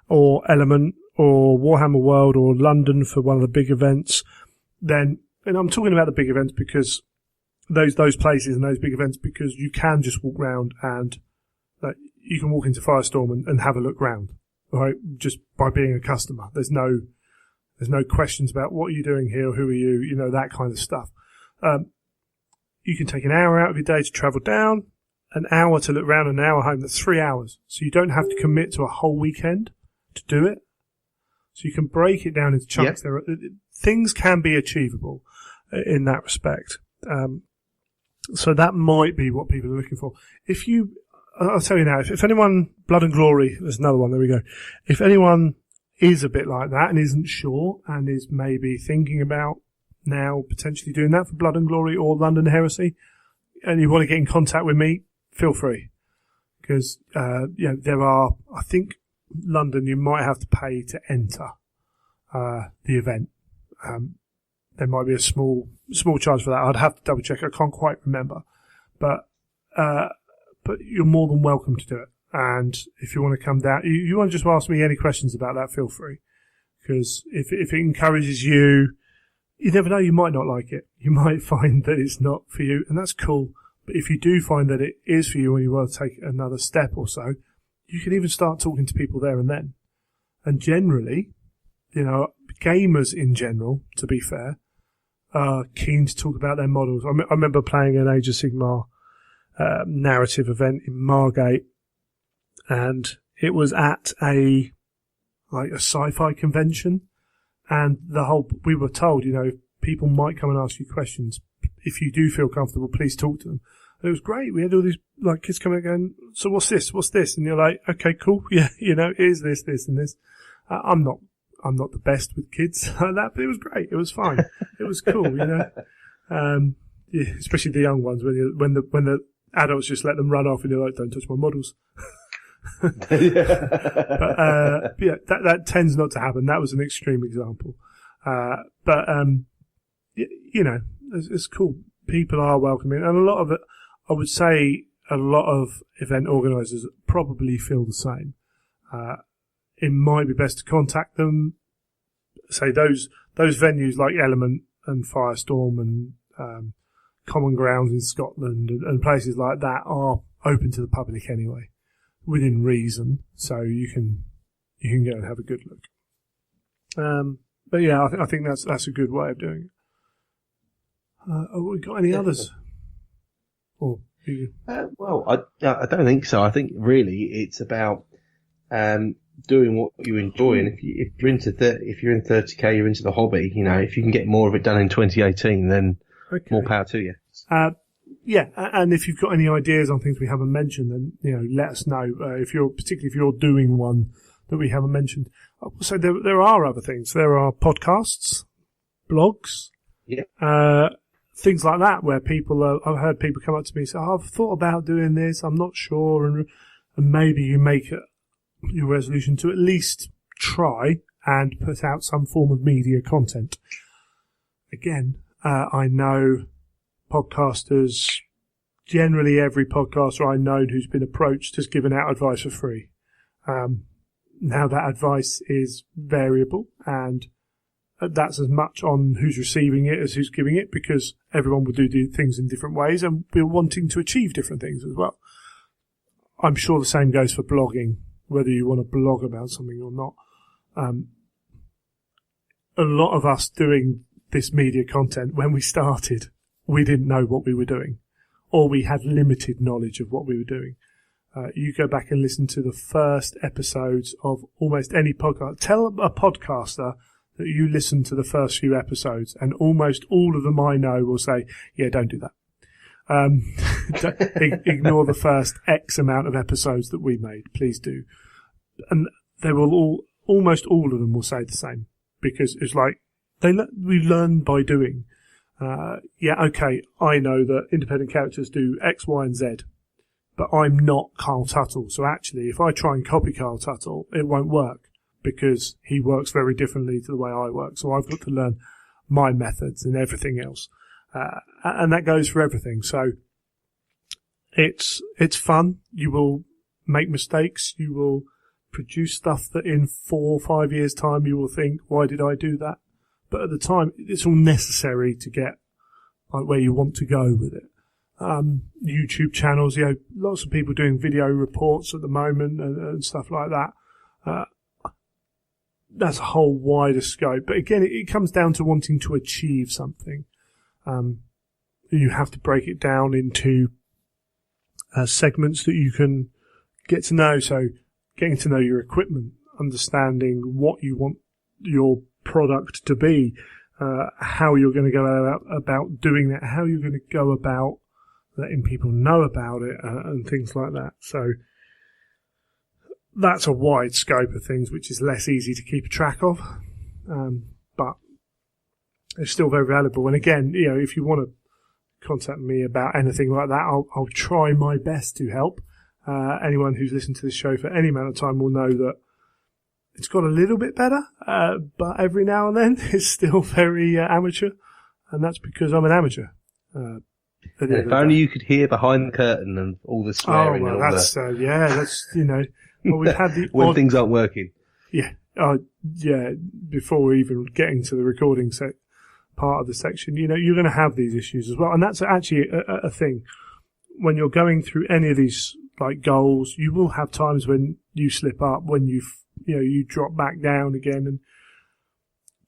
or Element, or Warhammer World, or London for one of the big events, then, and I'm talking about the big events because those places and those big events, because you can just walk round and you can walk into Firestorm and have a look round, right? Just by being a customer. There's no questions about what are you doing here, who are you, that kind of stuff. You can take an hour out of your day to travel down, an hour to look round, an hour home. That's 3 hours. So you don't have to commit to a whole weekend to do it. So you can break it down into chunks. Yep. Things can be achievable in that respect. So that might be what people are looking for. I'll tell you now, if anyone, Blood and Glory, there's another one, there we go. If anyone is a bit like that and isn't sure and is maybe thinking about now potentially doing that for Blood and Glory or London Heresy, and you want to get in contact with me, feel free. Because, there are, I think, London, you might have to pay to enter the event. There might be a small charge for that. I'd have to double check. I can't quite remember, but you're more than welcome to do it. And if you want to come down, you want to just ask me any questions about that, feel free. Because if it encourages you, you never know, you might not like it. You might find that it's not for you, and that's cool. But if you do find that it is for you and you want to take another step or so, you can even start talking to people there and then. And generally, gamers in general, to be fair, are keen to talk about their models. I remember playing an Age of Sigmar narrative event in Margate, and it was at a sci-fi convention, and we were told, people might come and ask you questions. If you do feel comfortable, please talk to them. And it was great. We had all these kids coming going, so what's this? What's this? And you're like, okay, cool. Yeah, is this, and this. I'm not the best with kids like that, but it was great. It was fine. It was cool, especially the young ones when the adults just let them run off and you're like, don't touch my models. But that tends not to happen. That was an extreme example. It's cool. People are welcoming, and a lot of it, I would say, a lot of event organisers probably feel the same. It might be best to contact them. Say those venues like Element and Firestorm and Common Grounds in Scotland and places like that are open to the public anyway, within reason. So you can go and have a good look. But yeah, I think that's a good way of doing it. Have we got any others? Or well, I don't think so. I think really it's about doing what you enjoy, and if you're into if you're in 30k, you're into the hobby. If you can get more of it done in 2018, then more power to you. And if you've got any ideas on things we haven't mentioned, then let us know. Particularly if you're doing one that we haven't mentioned. So there are other things. There are podcasts, blogs, things like that where I've heard people come up to me and say, I've thought about doing this, I'm not sure, and maybe you make your resolution to at least try and put out some form of media content. Again, I know podcasters, generally every podcaster I know who's been approached has given out advice for free. Now that advice is variable, and that's as much on who's receiving it as who's giving it, because everyone will do things in different ways, and we're wanting to achieve different things as well. I'm sure the same goes for blogging, whether you want to blog about something or not. A lot of us doing this media content, when we started, we didn't know what we were doing, or we had limited knowledge of what we were doing. You go back and listen to the first episodes of almost any podcast. Tell a podcaster that you listen to the first few episodes, and almost all of them I know will say, yeah, don't do that. Ignore the first X amount of episodes that we made. Please do. And they will almost all of them will say the same, because it's like we learn by doing. Okay, I know that independent characters do X, Y, and Z, but I'm not Carl Tuttle. So actually, if I try and copy Carl Tuttle, it won't work, because he works very differently to the way I work. So I've got to learn my methods and everything else. And that goes for everything. So it's fun. You will make mistakes. You will produce stuff that in 4 or 5 years' time you will think, why did I do that? But at the time, it's all necessary to get like where you want to go with it. YouTube channels, lots of people doing video reports at the moment and stuff like that. That's a whole wider scope. But again, it comes down to wanting to achieve something. You have to break it down into segments that you can get to know. So getting to know your equipment, understanding what you want your product to be, how you're going to go about doing that, how you're going to go about letting people know about it, and things like that. So that's a wide scope of things, which is less easy to keep track of, but it's still very valuable. And again, if you want to contact me about anything like that, I'll try my best to help. Anyone who's listened to this show for any amount of time will know that it's got a little bit better, but every now and then it's still very amateur, and that's because I'm an amateur. If only you could hear behind the curtain and all the swearing. Oh, well, that's well, we've had the when things aren't working. Yeah, before even getting to the recording part of the section, you're going to have these issues as well, and that's actually a thing. When you're going through any of these like goals, you will have times when you slip up, when you drop back down again, and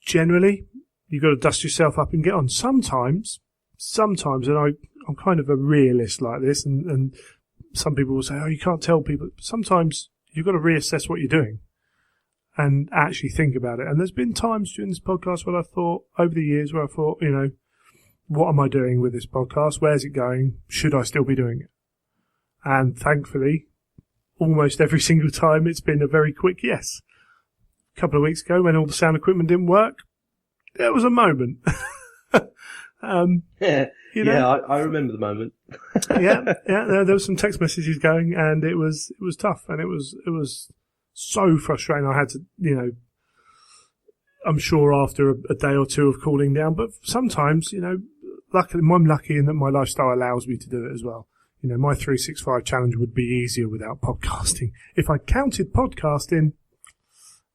generally you've got to dust yourself up and get on. Sometimes, and I'm kind of a realist like this, and some people will say, oh, you can't tell people. Sometimes you've got to reassess what you're doing and actually think about it. And there's been times during this podcast where over the years, where I thought, what am I doing with this podcast? Where's it going? Should I still be doing it? And thankfully, almost every single time it's been a very quick yes. A couple of weeks ago, when all the sound equipment didn't work, there was a moment. I remember the moment. There was some text messages going, and it was tough, and it was so frustrating. I had to, I'm sure after a day or two of cooling down, but sometimes, luckily, I'm lucky in that my lifestyle allows me to do it as well. My 365 challenge would be easier without podcasting. If I counted podcasting,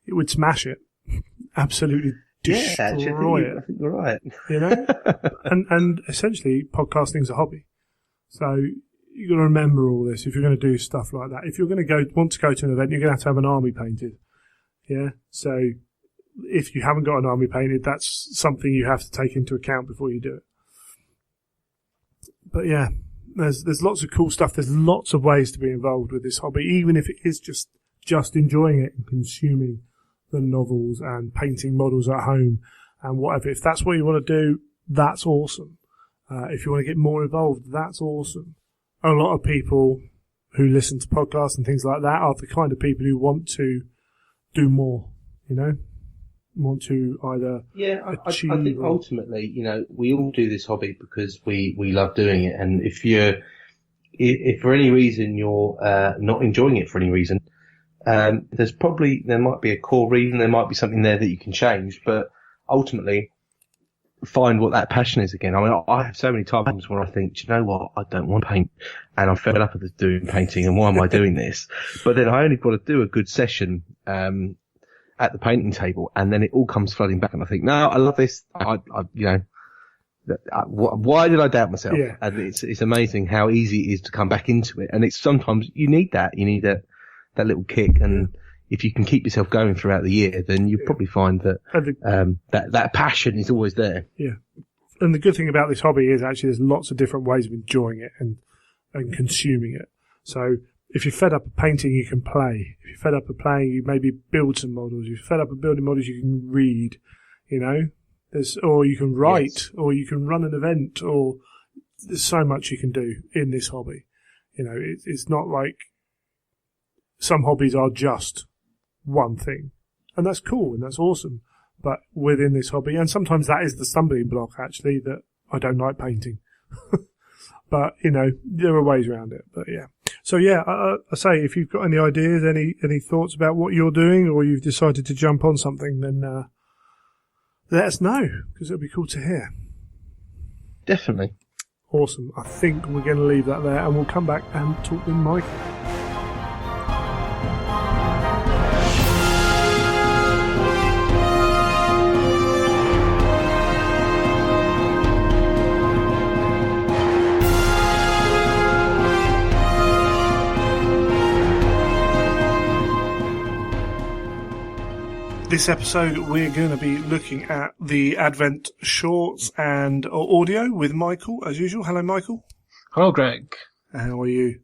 it would smash it. Absolutely destroy it. I think you're right. And essentially, podcasting's a hobby. So you've got to remember all this if you're going to do stuff like that. If you're going to want to go to an event, you're going to have an army painted. Yeah. So if you haven't got an army painted, that's something you have to take into account before you do it. But yeah, there's lots of cool stuff. There's lots of ways to be involved with this hobby, even if it is just enjoying it and consuming the novels and painting models at home and whatever. If that's what you want to do, that's awesome. If you want to get more involved, that's awesome. A lot of people who listen to podcasts and things like that are the kind of people who want to do more, want to either achieve. I think ultimately, we all do this hobby because we love doing it. And if for any reason you're not enjoying it for any reason, there might be a core reason, there might be something there that you can change, but ultimately find what that passion is again. I mean, I have so many times where I think, do you know what, I don't want to paint, and I'm fed up with doing painting, and why am I doing this? But then I only got to do a good session, at the painting table, and then it all comes flooding back, and I think, no, I love this. Why did I doubt myself? Yeah. And it's amazing how easy it is to come back into it. And it's sometimes you need that that little kick. And if you can keep yourself going throughout the year, then you probably find that that passion is always there. Yeah. And the good thing about this hobby is actually there's lots of different ways of enjoying it and consuming it. So if you're fed up of painting, you can play. If you're fed up of playing, you maybe build some models. If you're fed up of building models, you can read, or you can write, or you can run an event, or there's so much you can do in this hobby. It's not like some hobbies are just one thing, and that's cool and that's awesome. But within this hobby, and sometimes that is the stumbling block, actually, that I don't like painting. But, there are ways around it. But yeah. So yeah, I say, if you've got any ideas, any thoughts about what you're doing, or you've decided to jump on something, then let us know, because it'll be cool to hear. Definitely. Awesome. I think we're going to leave that there, and we'll come back and talk with Michael. This episode, we're going to be looking at the Advent shorts and audio with Michael, as usual. Hello, Michael. Hello, Greg. How are you?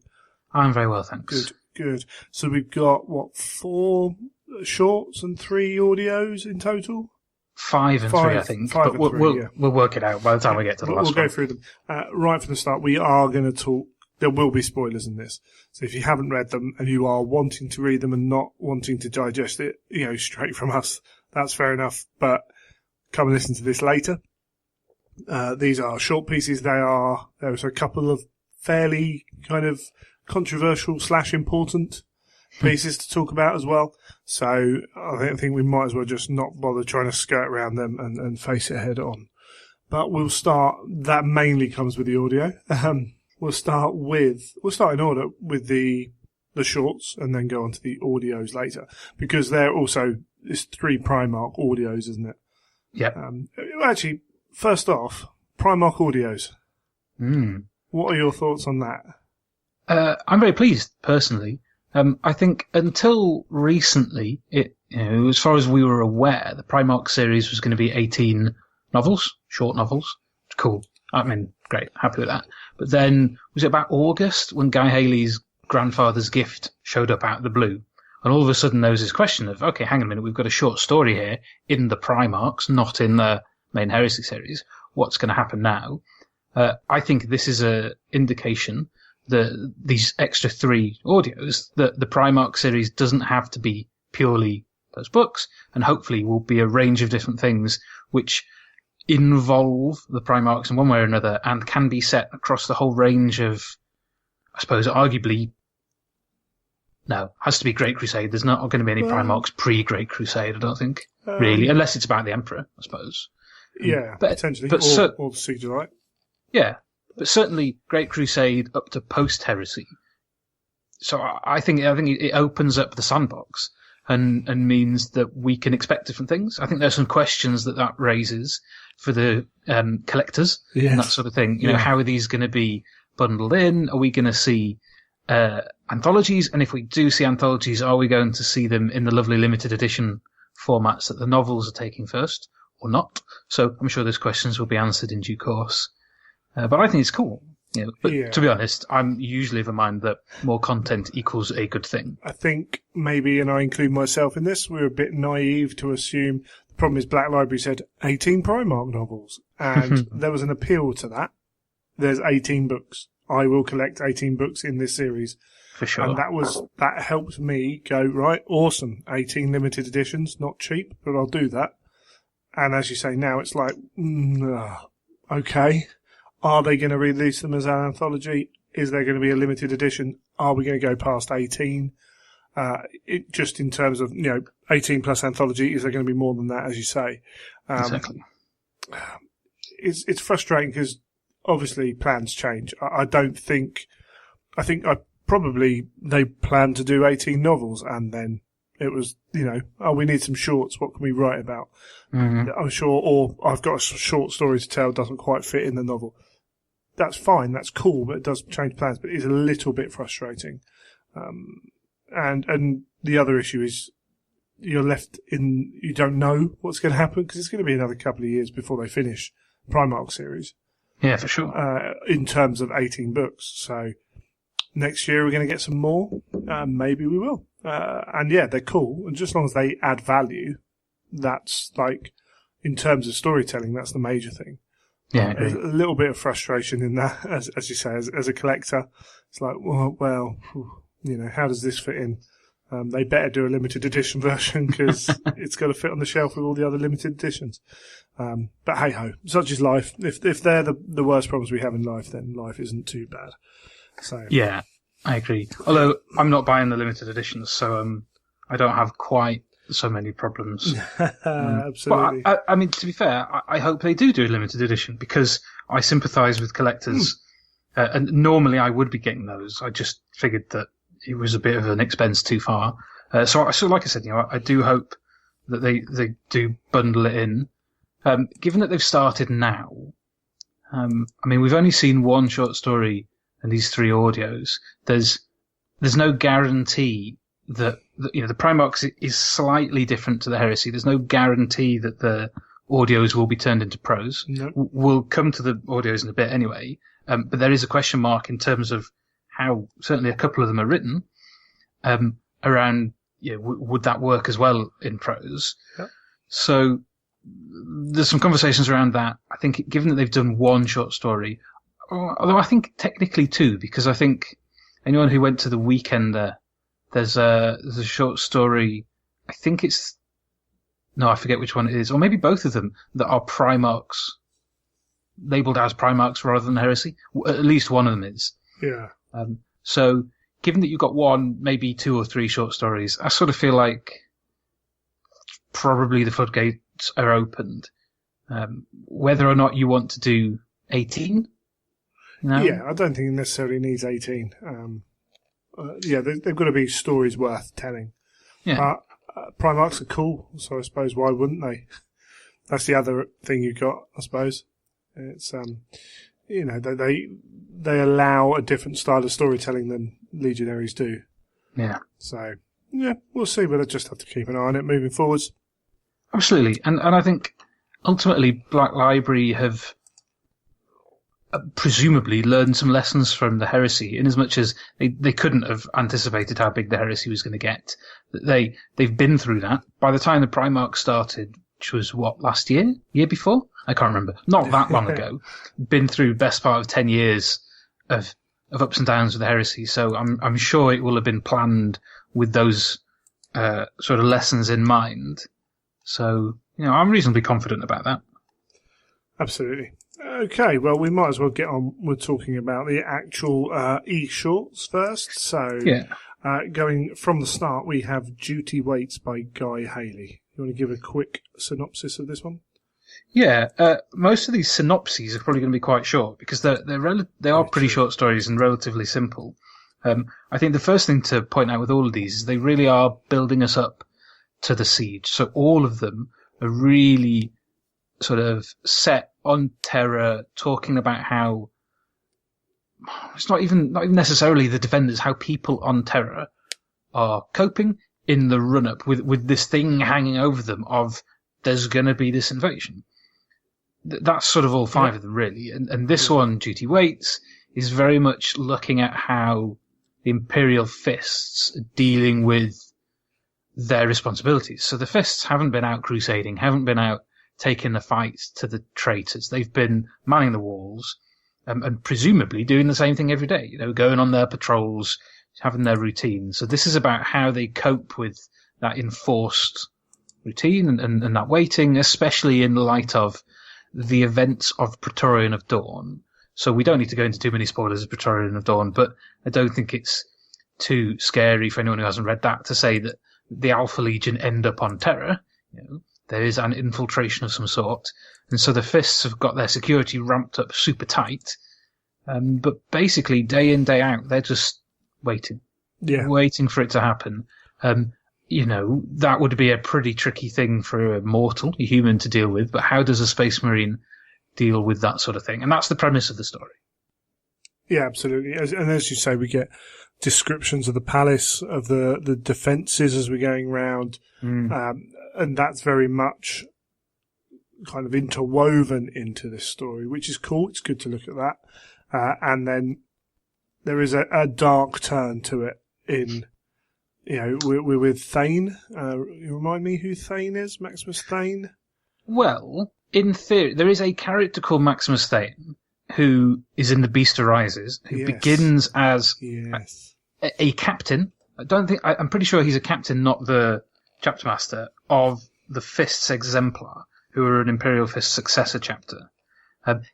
I'm very well, thanks. Good. So we've got, 4 shorts and 3 audios in total? 5 and 3, I think. But we'll work it out by the time we get to the last one. We'll go through them. Right from the start, we are going to talk. There will be spoilers in this. So if you haven't read them and you are wanting to read them and not wanting to digest it, straight from us, that's fair enough. But come and listen to this later. These are short pieces. There's a couple of fairly kind of controversial / important pieces to talk about as well. So I think we might as well just not bother trying to skirt around them and face it head on. But we'll start. That mainly comes with the audio. We'll start in order with the shorts and then go on to the audios later, because it's 3 Primark audios, isn't it? Yeah. Actually, first off, Primark audios. What are your thoughts on that? I'm very pleased, personally. I think until recently, as far as we were aware, the Primark series was going to be 18 novels, short novels. Cool. I mean, great. Happy with that. But then, was it about August when Guy Haley's grandfather's gift showed up out of the blue? And all of a sudden there was this question of, okay, hang on a minute, we've got a short story here in the Primarks, not in the main Heresy series. What's going to happen now? I think this is an indication that these extra 3 audios, that the Primark series doesn't have to be purely those books, and hopefully will be a range of different things which involve the Primarks in one way or another and can be set across the whole range of, I suppose, arguably, has to be Great Crusade. There's not going to be any Primarks pre-Great Crusade, I don't think, really, unless it's about the Emperor, I suppose. Yeah, potentially, or the Siege of Light. Yeah, but certainly Great Crusade up to post-Heresy. So I think it opens up the sandbox and means that we can expect different things. I think there's some questions that raises for the collectors and that sort of thing. How are these going to be bundled in? Are we going to see anthologies? And if we do see anthologies, are we going to see them in the lovely limited edition formats that the novels are taking first, or not? So I'm sure those questions will be answered in due course. But I think it's cool. To be honest, I'm usually of a mind that more content equals a good thing. I think maybe, and I include myself in this, we're a bit naive to assume. The problem is Black Library said 18 Primark novels, and there was an appeal to that. There's 18 books. I will collect 18 books in this series. For sure. And that helped me go, right, awesome, 18 limited editions, not cheap, but I'll do that. And as you say now, it's like, okay. Are they going to release them as an anthology? Is there going to be a limited edition? Are we going to go past 18? Just in terms of, 18 plus anthology, is there going to be more than that, as you say? Exactly. It's frustrating because obviously plans change. I think they plan to do 18 novels and then It was, we need some shorts. What can we write about? Mm-hmm. I'm sure, or I've got a short story to tell, doesn't quite fit in the novel. That's fine. That's cool, but it does change plans. But it's a little bit frustrating. And the other issue is you're left in, you don't know what's going to happen because it's going to be another couple of years before they finish Primarch series. Yeah, for sure. In terms of 18 books. So next year we're going to get some more. Maybe we will. And yeah, they're cool. And just as long as they add value, that's like, in terms of storytelling, that's the major thing. Yeah, There's a little bit of frustration in that, as you say, as a collector. It's like, well, how does this fit in? They better do a limited edition version because it's got to fit on the shelf with all the other limited editions. But hey ho, such is life. If they're the worst problems we have in life, then life isn't too bad. So yeah, I agree. Although I'm not buying the limited editions, so I don't have quite so many problems. Absolutely. But I mean, to be fair, I hope they do a limited edition because I sympathise with collectors. And normally I would be getting those. I just figured that it was a bit of an expense too far. So like I said, I do hope that they do bundle it in. Given that they've started now, I mean, we've only seen one short story and these 3 audios. There's no guarantee that the Primarch is slightly different to the Heresy. There's no guarantee that the audios will be turned into prose. Nope. We'll come to the audios in a bit anyway. But there is a question mark in terms of how certainly a couple of them are written around. Would that work as well in prose? Yep. So there's some conversations around that. I think, given that they've done one short story, although I think technically 2, because I think anyone who went to the Weekender, there's a short story. I think I forget which one it is, or maybe both of them that are Primarchs, labelled as Primarchs rather than Heresy. At least one of them is. Yeah. So, given that you've got 1, maybe 2 or 3 short stories, I sort of feel like probably the floodgates are opened. Whether or not you want to do 18? No? Yeah, I don't think it necessarily needs 18. They've got to be stories worth telling. Yeah. Primarchs are cool, so I suppose why wouldn't they? That's the other thing you got, I suppose. It's they allow a different style of storytelling than Legionaries do. Yeah. So yeah, we'll see. We'll just have to keep an eye on it moving forwards. Absolutely, and I think ultimately Black Library have presumably learned some lessons from the Heresy, in as much as they couldn't have anticipated how big the Heresy was going to get. They've been through that. By the time the Primarch started, which was last year before? I can't remember. Not that long ago. Been through best part of 10 years of ups and downs with the Heresy. So I'm sure it will have been planned with those sort of lessons in mind. So I'm reasonably confident about that. Absolutely. Okay, well, we might as well get on with talking about the actual e-shorts first. So, going from the start, we have Duty Waits by Guy Haley. You want to give a quick synopsis of this one? Yeah, most of these synopses are probably going to be quite short because they are pretty short stories and relatively simple. I think the first thing to point out with all of these is they really are building us up to the siege. So all of them are really sort of set on Terra, talking about how it's not even necessarily the defenders, how people on Terra are coping in the run-up with this thing hanging over them of there's going to be this invasion. That's sort of all 5 of them, really. And this one, Duty Waits, is very much looking at how the Imperial Fists are dealing with their responsibilities. So the Fists haven't been out crusading, haven't been out taking the fights to the traitors. They've been manning the walls and presumably doing the same thing every day, going on their patrols, having their routine. So this is about how they cope with that enforced routine and that waiting, especially in light of the events of Praetorian of Dawn. So we don't need to go into too many spoilers of Praetorian of Dawn, but I don't think it's too scary for anyone who hasn't read that to say that the Alpha Legion end up on Terra. There is an infiltration of some sort. And so the Fists have got their security ramped up super tight. But basically, day in, day out, they're just waiting. Yeah. Waiting for it to happen. that would be a pretty tricky thing for a human to deal with. But how does a Space Marine deal with that sort of thing? And that's the premise of the story. Yeah, absolutely. And as you say, we get descriptions of the palace, of the defences as we're going round, and that's very much kind of interwoven into this story, which is cool. It's good to look at that. And then there is a dark turn to it in, we're with Thane. You remind me who Thane is? Maximus Thane? Well, in theory, there is a character called Maximus Thane who is in The Beast Arises, who begins as a captain. I'm pretty sure he's a captain, not the chapter master, of the Fists Exemplar, who are an Imperial Fist successor chapter.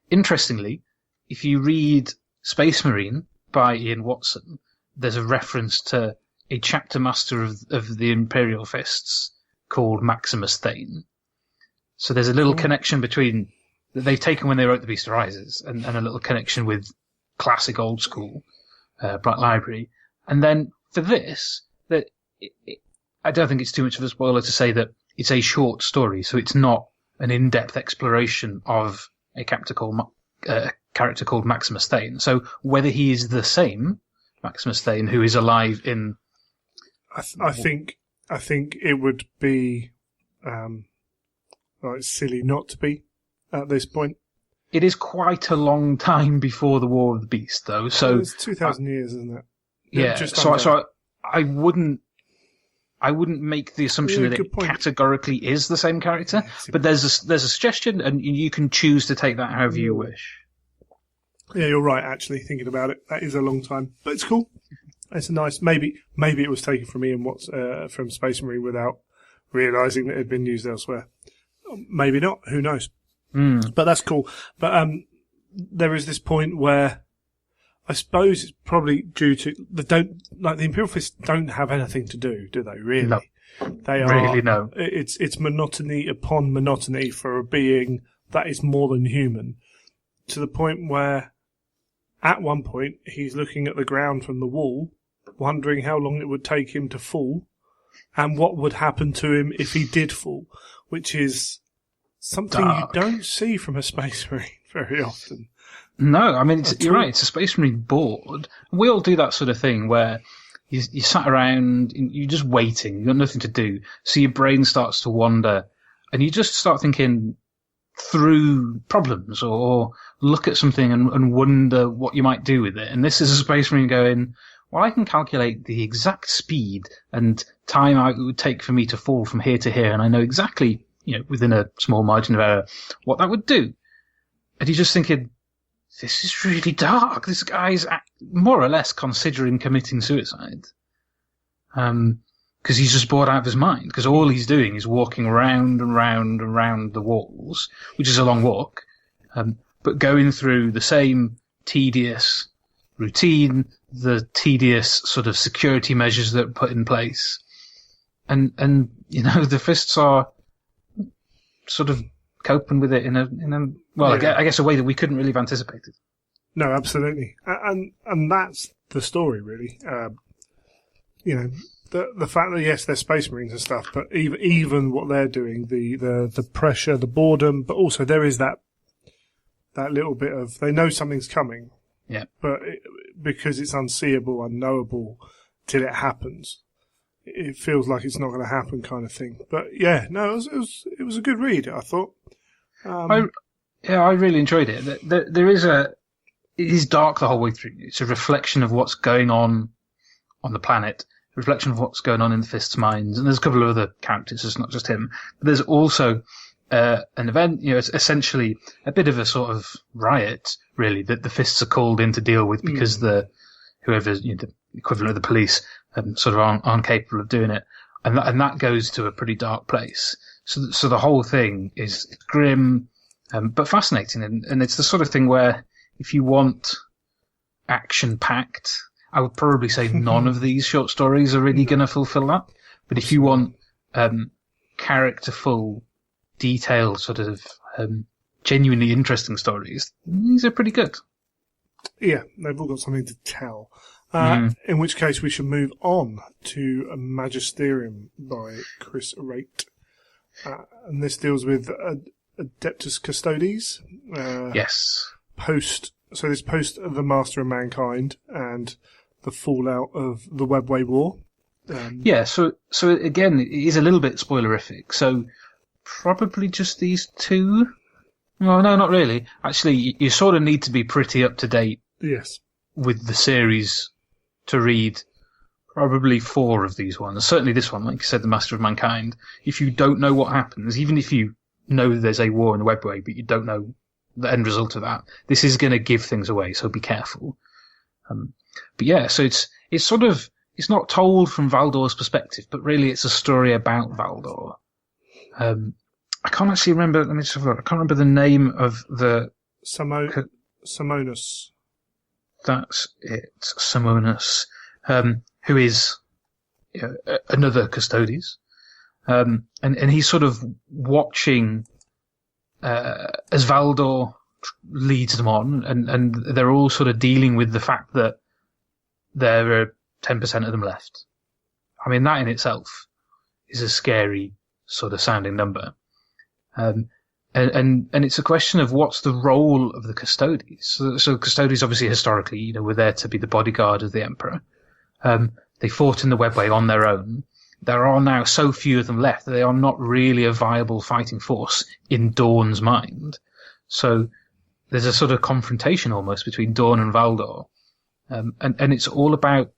Interestingly, if you read Space Marine by Ian Watson, there's a reference to a chapter master of the Imperial Fists called Maximus Thane. So there's a little connection between that they've taken when they wrote The Beast Arises, and a little connection with classic old school Black Library. And then for this, I don't think it's too much of a spoiler to say that it's a short story, so it's not an in-depth exploration of a character called Maximus Thane. So whether he is the same Maximus Thane who is alive in, I think it would be silly not to be at this point. It is quite a long time before the War of the Beast, though. So it's 2,000 years, isn't it? Yeah. So I wouldn't make the assumption that it categorically is the same character, but there's a suggestion, and you can choose to take that however you wish. Yeah, you're right. Actually, thinking about it, that is a long time, but it's cool. It's a nice. Maybe it was taken from Ian from Space Marine without realising that it had been used elsewhere. Maybe not. Who knows? But that's cool. But there is this point where I suppose it's probably due to the Imperial Fists don't have anything to do they? Really? No. They are really no. It's monotony upon monotony for a being that is more than human, to the point where at one point he's looking at the ground from the wall, wondering how long it would take him to fall, and what would happen to him if he did fall, which is something dark. You don't see from a Space Marine very often. No, I mean, you're right, it's a Space Marine board. We all do that sort of thing where you sat around, you're just waiting, you've got nothing to do, so your brain starts to wander, and you just start thinking through problems or look at something and wonder what you might do with it. And this is a Space Marine going, well, I can calculate the exact speed and time it would take for me to fall from here to here, and I know exactly, within a small margin of error, what that would do. And you're just thinking, this is really dark. This guy's more or less considering committing suicide. Because he's just bored out of his mind. Because all he's doing is walking round and round and round the walls, which is a long walk, but going through the same tedious routine, the tedious sort of security measures that are put in place. And the Fists are sort of coping with it in I guess a way that we couldn't really have anticipated. No, absolutely, and that's the story, really. The fact that yes, they're Space Marines and stuff, but even what they're doing, the pressure, the boredom, but also there is that little bit of they know something's coming, yeah, but because it's unseeable, unknowable till it happens. It feels like it's not going to happen, kind of thing. But yeah, no, it was a good read, I thought. I really enjoyed it. It is dark the whole way through. It's a reflection of what's going on the planet, a reflection of what's going on in the Fist's minds, and there's a couple of other characters. It's not just him. But there's also an event. It's essentially a bit of a sort of riot, really, that the Fists are called in to deal with because whoever's the equivalent of the police sort of aren't capable of doing it, and that goes to a pretty dark place. So the whole thing is grim, but fascinating, and it's the sort of thing where if you want action-packed, I would probably say none of these short stories are really going to fulfill that. But if you want characterful, detailed, sort of genuinely interesting stories, these are pretty good. Yeah, they've all got something to tell. In which case we should move on to Magisterium by Chris Raitt. And this deals with Adeptus Custodes. Yes. Post the Master of Mankind and the fallout of the Webway War. So again, it is a little bit spoilerific. So probably just these two. Well, no, not really. Actually, you sort of need to be pretty up to date. Yes. With the series to read probably 4 of these ones. Certainly this one, like you said, the Master of Mankind. If you don't know what happens, even if you know there's a war in the Webway, but you don't know the end result of that, this is going to give things away, so be careful. But yeah, so it's sort of, it's not told from Valdor's perspective, but really it's a story about Valdor. I can't actually remember, let me just have a look. I can't remember the name of the... Simonus. That's it, Simonus, who is another Custodes. And he's sort of watching as Valdor leads them on, and they're all sort of dealing with the fact that there are 10% of them left. I mean, that in itself is a scary sort of sounding number. And it's a question of what's the role of the Custodes. So Custodes obviously historically, were there to be the bodyguard of the Emperor. They fought in the Webway on their own. There are now so few of them left that they are not really a viable fighting force in Dawn's mind. So there's a sort of confrontation almost between Dawn and Valdor. And it's all about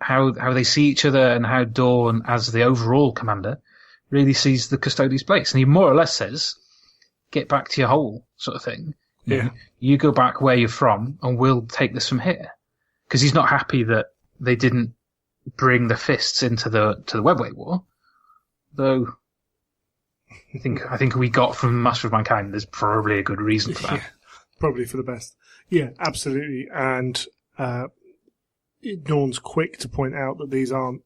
how they see each other and how Dawn, as the overall commander, really sees the Custodes' place. And he more or less says, get back to your hole, sort of thing. Yeah. You go back where you're from and we'll take this from here. Because he's not happy that they didn't bring the fists into the Webway War. Though I think we got from Master of Mankind there's probably a good reason for that. Yeah, probably for the best. Yeah, absolutely. And Dawn's quick to point out that these aren't,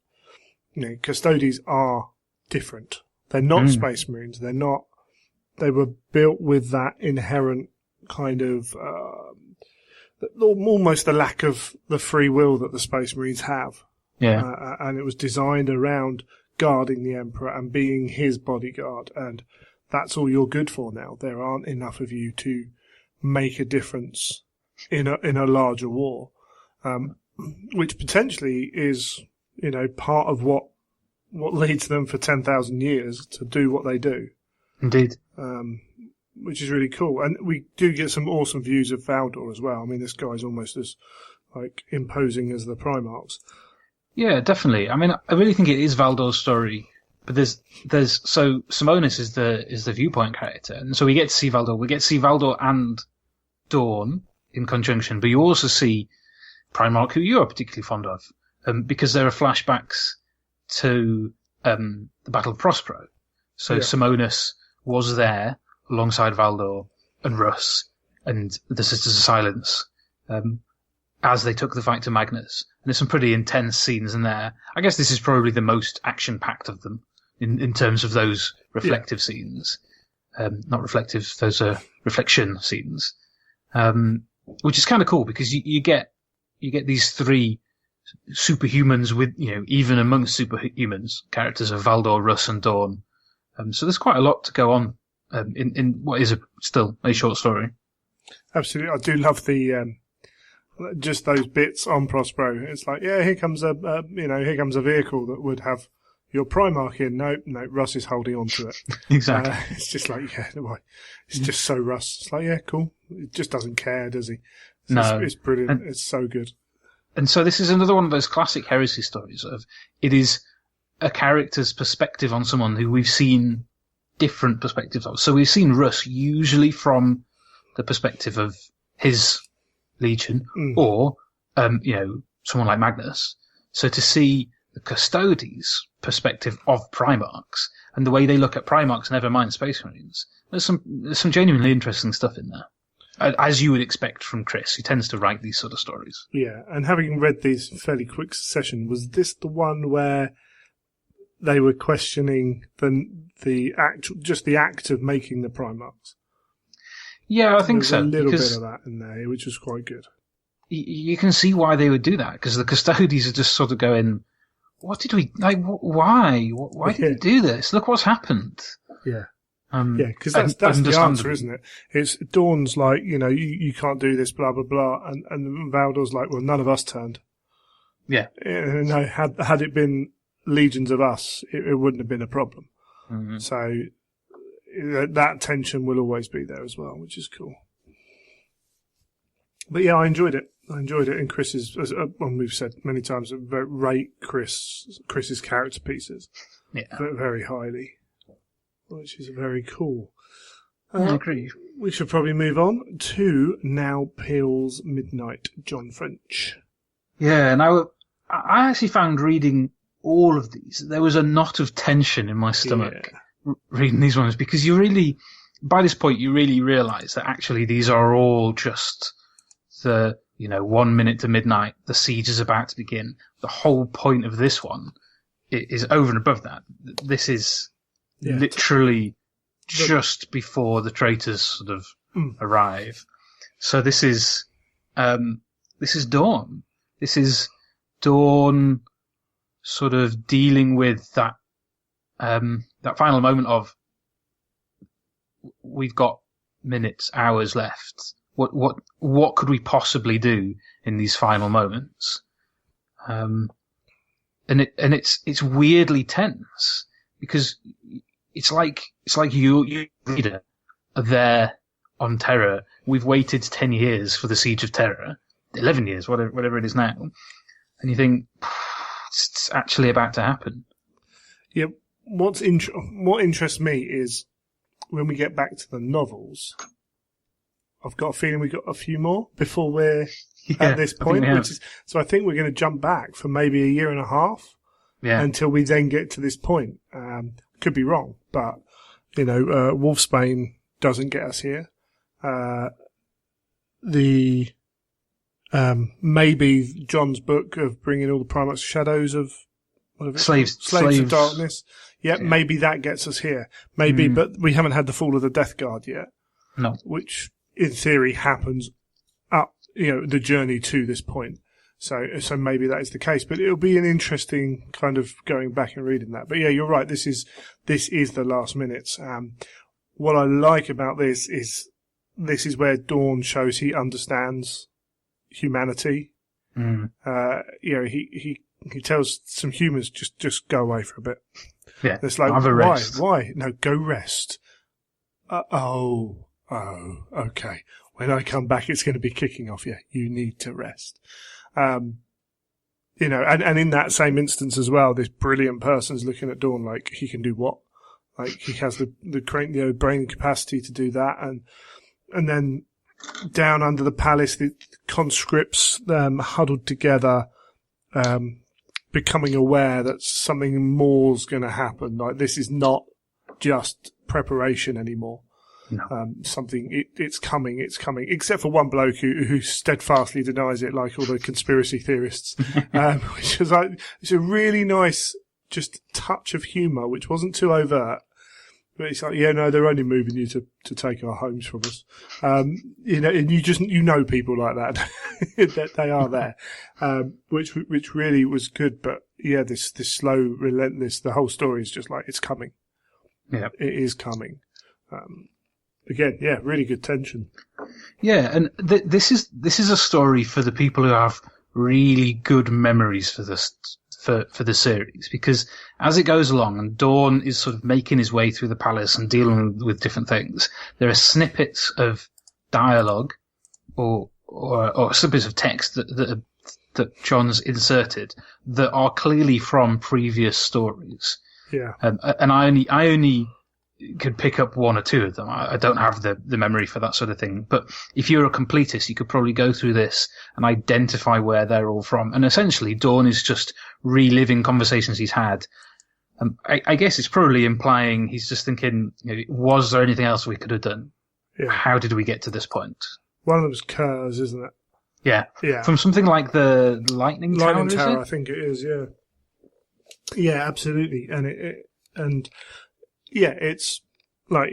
Custodes are different. They're not Space Marines. They're not. They were built with that inherent kind of almost the lack of the free will that the Space Marines have. Yeah. And it was designed around guarding the Emperor and being his bodyguard. And that's all you're good for now. There aren't enough of you to make a difference in a larger war, which potentially is, part of what leads them for 10,000 years to do what they do. Indeed. Which is really cool. And we do get some awesome views of Valdor as well. I mean, this guy's almost as, imposing as the Primarchs. Yeah, definitely. I mean, I really think it is Valdor's story, but so Simonus is the viewpoint character, and so we get to see Valdor. We get to see Valdor and Dawn in conjunction, but you also see Primarch, who you are particularly fond of, because there are flashbacks to the Battle of Prospero. So yeah. Simonus was there alongside Valdor and Russ and the Sisters of Silence as they took the fight to Magnus. And there's some pretty intense scenes in there. I guess this is probably the most action-packed of them in terms of those reflective scenes. Not reflective, those are reflection scenes. Which is kind of cool because you get these 3 superhumans with, even amongst superhumans, characters of Valdor, Russ and Dawn. So there's quite a lot to go on in what is still a short story. Absolutely. I do love the just those bits on Prospero. It's like, yeah, here comes a vehicle that would have your Primarch in. No, Russ is holding on to it. Exactly. It's just like, it's just so Russ. It's like, yeah, cool. It just doesn't care, does he? It's brilliant. It's so good. And so this is another one of those classic Heresy stories of it is a character's perspective on someone who we've seen different perspectives of. So we've seen Russ usually from the perspective of his legion or, someone like Magnus. So to see the Custodes' perspective of Primarchs and the way they look at Primarchs, never mind Space Marines, there's some genuinely interesting stuff in there. As you would expect from Chris, who tends to write these sort of stories. Yeah, and having read these fairly quick succession, was this the one where they were questioning the act of making the Primarchs? Yeah, I think so. There's a little bit of that in there, which was quite good. you can see why they would do that, because the custodies are just sort of going, what did we, like, why? Why did we do this? Look what's happened. Yeah. Because that's the answer, isn't it? It's Dawn's like, you can't do this, blah, blah, blah. And Valdor's like, well, none of us turned. Yeah. No, had it been legions of us, it wouldn't have been a problem. Mm-hmm. So that tension will always be there as well, which is cool. But yeah, I enjoyed it. And Chris is, as we've said many times, rate Chris's character pieces very highly, which is very cool. I agree. We should probably move on to Now Peel's Midnight, John French. Yeah, and I actually found reading all of these, there was a knot of tension in my stomach reading these ones, because by this point, you really realise that actually these are all just the 1 minute to midnight, the siege is about to begin. The whole point of this one is over and above that. This is literally just before the traitors sort of arrive. So this is Dawn. This is Dawn sort of dealing with that final moment of, we've got minutes, hours left. What could we possibly do in these final moments? And it's weirdly tense, because it's like you reader are there on Terra. We've waited 10 years for the Siege of Terra, 11 years, whatever it is now, and you think it's actually about to happen. Yeah. What interests me is when we get back to the novels, I've got a feeling we've got a few more before we're at this point, so I think we're going to jump back for maybe a year and a half until we then get to this point. Could be wrong, but Wolfsbane doesn't get us here. Maybe John's book of bringing all the Primarch's shadows of Slaves of Darkness. Yeah, maybe that gets us here. Maybe, but we haven't had the fall of the Death Guard yet. No, which in theory happens up, the journey to this point. So maybe that is the case, but it'll be an interesting kind of going back and reading that. But yeah, you're right. This is the last minutes. What I like about this is where Dawn shows he understands humanity. He tells some humans just go away for a bit. Yeah, it's like, have a rest. Why? No, go rest. Okay. When I come back, it's going to be kicking off. Yeah, you need to rest. And in that same instance as well, this brilliant person's looking at Dawn like, he can do what? Like, he has the brain capacity to do that. And then down under the palace, the conscripts, huddled together, becoming aware that something more's going to happen. Like, this is not just preparation anymore. No. It's coming, except for one bloke who steadfastly denies it, like all the conspiracy theorists, which is like, it's a really nice, just touch of humour, which wasn't too overt. But it's like, they're only moving you to take our homes from us. And you people like that, that they are there, which really was good. But yeah, this slow, relentless, the whole story is just like, it's coming. Yeah. It is coming. Again, really good tension. Yeah, and this is a story for the people who have really good memories for this for the series, because as it goes along and Dawn is sort of making his way through the palace and dealing with different things, there are snippets of dialogue or snippets of text that John's inserted that are clearly from previous stories. Yeah, and I only could pick up one or two of them. I don't have the memory for that sort of thing. But if you're a completist, you could probably go through this and identify where they're all from. And essentially, Dawn is just reliving conversations he's had. I guess it's probably implying he's just thinking, was there anything else we could have done? Yeah. How did we get to this point? One of them's Kurz, isn't it? Yeah. Yeah. From something like the Lightning Tower, is it? I think it is, yeah. Yeah, absolutely. Yeah, it's like,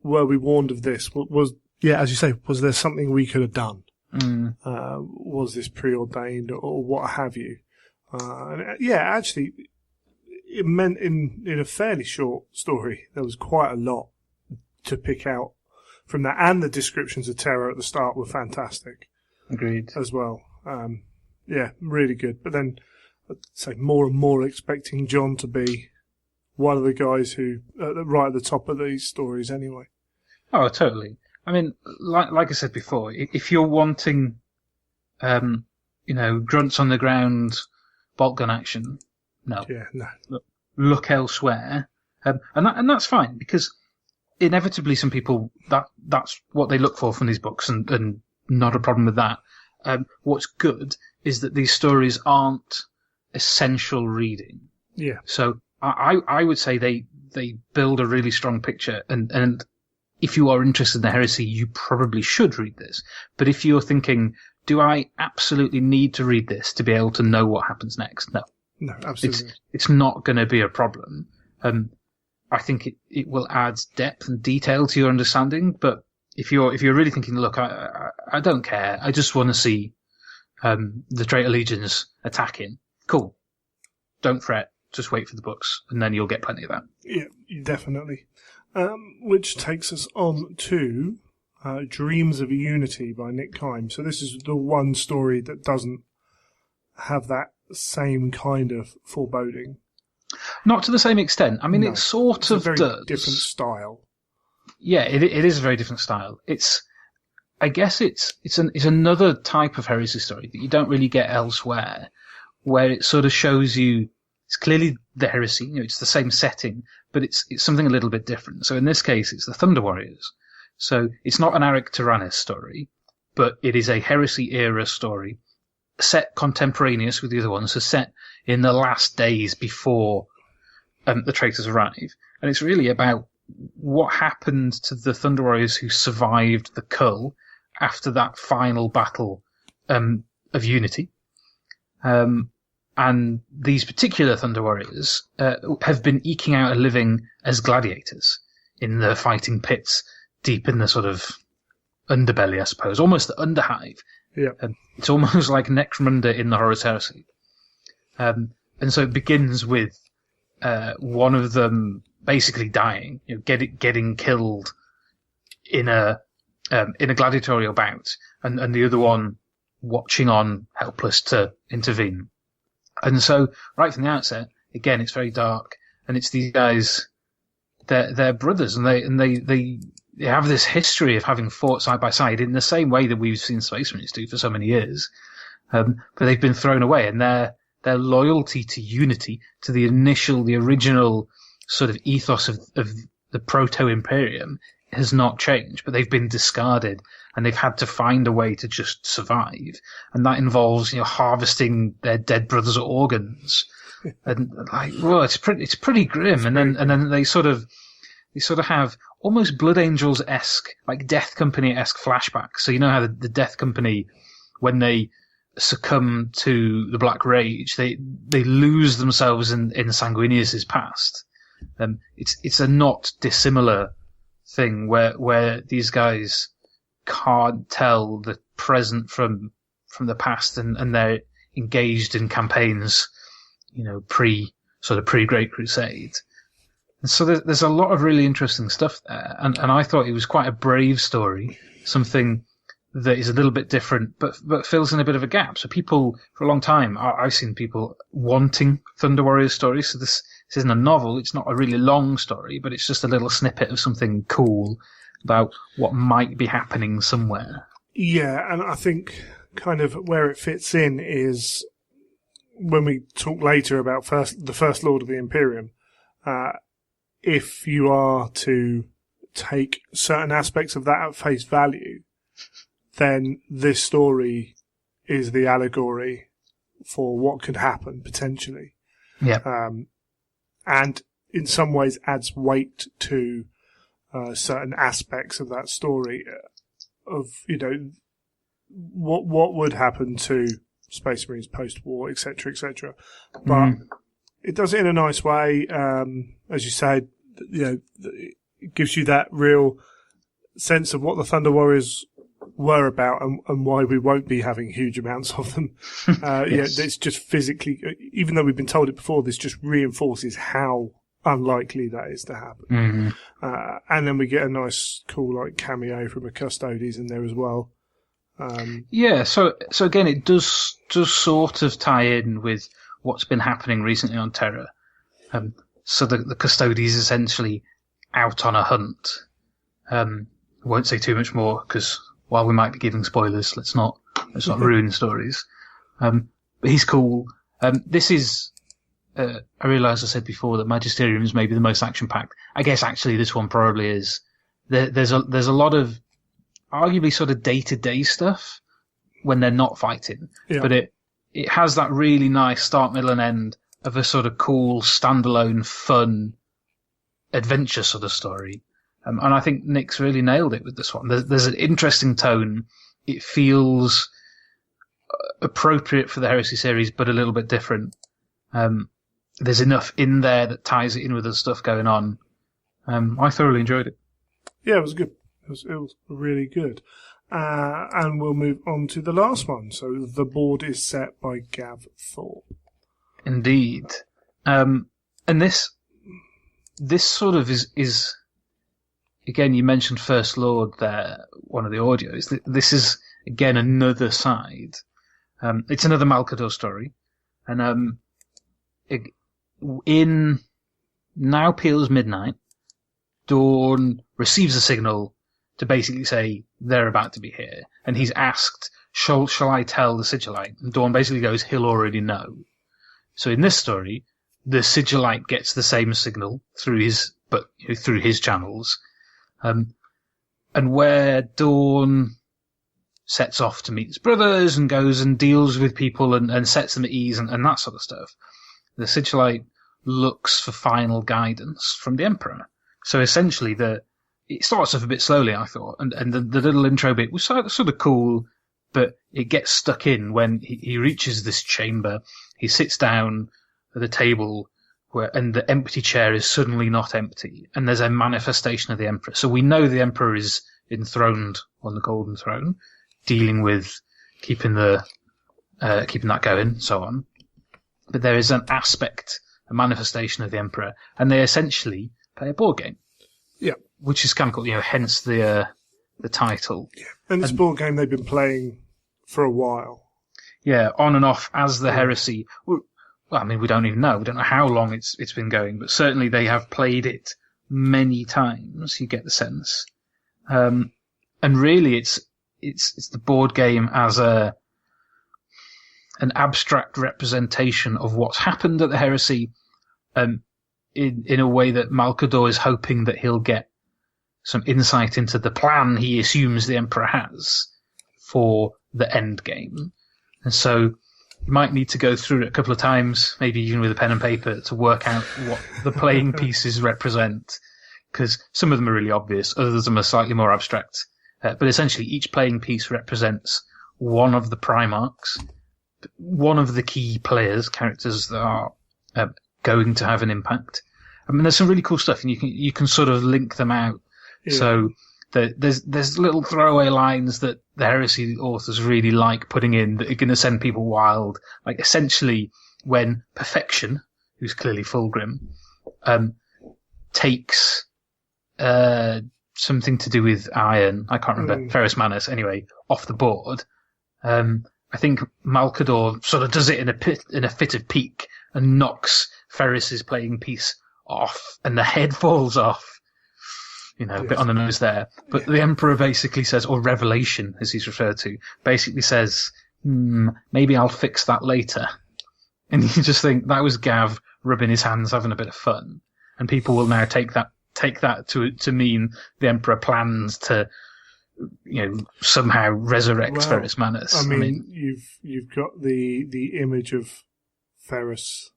were we warned of this? Was as you say, was there something we could have done? Was this preordained or what have you? Actually, it meant in a fairly short story, there was quite a lot to pick out from that, and the descriptions of terror at the start were fantastic. Agreed. As well. Really good. But then, I'd say more and more expecting John to be one of the guys who, right at the top of these stories anyway. Oh, totally. I mean, like I said before, if you're wanting, grunts on the ground, bolt gun action, no. Yeah, no. Look elsewhere. And that's fine, because inevitably some people, that's what they look for from these books, and not a problem with that. What's good is that these stories aren't essential reading. Yeah. So I would say they build a really strong picture, and if you are interested in the Heresy, you probably should read this. But if you're thinking, do I absolutely need to read this to be able to know what happens next? No. No, absolutely. It's not going to be a problem. I think it will add depth and detail to your understanding, but if you're really thinking, look, I don't care, I just want to see the Traitor Legions attacking, cool. Don't fret, just wait for the books, and then you'll get plenty of that. Yeah, definitely. Which takes us on to Dreams of Unity by Nick Kime. So this is the one story that doesn't have that same kind of foreboding. Not to the same extent. I mean, No, it sort it's of a very does. different style. Yeah, it is a very different style. I guess it's another type of heresy story that you don't really get elsewhere, where it sort of shows you it's clearly the heresy. It's the same setting, but it's something a little bit different. So in this case, it's the Thunder Warriors. So it's not an Aric Tyrannus story, but it is a heresy era story, set contemporaneous with the other ones, so set in the last days before the traitors arrive. And it's really about what happened to the Thunder Warriors who survived the Cull after that final battle of Unity. And these particular Thunder Warriors have been eking out a living as gladiators in the fighting pits deep in the sort of underbelly, I suppose, almost the underhive. Yeah. It's almost like Necromunda in the Horus Heresy. And so it begins with one of them basically dying, getting killed in a gladiatorial bout, and the other one watching on, helpless to intervene. And so, right from the outset, again, it's very dark, and it's these guys, they're brothers, and they have this history of having fought side by side in the same way that we've seen Space Marines do for so many years. But they've been thrown away, and their loyalty to Unity, to the original sort of ethos of the Proto-Imperium has not changed, but they've been discarded, and they've had to find a way to just survive. And that involves, harvesting their dead brothers' organs. And it's pretty grim. And then they sort of have almost Blood Angels-esque, like Death Company-esque flashbacks. So you know how the Death Company, when they succumb to the Black Rage, they lose themselves in Sanguinius's past. It's a not dissimilar thing where these guys can't tell the present from the past, and they're engaged in campaigns, pre Great Crusade. And so there's a lot of really interesting stuff there, and I thought it was quite a brave story, something that is a little bit different, but fills in a bit of a gap. So people, for a long time, I've seen people wanting Thunder Warriors stories. So this isn't a novel. It's not a really long story, but it's just a little snippet of something cool about what might be happening somewhere. Yeah, and I think kind of where it fits in is when we talk later about the First Lord of the Imperium. If you are to take certain aspects of that at face value, then this story is the allegory for what could happen potentially. Yeah. And in some ways adds weight to certain aspects of that story of, what would happen to Space Marines post-war, etc., etc. But it does it in a nice way. As you said, it gives you that real sense of what the Thunder Warriors were about and why we won't be having huge amounts of them. Yes. Yeah, it's just physically, even though we've been told it before, this just reinforces how unlikely that is to happen. Mm-hmm. And then we get a nice, cool, like, cameo from a Custodes in there as well. So again, it does sort of tie in with what's been happening recently on Terra. So the Custodes essentially out on a hunt. Won't say too much more because while we might be giving spoilers, let's not ruin stories. But he's cool. This is. I realise I said before that Magisterium is maybe the most action-packed. I guess actually this one probably is. There's a lot of arguably sort of day-to-day stuff when they're not fighting, but it has that really nice start, middle, and end of a sort of cool, standalone, fun adventure sort of story. And I think Nick's really nailed it with this one. There's an interesting tone. It feels appropriate for the Heresy series, but a little bit different. There's enough in there that ties it in with the stuff going on. I thoroughly enjoyed it. Yeah, it was good. It was really good. And we'll move on to the last one. So the board is set by Gav Thorpe. Indeed. And this sort of is again, you mentioned First Lord there, one of the audios. This is, again, another side. It's another Malcador story. And in Now Peels Midnight, Dawn receives a signal to basically say they're about to be here. And he's asked, shall I tell the Sigillite? And Dawn basically goes, he'll already know. So in this story, the Sigillite gets the same signal through his channels. And where Dawn sets off to meet his brothers and goes and deals with people and sets them at ease and that sort of stuff, the Sigillite looks for final guidance from the Emperor. So essentially, it starts off a bit slowly, I thought, and the little intro bit was sort of cool, but it gets stuck in when he reaches this chamber. He sits down at a table and the empty chair is suddenly not empty, and there's a manifestation of the Emperor. So we know the Emperor is enthroned on the Golden Throne, dealing with keeping that going, so on. But there is an aspect, a manifestation of the Emperor, and they essentially play a board game. Yeah. Which is kind of cool, hence the title. Yeah. And this board game they've been playing for a while. Yeah, on and off as the Heresy. Well, I mean, we don't even know. We don't know how long it's been going, but certainly they have played it many times. You get the sense. And really it's the board game as an abstract representation of what's happened at the Heresy, in a way that Malcador is hoping that he'll get some insight into the plan he assumes the Emperor has for the end game. And so you might need to go through it a couple of times, maybe even with a pen and paper, to work out what the playing pieces represent, because some of them are really obvious, others of them are slightly more abstract. But essentially each playing piece represents one of the Primarchs, one of the key characters that are going to have an impact. I mean, there's some really cool stuff, and you can sort of link them out. Yeah. So there's little throwaway lines that the Heresy authors really like putting in that are going to send people wild. Like essentially, when Perfection, who's clearly Fulgrim, takes something to do with iron, I can't remember, Ferrus Manus, anyway, off the board. I think Malcador sort of does it in a fit of pique and knocks Ferris's playing piece off, and the head falls off. A bit on the nose there. But the Emperor basically says, or Revelation, as he's referred to, basically says, maybe I'll fix that later. And you just think that was Gav rubbing his hands, having a bit of fun. And people will now take that to mean the Emperor plans to, somehow resurrect Ferrus Manus. I mean, you've got the image of Ferrus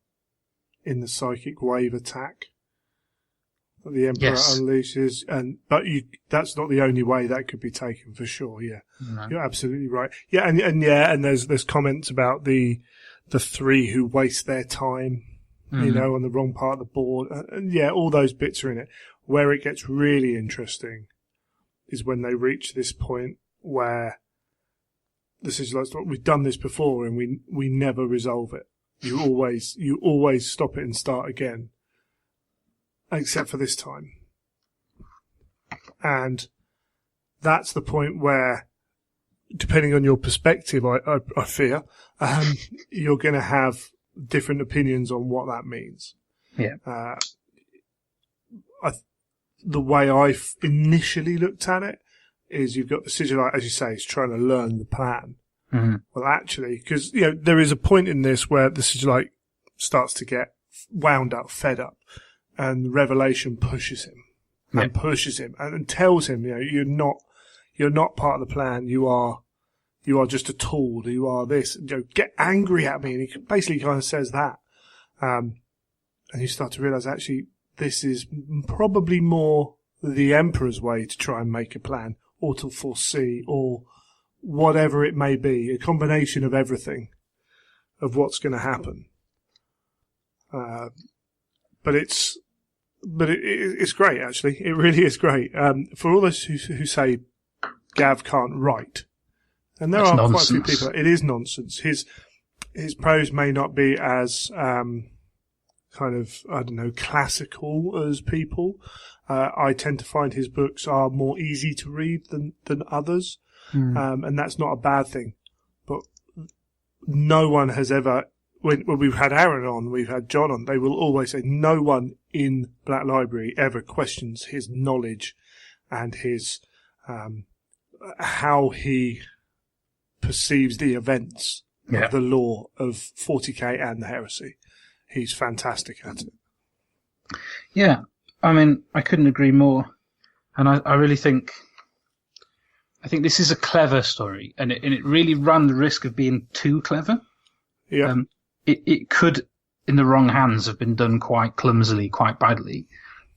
in the psychic wave attack that the Emperor unleashes, but that's not the only way that could be taken, for sure. Yeah, no. You're absolutely right. Yeah, and there's comments about the three who waste their time, on the wrong part of the board, and all those bits are in it. Where it gets really interesting is when they reach this point where the situation's like, we've done this before and we never resolve it. You always stop it and start again, except for this time. And that's the point where, depending on your perspective, I fear, you're going to have different opinions on what that means. Yeah. The way I initially looked at it is you've got the Sigillite, as you say, is trying to learn the plan. Mm-hmm. Well, actually, because there is a point in this where the Sigillite starts to get wound up, fed up, and Revelation pushes him and pushes him and tells him, you're not part of the plan. You are just a tool. You are this. Get angry at me. And he basically kind of says that, and you start to realize actually this is probably more the Emperor's way to try and make a plan, or to foresee, or whatever it may be, a combination of everything, of what's going to happen. But it's great, actually. It really is great. For all those who say Gav can't write, and there are quite a few people, it is nonsense. His prose may not be as classical as people. I tend to find his books are more easy to read than others. And that's not a bad thing. But no one has ever, when we've had Aaron on, we've had John on, they will always say no one in Black Library ever questions his knowledge and his, how he perceives the events of the lore of 40k and the Heresy. He's fantastic at it. Yeah. I mean, I couldn't agree more. And I really think this is a clever story, and it really ran the risk of being too clever. Yeah. It could, in the wrong hands, have been done quite clumsily, quite badly,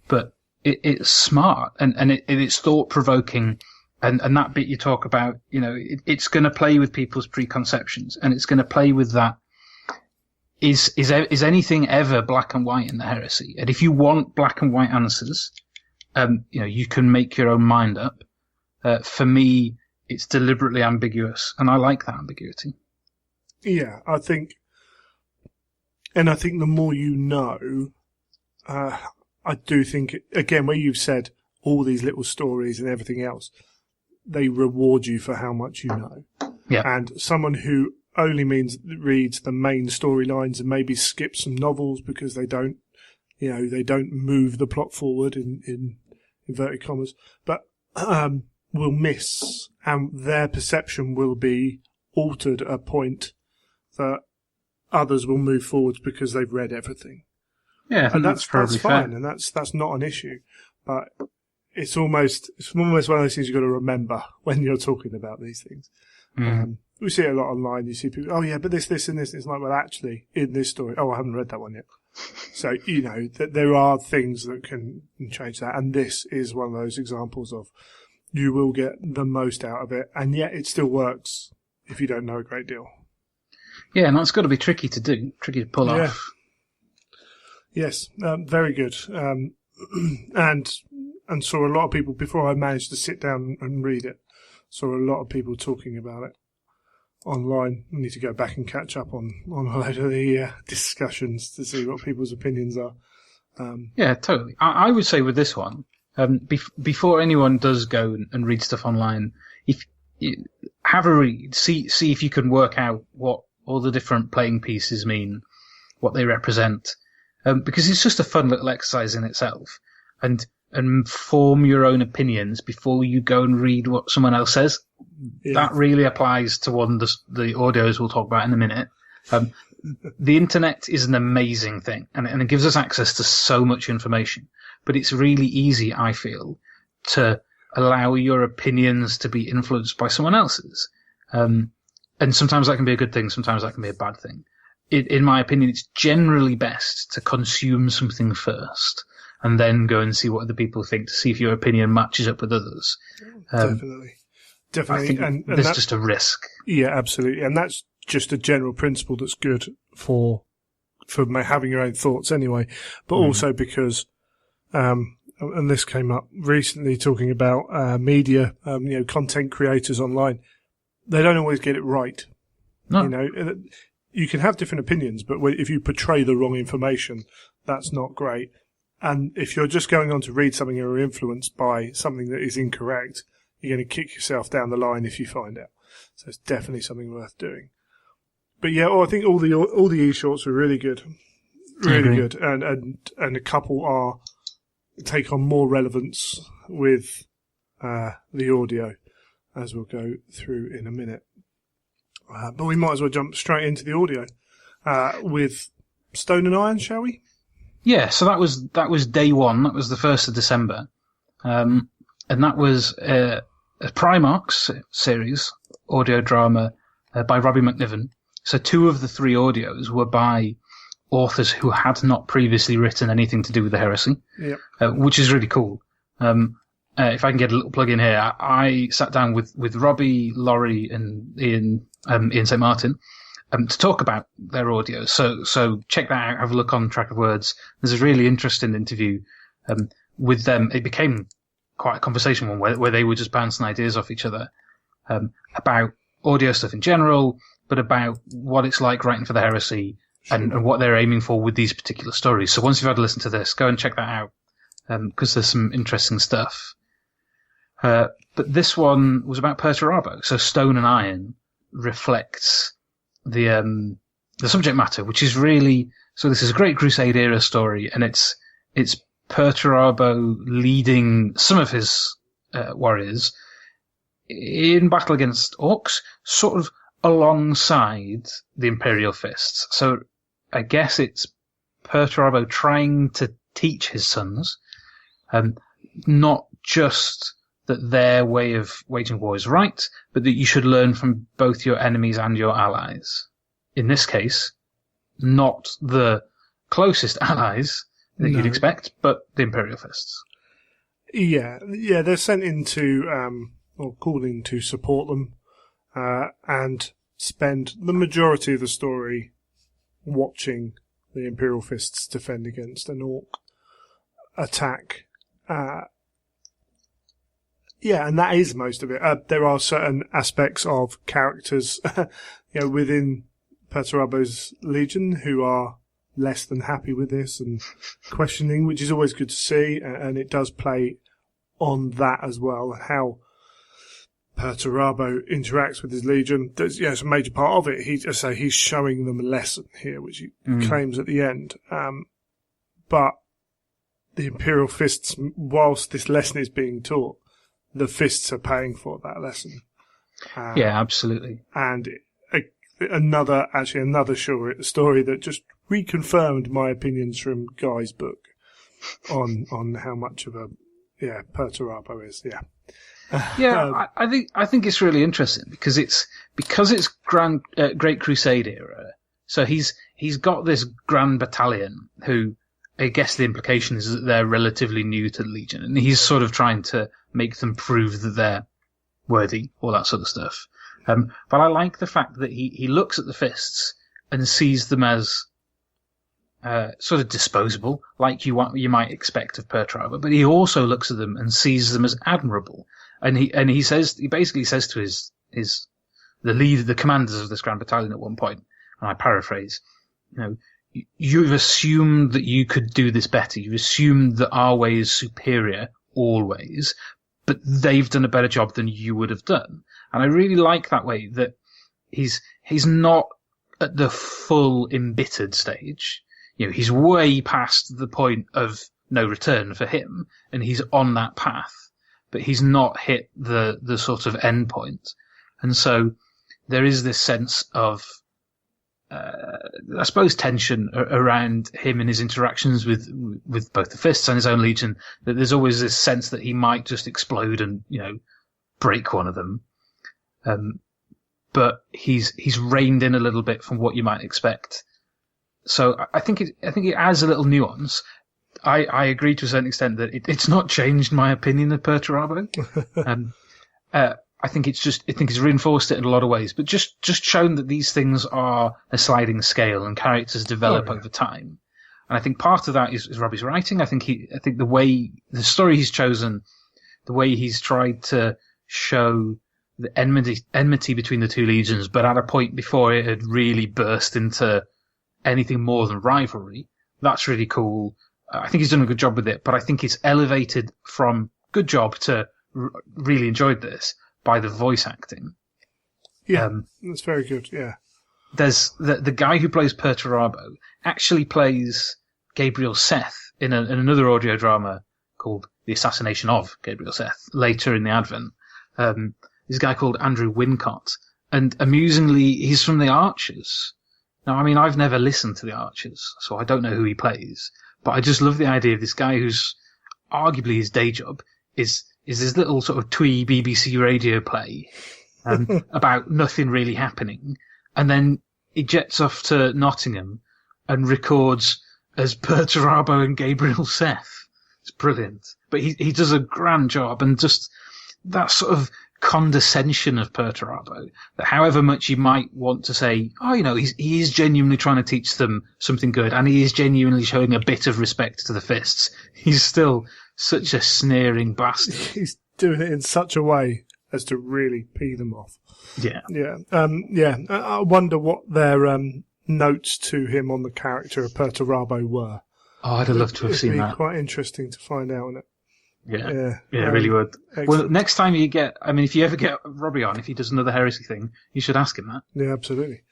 but it's smart and it's thought provoking, and that bit you talk about, it's going to play with people's preconceptions, and it's going to play with that. Is anything ever black and white in the Heresy? And if you want black and white answers, you can make your own mind up. For me, it's deliberately ambiguous, and I like that ambiguity. Yeah, I think the more you know, I do think, again, where you've said all these little stories and everything else, they reward you for how much you know. Yeah. And someone who only reads the main storylines and maybe skips some novels because they don't move the plot forward in inverted commas, but will miss, and their perception will be altered at a point that others will move forwards because they've read everything. Yeah, and that's fine, fair. and that's not an issue. But it's almost one of those things you've got to remember when you're talking about these things. We see it a lot online. You see people, oh yeah, but this, and this. It's like, well, actually, in this story, oh, I haven't read that one yet. So, that there are things that can change that. And this is one of those examples of you will get the most out of it. And yet it still works if you don't know a great deal. Yeah, and that's got to be tricky to do, tricky to pull off. Yes, very good. And saw a lot of people, before I managed to sit down and read it, saw a lot of people talking about it online. I need to go back and catch up on a lot of the discussions to see what people's opinions are. Yeah, totally. I would say with this one, before anyone does go and read stuff online, if you have a read, see if you can work out what all the different playing pieces mean, what they represent, because it's just a fun little exercise in itself, and form your own opinions before you go and read what someone else says. Yeah. That really applies to the audios we'll talk about in a minute. The internet is an amazing thing, and it gives us access to so much information, but it's really easy, I feel, to allow your opinions to be influenced by someone else's. And sometimes that can be a good thing, sometimes that can be a bad thing. In my opinion, it's generally best to consume something first and then go and see what other people think to see if your opinion matches up with others. Definitely. I think and there's just a risk. Yeah, absolutely. And that's just a general principle that's good for having your own thoughts anyway, but also because, and this came up recently talking about media, content creators online. They don't always get it right. No. You can have different opinions, but if you portray the wrong information, that's not great. And if you're just going on to read something or are influenced by something that is incorrect, you're going to kick yourself down the line if you find out. So it's definitely something worth doing. But yeah, I think all the eshorts were really good. Really good. And a couple take on more relevance with the audio, as we'll go through in a minute. But we might as well jump straight into the audio with Stone and Iron, shall we? Yeah, so that was day one. That was the 1st of December. And that was a Primarch's series, audio drama by Robbie McNiven. So 2 of the 3 audios were by authors who had not previously written anything to do with the Heresy, which is really cool. If I can get a little plug in here, I sat down with Robbie, Laurie, and Ian St. Martin to talk about their audio. So check that out. Have a look on Track of Words. There's a really interesting interview with them. It became quite a conversation one where they were just bouncing ideas off each other about audio stuff in general, but about what it's like writing for the Heresy and what they're aiming for with these particular stories. So once you've had a listen to this, go and check that out because there's some interesting stuff. But this one was about Perturabo. So Stone and Iron reflects the subject matter, which is really, so this is a Great Crusade era story, and it's Perturabo leading some of his warriors in battle against orcs, sort of alongside the Imperial Fists. So I guess it's Perturabo trying to teach his sons, not just that their way of waging war is right, but that you should learn from both your enemies and your allies. In this case, not the closest allies that you'd expect, but the Imperial Fists. Yeah, they're sent in to, or called in to support them, and spend the majority of the story watching the Imperial Fists defend against an orc attack. Yeah, and that is most of it. There are certain aspects of characters, within Perturabo's Legion who are less than happy with this and questioning, which is always good to see, and it does play on that as well, how Perturabo interacts with his Legion. It's a major part of it. He's showing them a lesson here, which he claims at the end. But the Imperial Fists, whilst this lesson is being taught, the Fists are paying for that lesson. Yeah, absolutely. And another story that just reconfirmed my opinions from Guy's book on how much of a Perturabo is. Yeah. I think it's really interesting because it's Great Crusade era. So he's got this Grand Battalion who, I guess the implication is that they're relatively new to the Legion, and he's sort of trying to make them prove that they're worthy, all that sort of stuff. But I like the fact that he looks at the Fists and sees them as sort of disposable, like you might expect of Perturabo, but he also looks at them and sees them as admirable. And he basically says to the commanders of this Grand Battalion at one point, and I paraphrase, you've assumed that you could do this better. You've assumed that our way is superior always, but they've done a better job than you would have done. And I really like that way that he's not at the full embittered stage. He's way past the point of no return for him, and he's on that path, but he's not hit the sort of end point. And so there is this sense of, I suppose, tension around him and his interactions with both the Fists and his own Legion, that there's always this sense that he might just explode and, break one of them. But he's reined in a little bit from what you might expect. So I think it adds a little nuance. I agree to a certain extent that it's not changed my opinion of Perturabo. I think it's reinforced it in a lot of ways, but just shown that these things are a sliding scale and characters develop over time. And I think part of that is Robbie's writing. I think the way the story he's chosen, the way he's tried to show the enmity between the two legions, but at a point before it had really burst into anything more than rivalry. That's really cool. I think he's done a good job with it, but I think it's elevated from good job to really enjoyed this by the voice acting. Yeah, that's very good, yeah. There's the guy who plays Perturabo actually plays Gabriel Seth in another audio drama called The Assassination of Gabriel Seth later in the Advent. This guy called Andrew Wincott. And amusingly, he's from The Archers. Now, I mean, I've never listened to The Archers, so I don't know who he plays. But I just love the idea of this guy who's arguably his day job is this little sort of twee BBC radio play about nothing really happening. And then he jets off to Nottingham and records as Perturabo and Gabriel Seth. It's brilliant. But he does a grand job, and just that sort of condescension of Perturabo, that however much you might want to say, oh, you know, he is genuinely trying to teach them something good, and he is genuinely showing a bit of respect to the fists, he's still such a sneering bastard. He's doing it in such a way as to really pee them off. Yeah. Yeah. I wonder what their notes to him on the character of Perturabo were. Oh, I'd have loved to have seen that. It'd be quite interesting to find out, wouldn't it? Yeah, it really would. Excellent. Well, next time if you ever get Robbie on, if he does another Heresy thing, you should ask him that. Yeah, absolutely.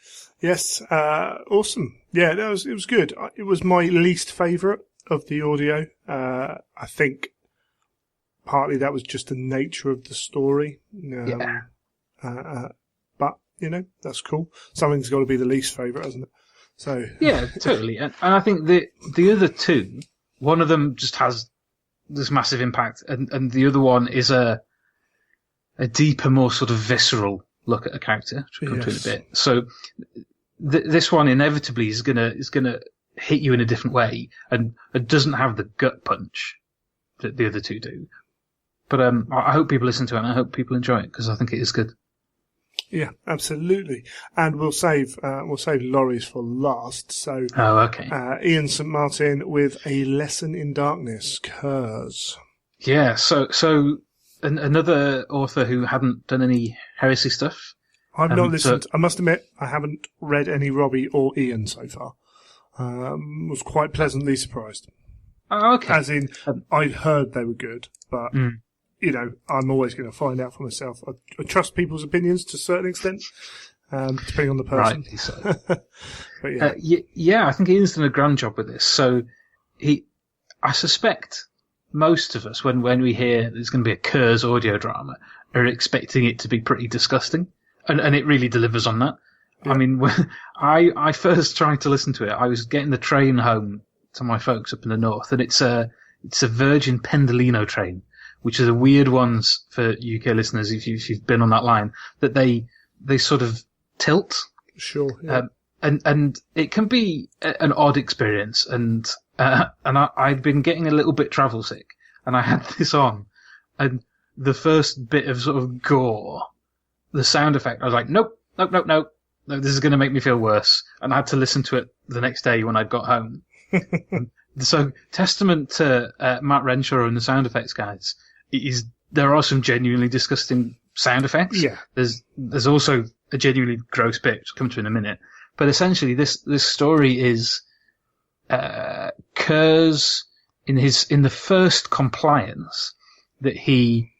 Yes, awesome. Yeah, it was good. It was my least favourite of the audio. I think partly that was just the nature of the story. But, you know, that's cool. Something's got to be the least favourite, hasn't it? So yeah, totally. And I think the other two, one of them just has this massive impact, and the other one is a deeper, more sort of visceral look at a character, which we'll come to in a bit. So this one inevitably is gonna hit you in a different way, and it doesn't have the gut punch that the other two do. But I hope people listen to it, and I hope people enjoy it, because I think it is good. Yeah, absolutely. And we'll save Laurie's for last. So, okay. Ian St. Martin with A Lesson in Darkness, Curse. Yeah, so another author who hadn't done any Heresy stuff. I've not listened. I must admit, I haven't read any Robbie or Ian so far. Was quite pleasantly surprised. Oh, okay. As in, I'd heard they were good, but... You know, I'm always going to find out for myself. I trust people's opinions to a certain extent, depending on the person. Rightly so. But yeah, I think Ian's done a grand job with this. So I suspect most of us, when we hear there's going to be a Curse audio drama, are expecting it to be pretty disgusting, and it really delivers on that. Yeah. I mean, when I first tried to listen to it, I was getting the train home to my folks up in the north, and it's a Virgin Pendolino train, which are the weird ones for UK listeners, if you've been on that line, that they sort of tilt. Sure. Yeah. And it can be an odd experience. And I'd been getting a little bit travel sick, and I had this on, and the first bit of sort of gore, the sound effect, I was like, nope, this is going to make me feel worse. And I had to listen to it the next day when I'd got home. So, testament to Matt Renshaw and the sound effects guys. There are some genuinely disgusting sound effects. Yeah. There's also a genuinely gross bit, which I'll come to in a minute. But essentially, this story is Curse in the first compliance that he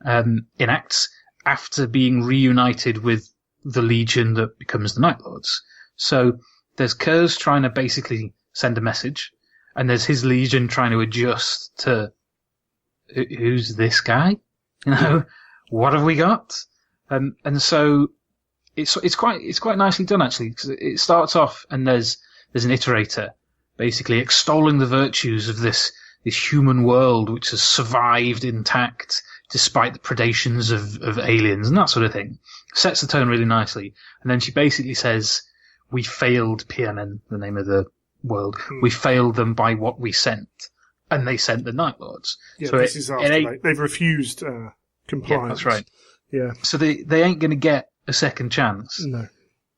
enacts after being reunited with the Legion that becomes the Night Lords. So there's Curse trying to basically send a message, and there's his Legion trying to adjust to who's this guy? You know, what have we got? And so it's quite nicely done, actually, because it starts off and there's an iterator basically extolling the virtues of this human world which has survived intact despite the predations of aliens and that sort of thing. Sets the tone really nicely. And then she basically says, we failed PMN, the name of the world. We failed them by what we sent. And they sent the Night Lords. Yeah, so this is after they've refused compliance. Yeah, that's right. Yeah. So they ain't going to get a second chance. No.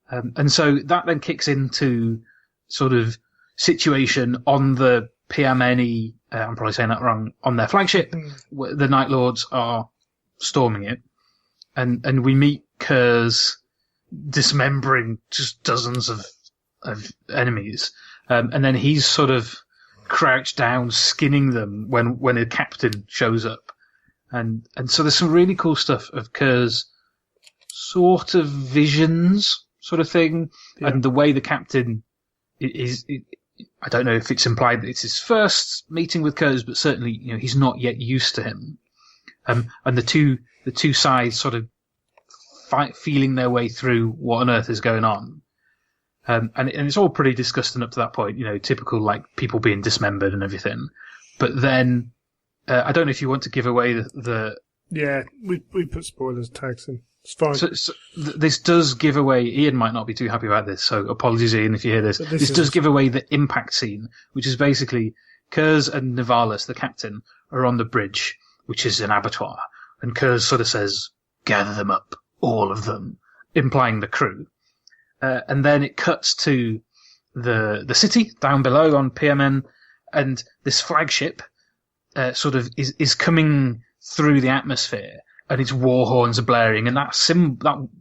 And so that then kicks into sort of situation on the PMNE, I'm probably saying that wrong, on their flagship. The Night Lords are storming it, and we meet Kurz dismembering just dozens of enemies, and then he's sort of crouched down, skinning them when a captain shows up, and so there's some really cool stuff of Kurz sort of visions sort of thing, and the way the captain is. I don't know if it's implied that it's his first meeting with Kurz, but certainly, he's not yet used to him. And the two sides sort of feeling their way through what on earth is going on. And it's all pretty disgusting up to that point, typical like people being dismembered and everything. But then, I don't know if you want to give away the Yeah, we put spoilers tags in. It's fine. So this does give away. Ian might not be too happy about this, so apologies, Ian, if you hear this. This does give away the impact scene, which is basically Kurz and Nivalis, the captain, are on the bridge, which is an abattoir, and Kurz sort of says, "Gather them up, all of them," implying the crew. And then it cuts to the city down below on PMN, and this flagship sort of is coming through the atmosphere. And its war horns are blaring, and that symbol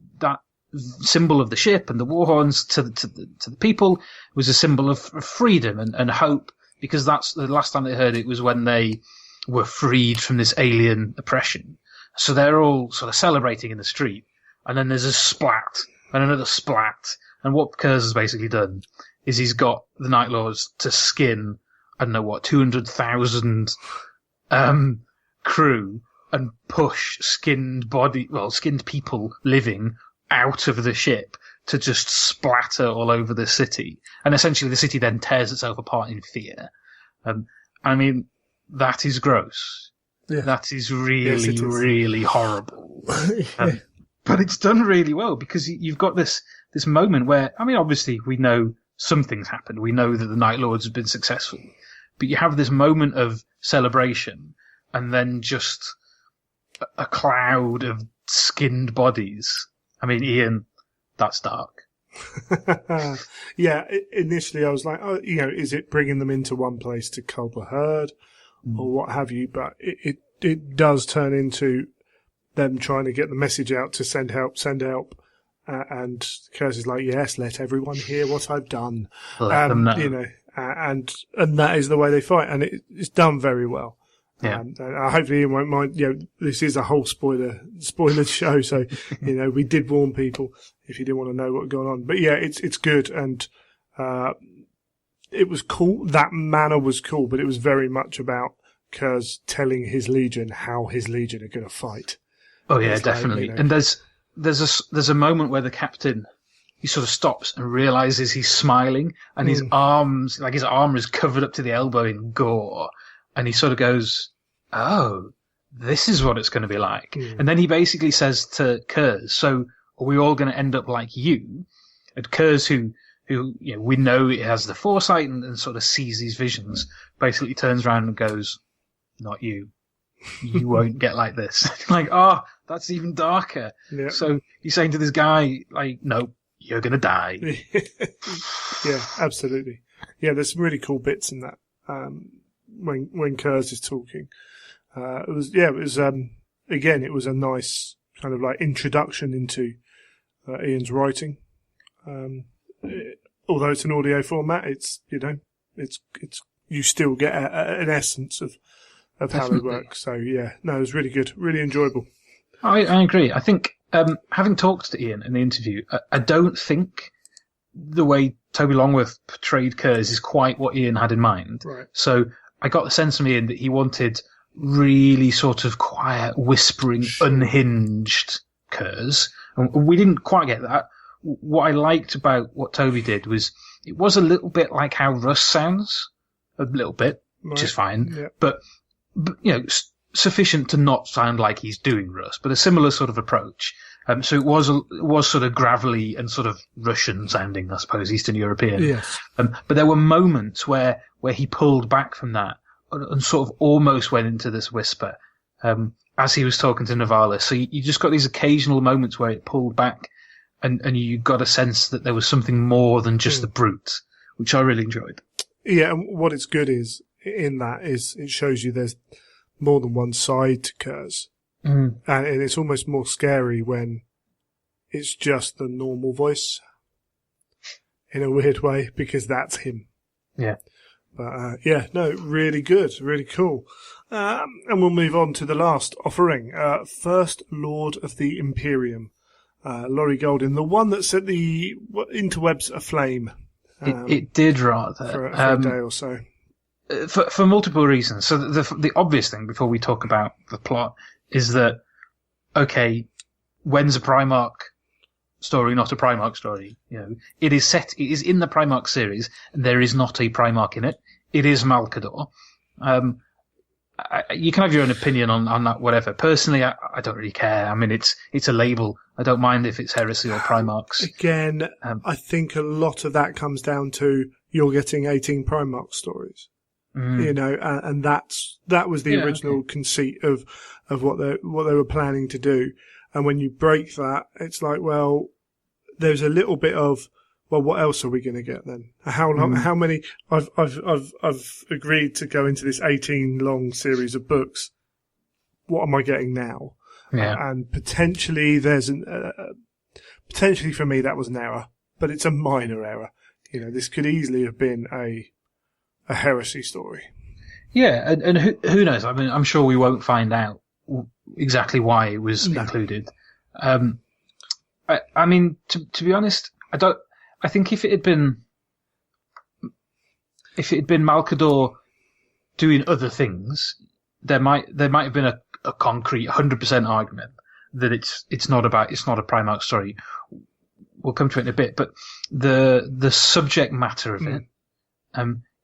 of the ship and the war horns to the people was a symbol of freedom and hope, because that's the last time they heard it was when they were freed from this alien oppression. So they're all sort of celebrating in the street, and then there's a splat and another splat, and what Kurz has basically done is he's got the Night Lords to skin, I don't know what, 200,000 crew. And push skinned people living out of the ship to just splatter all over the city. And essentially the city then tears itself apart in fear. I mean, that is gross. Yeah. That is really, really horrible. But it's done really well, because you've got this moment where, I mean, obviously we know something's happened. We know that the Night Lords have been successful. But you have this moment of celebration, and then just a cloud of skinned bodies. I mean, Ian, that's dark. Yeah, initially I was like, is it bringing them into one place to cull the herd or what have you? But it does turn into them trying to get the message out to send help. And Kurz is like, yes, let everyone hear what I've done. Let them know. And that is the way they fight. And it's done very well. Yeah. Hopefully you won't mind. This is a whole spoiler show, so we did warn people if you didn't want to know what's going on. But yeah, it's good, and it was cool. That manner was cool, but it was very much about Kurz telling his legion how his legion are going to fight. Oh yeah, definitely. And there's a moment where the captain, he sort of stops and realizes he's smiling, and his arms, like his arm is covered up to the elbow in gore. And he sort of goes, "Oh, this is what it's going to be like." And then he basically says to Kurz, "So are we all going to end up like you?" And Kurz, who we know he has the foresight and sort of sees these visions, basically turns around and goes, "Not you. You won't get like this." Like, that's even darker. Yep. So he's saying to this guy, like, "No, you're going to die." Yeah, absolutely. Yeah, there's some really cool bits in that. When Kurz is talking, it was again, it was a nice kind of like introduction into Ian's writing. Although it's an audio format, it's you still get an essence of how they work. So yeah, no, it was really good, really enjoyable. I agree. I think having talked to Ian in the interview, I don't think the way Toby Longworth portrayed Kurz is quite what Ian had in mind. Right. So I got the sense from Ian that he wanted really sort of quiet, whispering, unhinged Kurz. And we didn't quite get that. What I liked about what Toby did was it was a little bit like how Russ sounds. A little bit, which is fine. Yeah. But sufficient to not sound like he's doing Russ, but a similar sort of approach. So it was sort of gravelly and sort of Russian sounding, I suppose, Eastern European. Yes. But there were moments where he pulled back from that and sort of almost went into this whisper, as he was talking to Nivalis. So you just got these occasional moments where it pulled back and you got a sense that there was something more than just the brute, which I really enjoyed. Yeah, and what it's good is in that is it shows you there's more than one side to Kurz. Mm. And it's almost more scary when it's just the normal voice in a weird way, because that's him. Yeah. But, really good, really cool. And we'll move on to the last offering. First Lord of the Imperium. Laurie Goldin, the one that set the interwebs aflame. It did rather. For a day or so. For multiple reasons. So the obvious thing before we talk about the plot is that, okay, when's a Primarch story not a Primarch story? You know, it is in the Primarch series, and there is not a Primarch in it. It is Malkador. You can have your own opinion on that, whatever. Personally, I don't really care. I mean, it's a label. I don't mind if it's Heresy or Primarchs. Again, I think a lot of that comes down to you're getting 18 Primarch stories. You know, and that was the original conceit of what they were planning to do. And when you break that, it's like, well, there's a little bit of, well, what else are we going to get then? How long? How many? I've agreed to go into this 18 long series of books. What am I getting now? Yeah. And potentially potentially for me that was an error, but it's a minor error. You know, this could easily have been a Heresy story. Yeah, and who knows? I mean, I'm sure we won't find out exactly why it was included. I mean, to be honest, I think if it had been Malkador doing other things, there might have been a concrete 100% argument that it's not a Primarch story. We'll come to it in a bit, but the subject matter of it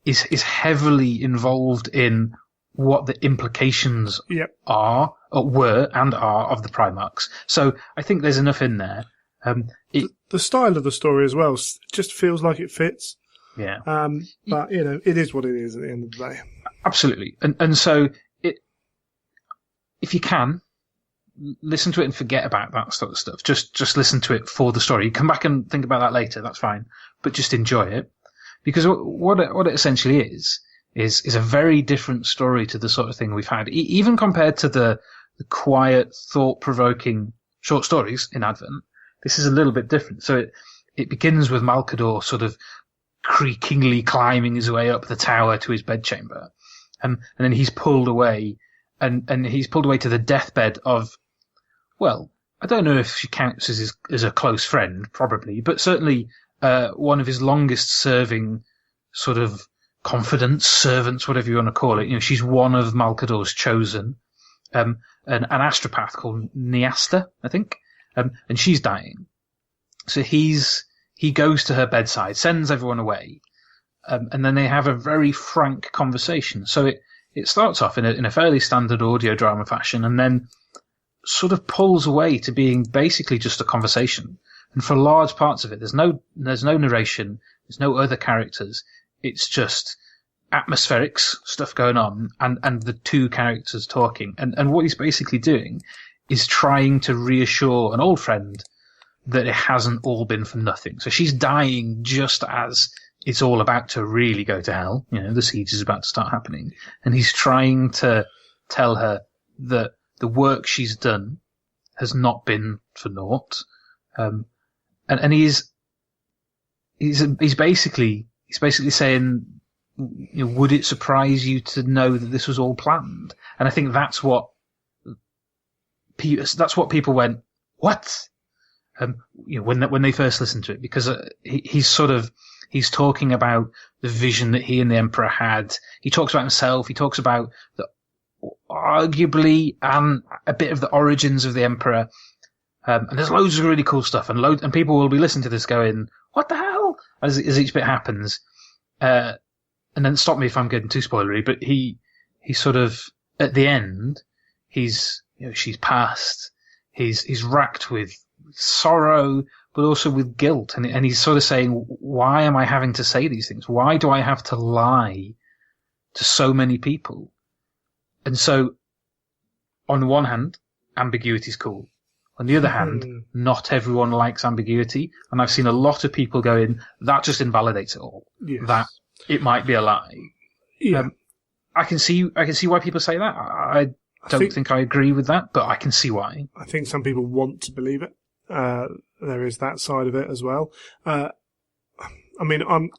is heavily involved in what the implications are, or were, and are of the Primarchs. So I think there's enough in there. The style of the story as well just feels like it fits. Yeah. But, you know, it is what it is at the end of the day. Absolutely. And so if you can, listen to it and forget about that sort of stuff. Just listen to it for the story. Come back and think about that later. That's fine. But just enjoy it. Because what it essentially is a very different story to the sort of thing we've had, even compared to the quiet, thought-provoking short stories in Advent. This is a little bit different. So it begins with Malkador sort of creakingly climbing his way up the tower to his bedchamber. And then he's pulled away, and he's pulled away to the deathbed of, well, I don't know if she counts as a close friend, probably, but certainly one of his longest serving sort of confidants, servants, whatever you want to call it. You know, she's one of Malkador's chosen, an astropath called Neasta, I think, and she's dying. So he goes to her bedside, sends everyone away, and then they have a very frank conversation. So it starts off in a fairly standard audio drama fashion, and then sort of pulls away to being basically just a conversation. And for large parts of it, there's no narration, there's no other characters. It's just atmospherics, stuff going on, and the two characters talking. And what he's basically doing is trying to reassure an old friend that it hasn't all been for nothing. So she's dying just as it's all about to really go to hell. You know, the siege is about to start happening. And he's trying to tell her that the work she's done has not been for naught. And he's basically saying, you know, would it surprise you to know that this was all planned? And I think that's what people went, what? You know, when they first listened to it, because he's talking about the vision that he and the Emperor had. He talks about himself. He talks about arguably a bit of the origins of the Emperor. And there's loads of really cool stuff, and people will be listening to this going, what the hell? As each bit happens. And then stop me if I'm getting too spoilery, but he sort of, at the end, she's passed. He's racked with sorrow, but also with guilt. And he's sort of saying, why am I having to say these things? Why do I have to lie to so many people? And so, on the one hand, ambiguity's cool. On the other hand, not everyone likes ambiguity, and I've seen a lot of people going, that just invalidates it all. Yes. That it might be a lie. Yeah. I can see why people say that. I don't think I agree with that, but I can see why. I think some people want to believe it. There is that side of it as well. I mean, I'm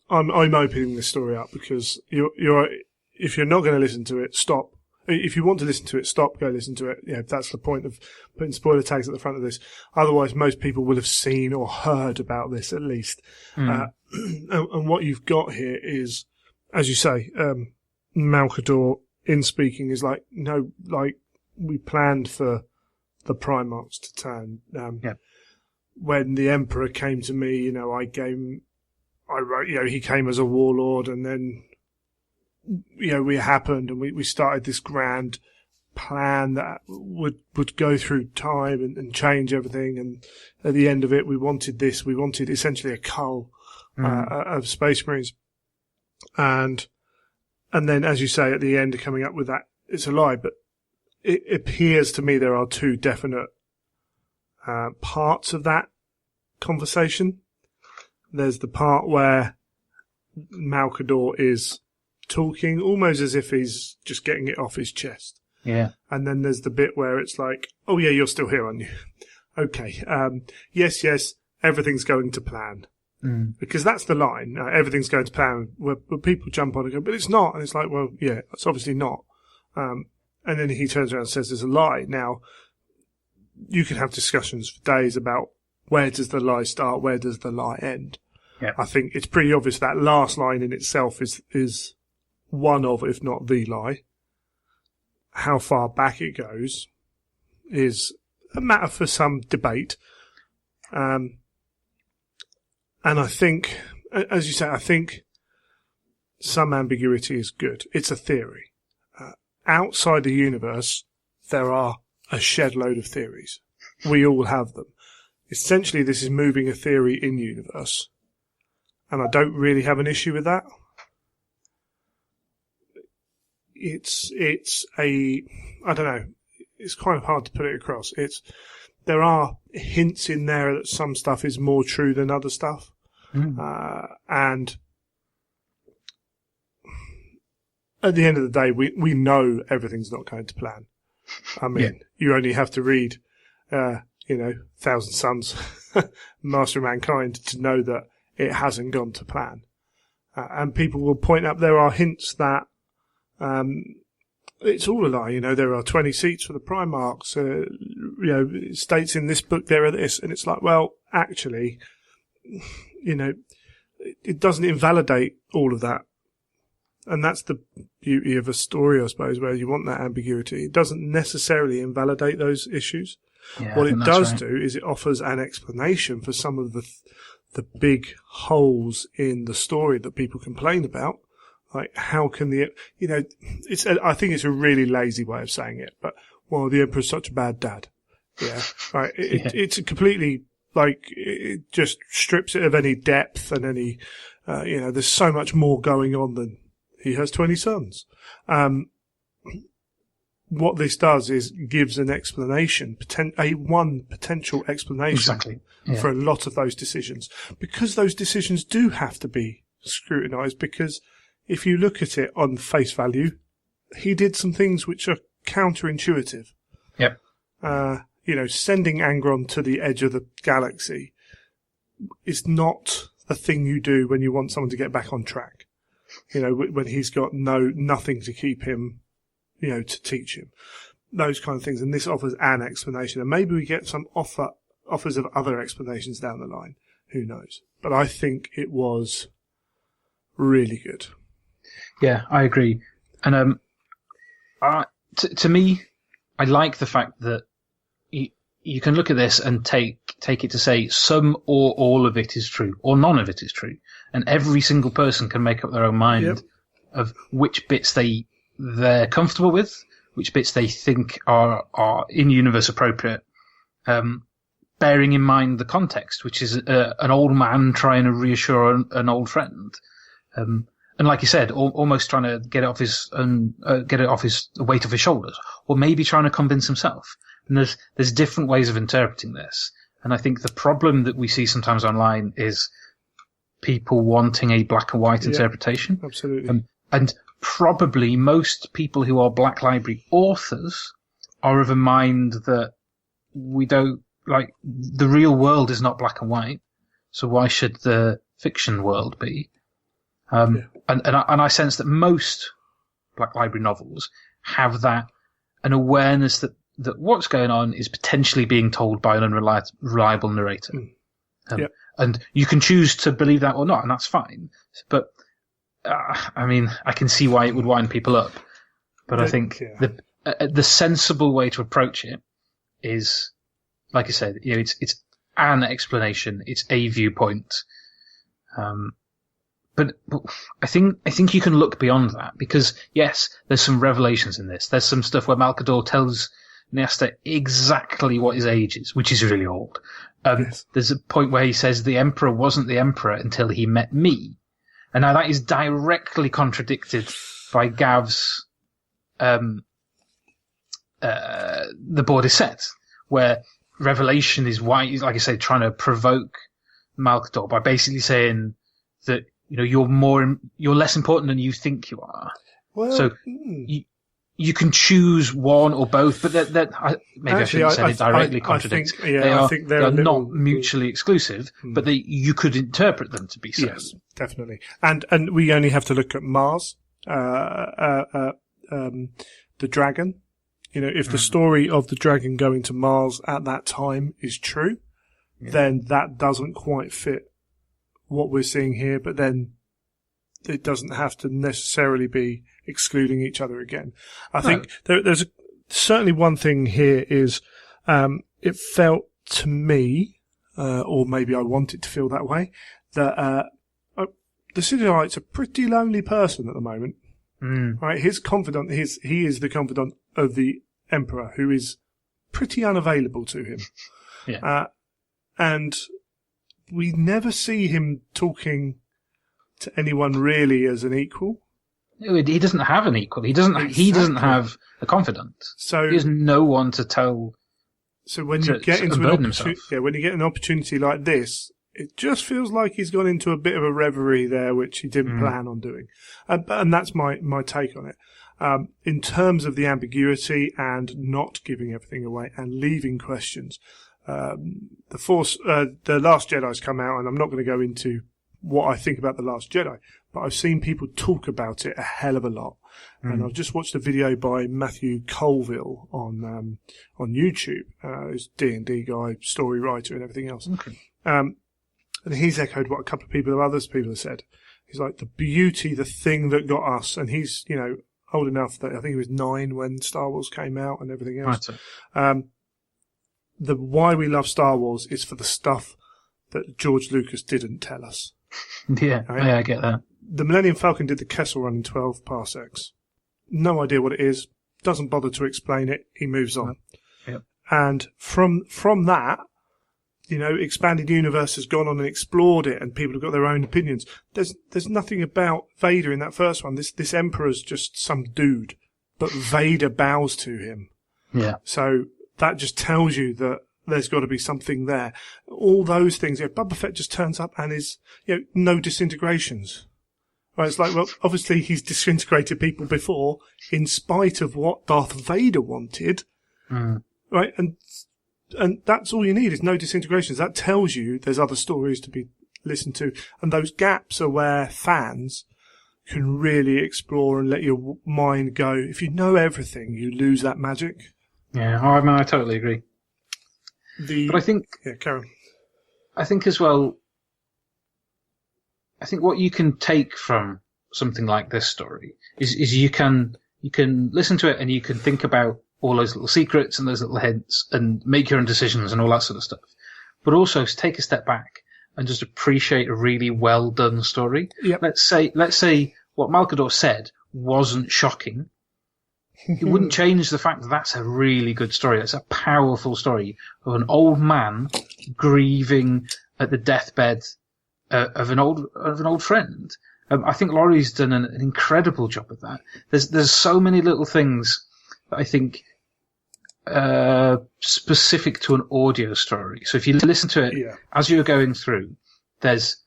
opening this story up because if you're not going to listen to it, stop. If you want to listen to it, stop, go listen to it. Yeah, that's the point of putting spoiler tags at the front of this. Otherwise, most people will have seen or heard about this at least. And what you've got here is, as you say, Malcador in speaking is like, no, like we planned for the Primarchs to turn. When the Emperor came to me, you know, I wrote, you know, he came as a warlord, and then, you know, we happened, and we started this grand plan that would go through time and change everything. And at the end of it, we wanted this. We wanted essentially a cull of Space Marines. And then, as you say, at the end, coming up with that, it's a lie. But it appears to me there are two definite parts of that conversation. There's the part where Malcador is talking almost as if he's just getting it off his chest. Yeah. And then there's the bit where it's like, oh yeah, you're still here, aren't you? Okay. Yes, everything's going to plan. Because that's the line. Everything's going to plan. Where people jump on and go, but it's not. And it's like, well, yeah, it's obviously not. And then he turns around and says there's a lie. Now, you can have discussions for days about where does the lie start, where does the lie end. Yeah. I think it's pretty obvious that last line in itself is one of, if not the lie. How far back it goes is a matter for some debate. And I think, as you say, I think some ambiguity is good. It's a theory. Outside the universe, there are a shed load of theories. We all have them. Essentially, this is moving a theory in universe. And I don't really have an issue with that. It's I don't know, it's kind of hard to put it across. There are hints in there that some stuff is more true than other stuff. And at the end of the day, we know everything's not going to plan. I mean, you only have to read, Thousand Suns, Master of Mankind to know that it hasn't gone to plan. And people will point up, there are hints that it's all a lie. You know, there are 20 seats for the Primarchs. It states in this book there are this. And it's like, well, actually, you know, it doesn't invalidate all of that. And that's the beauty of a story, I suppose, where you want that ambiguity. It doesn't necessarily invalidate those issues. Yeah, what it does do is it offers an explanation for some of the big holes in the story that people complain about. Like, how can I think it's a really lazy way of saying it, but, well, the Emperor's such a bad dad. Yeah. Right. It's a completely, like, it just strips it of any depth and any, there's so much more going on than he has 20 sons. What this does is gives an explanation, one potential explanation for a lot of those decisions, because those decisions do have to be scrutinized, because if you look at it on face value, he did some things which are counterintuitive. Yep. Sending Angron to the edge of the galaxy is not the thing you do when you want someone to get back on track. You know, when he's got nothing to keep him, to teach him. Those kind of things. And this offers an explanation. And maybe we get some offers of other explanations down the line. Who knows? But I think it was really good. Yeah, I agree. And to me, I like the fact that you can look at this and take it to say some or all of it is true, or none of it is true. And every single person can make up their own mind of which bits they're comfortable with, which bits they think are in-universe appropriate, bearing in mind the context, which is an old man trying to reassure an old friend. And like you said, almost trying to get it off his weight off his shoulders, or maybe trying to convince himself. And there's different ways of interpreting this. And I think the problem that we see sometimes online is people wanting a black and white interpretation. Absolutely. And probably most people who are Black Library authors are of a mind that we don't, like, the real world is not black and white, so why should the fiction world be? And I sense that most Black Library novels have an awareness that what's going on is potentially being told by an unreliable narrator. And you can choose to believe that or not, and that's fine. But, I mean, I can see why it would wind people up. But I think the sensible way to approach it is, like I said, it's an explanation, it's a viewpoint. But I think you can look beyond that, because yes, there's some revelations in this. There's some stuff where Malcador tells Nesta exactly what his age is, which is really old. There's a point where he says the Emperor wasn't the Emperor until he met me. And now that is directly contradicted by Gav's The Board is Set, where revelation is why, like I say, trying to provoke Malcador by basically saying that, you're less important than you think you are. Well, so you can choose one or both, but maybe I shouldn't have said it directly contradicts. I think they are not mutually exclusive, but you could interpret them to be so. Yes, definitely. And we only have to look at Mars, the dragon. If the story of the dragon going to Mars at that time is true, then that doesn't quite fit what we're seeing here, but then it doesn't have to necessarily be excluding each other again. I think there's certainly one thing here is, it felt to me, or maybe I want it to feel that way, that, the Sidonite's a pretty lonely person at the moment. Right? His confidant, he is the confidant of the Emperor, who is pretty unavailable to him. And we never see him talking to anyone really as an equal. He doesn't have an equal. He doesn't have a confidant. So he has no one to tell. So when you get into when you get an opportunity like this, it just feels like he's gone into a bit of a reverie there, which he didn't plan on doing. And that's my take on it. In terms of the ambiguity and not giving everything away and leaving questions, the Last Jedi's come out, and I'm not going to go into what I think about The Last Jedi, but I've seen people talk about it a hell of a lot. And I've just watched a video by Matthew Colville on YouTube. He's a D&D guy, story writer and everything else. And he's echoed what a couple of others people have said. He's like, the beauty, the thing that got us, and he's, old enough that I think he was 9 when Star Wars came out and everything else. Right. The why we love Star Wars is for the stuff that George Lucas didn't tell us. Yeah, right? Yeah, I get that. The Millennium Falcon did the Kessel Run in 12 parsecs. No idea what it is. Doesn't bother to explain it. He moves on. Yep. And from that, Expanded Universe has gone on and explored it, and people have got their own opinions. There's nothing about Vader in that first one. This Emperor's just some dude, but Vader bows to him. Yeah. So that just tells you that there's got to be something there. All those things. Boba Fett just turns up and is, no disintegrations. Right? It's like, well, obviously he's disintegrated people before, in spite of what Darth Vader wanted. Right? And that's all you need is no disintegrations. That tells you there's other stories to be listened to. And those gaps are where fans can really explore and let your mind go. If you know everything, you lose that magic. Yeah, I totally agree. But I think... Yeah, Karen. I think as well... I think what you can take from something like this story is you can listen to it and you can think about all those little secrets and those little hints and make your own decisions and all that sort of stuff. But also take a step back and just appreciate a really well done story. Yep. Let's say what Malcador said wasn't shocking. It wouldn't change the fact that that's a really good story. It's a powerful story of an old man grieving at the deathbed of an old friend. I think Laurie's done an incredible job of that. There's so many little things that I think specific to an audio story. So if you listen to it as you're going through, there's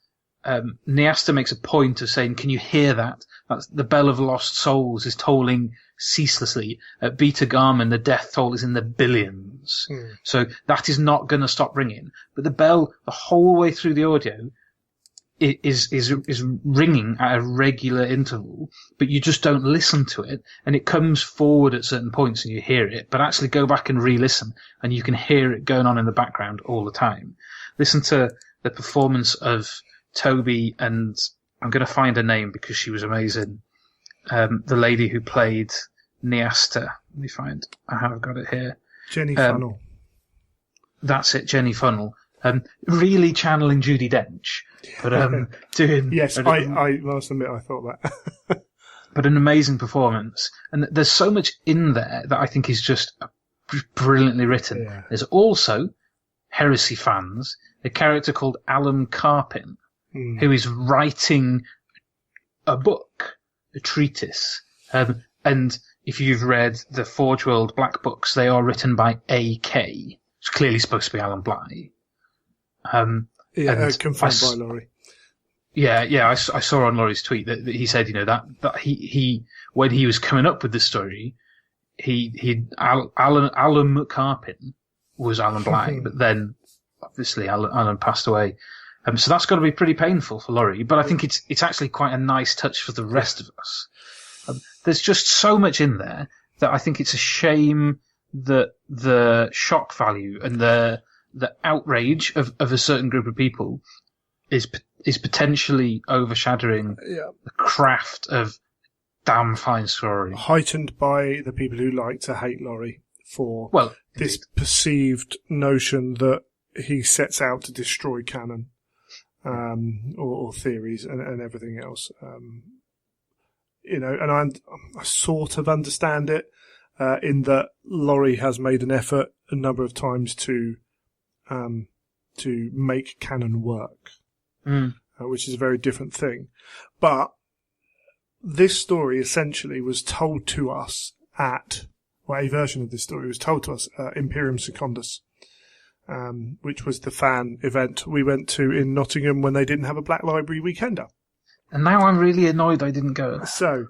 Neasta makes a point of saying, can you hear that? That's the bell of lost souls is tolling ceaselessly. At Beta Garmin, the death toll is in the billions. So that is not going to stop ringing. But the bell, the whole way through the audio, is ringing at a regular interval, but you just don't listen to it, and it comes forward at certain points and you hear it, but actually go back and re-listen and you can hear it going on in the background all the time. Listen to the performance of Toby, and I'm going to find her name because she was amazing. The lady who played Neasta. Let me find. I have got it here. Jenny Funnell. That's it, Jenny Funnell. Really channeling Judi Dench, but doing. Yes, I must admit I thought that. But an amazing performance, and there's so much in there that I think is just brilliantly written. Yeah. There's also Heresy fans a character called Alan Carpin, who is writing a book, a treatise, and if you've read the Forge World Black Books, they are written by A.K. It's clearly supposed to be Alan Bly. Confirmed by Laurie. Yeah, I saw on Laurie's tweet that he said, that he when he was coming up with the story, Alan Carpin was Alan Bly, but then obviously Alan passed away. So that's got to be pretty painful for Laurie, but I think it's actually quite a nice touch for the rest of us. There's just so much in there that I think it's a shame that the shock value and the outrage of a certain group of people is potentially overshadowing the craft of damn fine story. Heightened by the people who like to hate Laurie for this perceived notion that he sets out to destroy canon, or theories and everything else. And I sort of understand it, in that Laurie has made an effort a number of times to make canon work, which is a very different thing. But this story essentially was told to us a version of this story was told to us at Imperium Secundus, which was the fan event we went to in Nottingham when they didn't have a Black Library Weekender. And now I'm really annoyed I didn't go. So,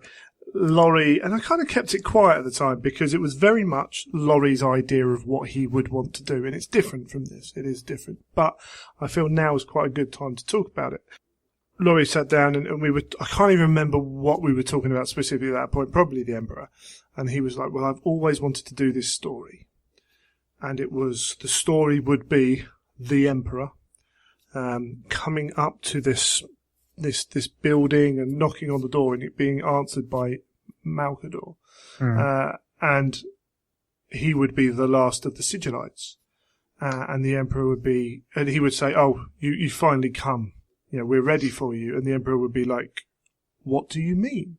Laurie, and I kind of kept it quiet at the time because it was very much Laurie's idea of what he would want to do, and it's different from this. It is different. But I feel now is quite a good time to talk about it. Laurie sat down and I can't even remember what we were talking about specifically at that point, probably the Emperor. And he was like, well, I've always wanted to do this story. And the story would be the Emperor, coming up to this building and knocking on the door and it being answered by Malcador. And he would be the last of the Sigillites. And the Emperor would be, and he would say, oh, you finally come. We're ready for you. And the Emperor would be like, what do you mean?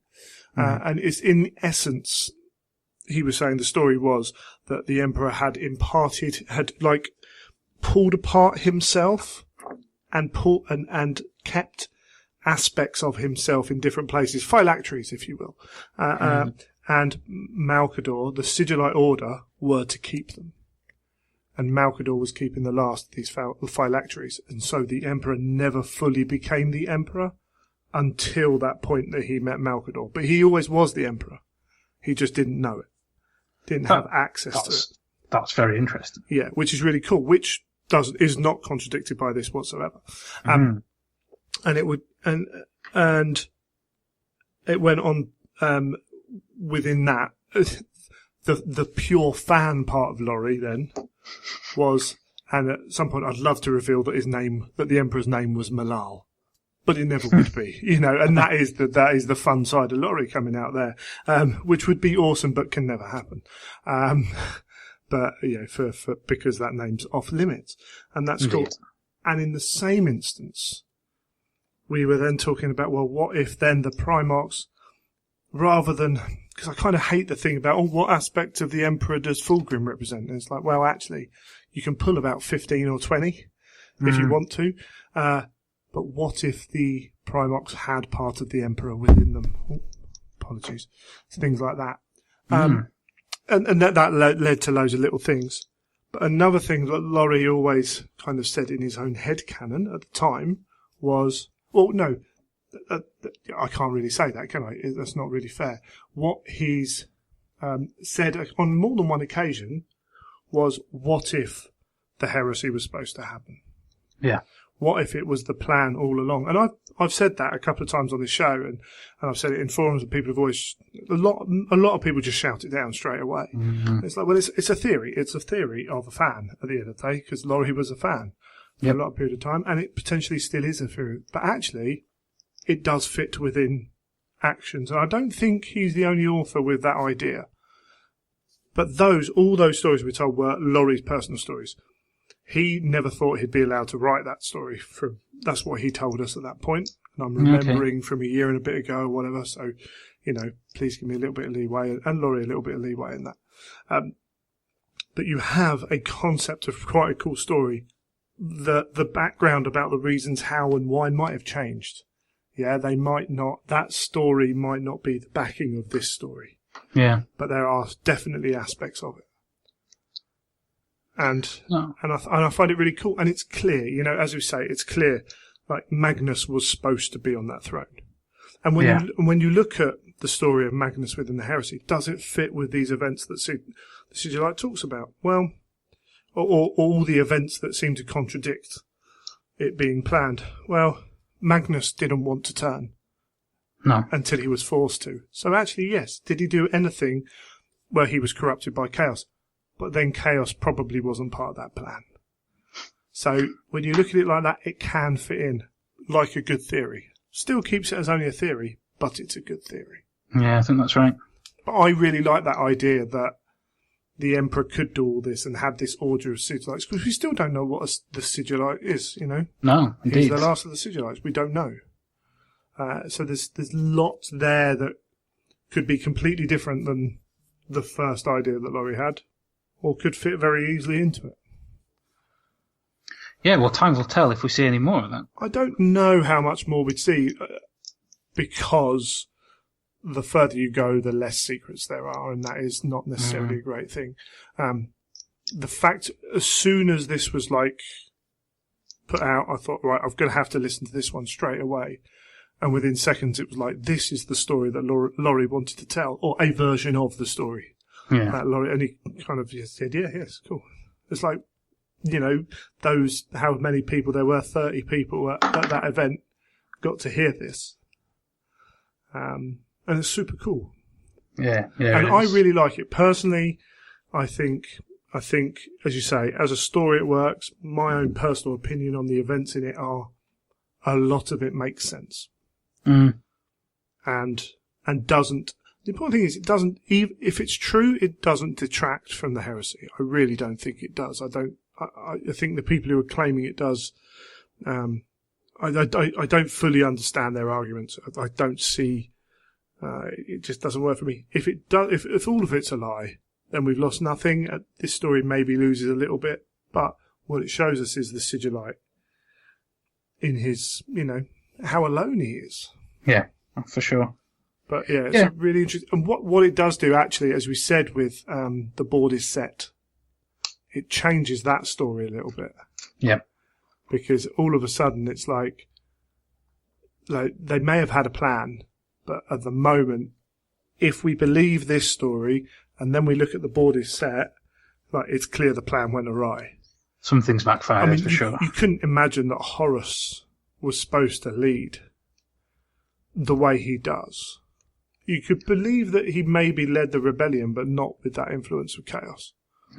And it's in essence, he was saying the story was that the Emperor had pulled apart himself and kept aspects of himself in different places, phylacteries, if you will. And Malcador, the Sigillite Order, were to keep them. And Malcador was keeping the last of these phylacteries. And so the Emperor never fully became the Emperor until that point that he met Malcador. But he always was the Emperor. He just didn't know it. Didn't have access to it. That's very interesting. Yeah, which is really cool, which is not contradicted by this whatsoever. And it would, and it went on, within that, the pure fan part of Laurie then was, and at some point I'd love to reveal that the Emperor's name was Malal. But it never would be, and that is the fun side of Laurie coming out there, which would be awesome, but can never happen. But, because that name's off limits. And that's cool. And in the same instance, we were then talking about, well, what if then the Primarchs, rather than, because I kind of hate the thing about, what aspect of the Emperor does Fulgrim represent? And it's like, well, actually, you can pull about 15 or 20 if you want to. But what if the Primarchs had part of the Emperor within them? Oh, apologies. Things like that. And that led to loads of little things. But another thing that Laurie always kind of said in his own headcanon at the time was, Well, no, I can't really say that, can I? That's not really fair. What he's said on more than one occasion was, what if the heresy was supposed to happen? Yeah. What if it was the plan all along? And I've said that a couple of times on this show, and I've said it in forums, and people have always a lot of people just shout it down straight away. Mm-hmm. It's like, well, it's a theory. It's a theory of a fan at the end of the day, because Laurie was a fan for a lot of period of time, and it potentially still is a theory. But actually, it does fit within actions, and I don't think he's the only author with that idea. But all those stories we told were Laurie's personal stories. He never thought he'd be allowed to write that story. That's what he told us at that point. And I'm remembering from a year and a bit ago or whatever. So, please give me a little bit of leeway, and Laurie a little bit of leeway in that. But you have a concept of quite a cool story. The background about the reasons how and why might have changed. Yeah, that story might not be the backing of this story. Yeah. But there are definitely aspects of it. And I find it really cool, and it's clear, as we say, it's clear, like Magnus was supposed to be on that throne. And when you look at the story of Magnus within the Heresy, does it fit with these events that the Sigillite talks about? Well, or all the events that seem to contradict it being planned. Well, Magnus didn't want to turn. No. Until he was forced to. So actually, yes, did he do anything where he was corrupted by chaos? But then chaos probably wasn't part of that plan. So when you look at it like that, it can fit in like a good theory. Still keeps it as only a theory, but it's a good theory. Yeah, I think that's right. But I really like that idea that the Emperor could do all this and have this order of Sigillites, because we still don't know what the Sigillite is, No, indeed. He's the last of the Sigillites. We don't know. So there's lots there that could be completely different than the first idea that Laurie had, or could fit very easily into it. Yeah, well, time will tell if we see any more of that. I don't know how much more we'd see, because the further you go, the less secrets there are, and that is not necessarily a great thing. The fact, as soon as this was put out, I thought, right, I'm going to have to listen to this one straight away. And within seconds, it was like, this is the story that Laurie wanted to tell, or a version of the story. Yeah. That Laurie, and he kind of just said, yeah, yes, cool. It's like, how many people there were, 30 people at that event, got to hear this. And it's super cool. Yeah. And I really like it. Personally, I think, as you say, as a story it works. My own personal opinion on the events in it are, a lot of it makes sense. Mm. And doesn't, the important thing is, it doesn't, if it's true, it doesn't detract from the heresy. I really don't think it does. I think the people who are claiming it does, I don't fully understand their arguments. I don't see, it just doesn't work for me. If it does, if all of it's a lie, then we've lost nothing. This story maybe loses a little bit, but what it shows us is the Sigillite in his, how alone he is. Yeah, for sure. But yeah, it's really interesting. And what it does do, actually, as we said with the board is set, it changes that story a little bit. Yeah. Because all of a sudden it's like they may have had a plan, but at the moment, if we believe this story and then we look at the board is set, it's clear the plan went awry. Something's backfired, for sure. You couldn't imagine that Horus was supposed to lead the way he does. You could believe that he maybe led the rebellion, but not with that influence of chaos.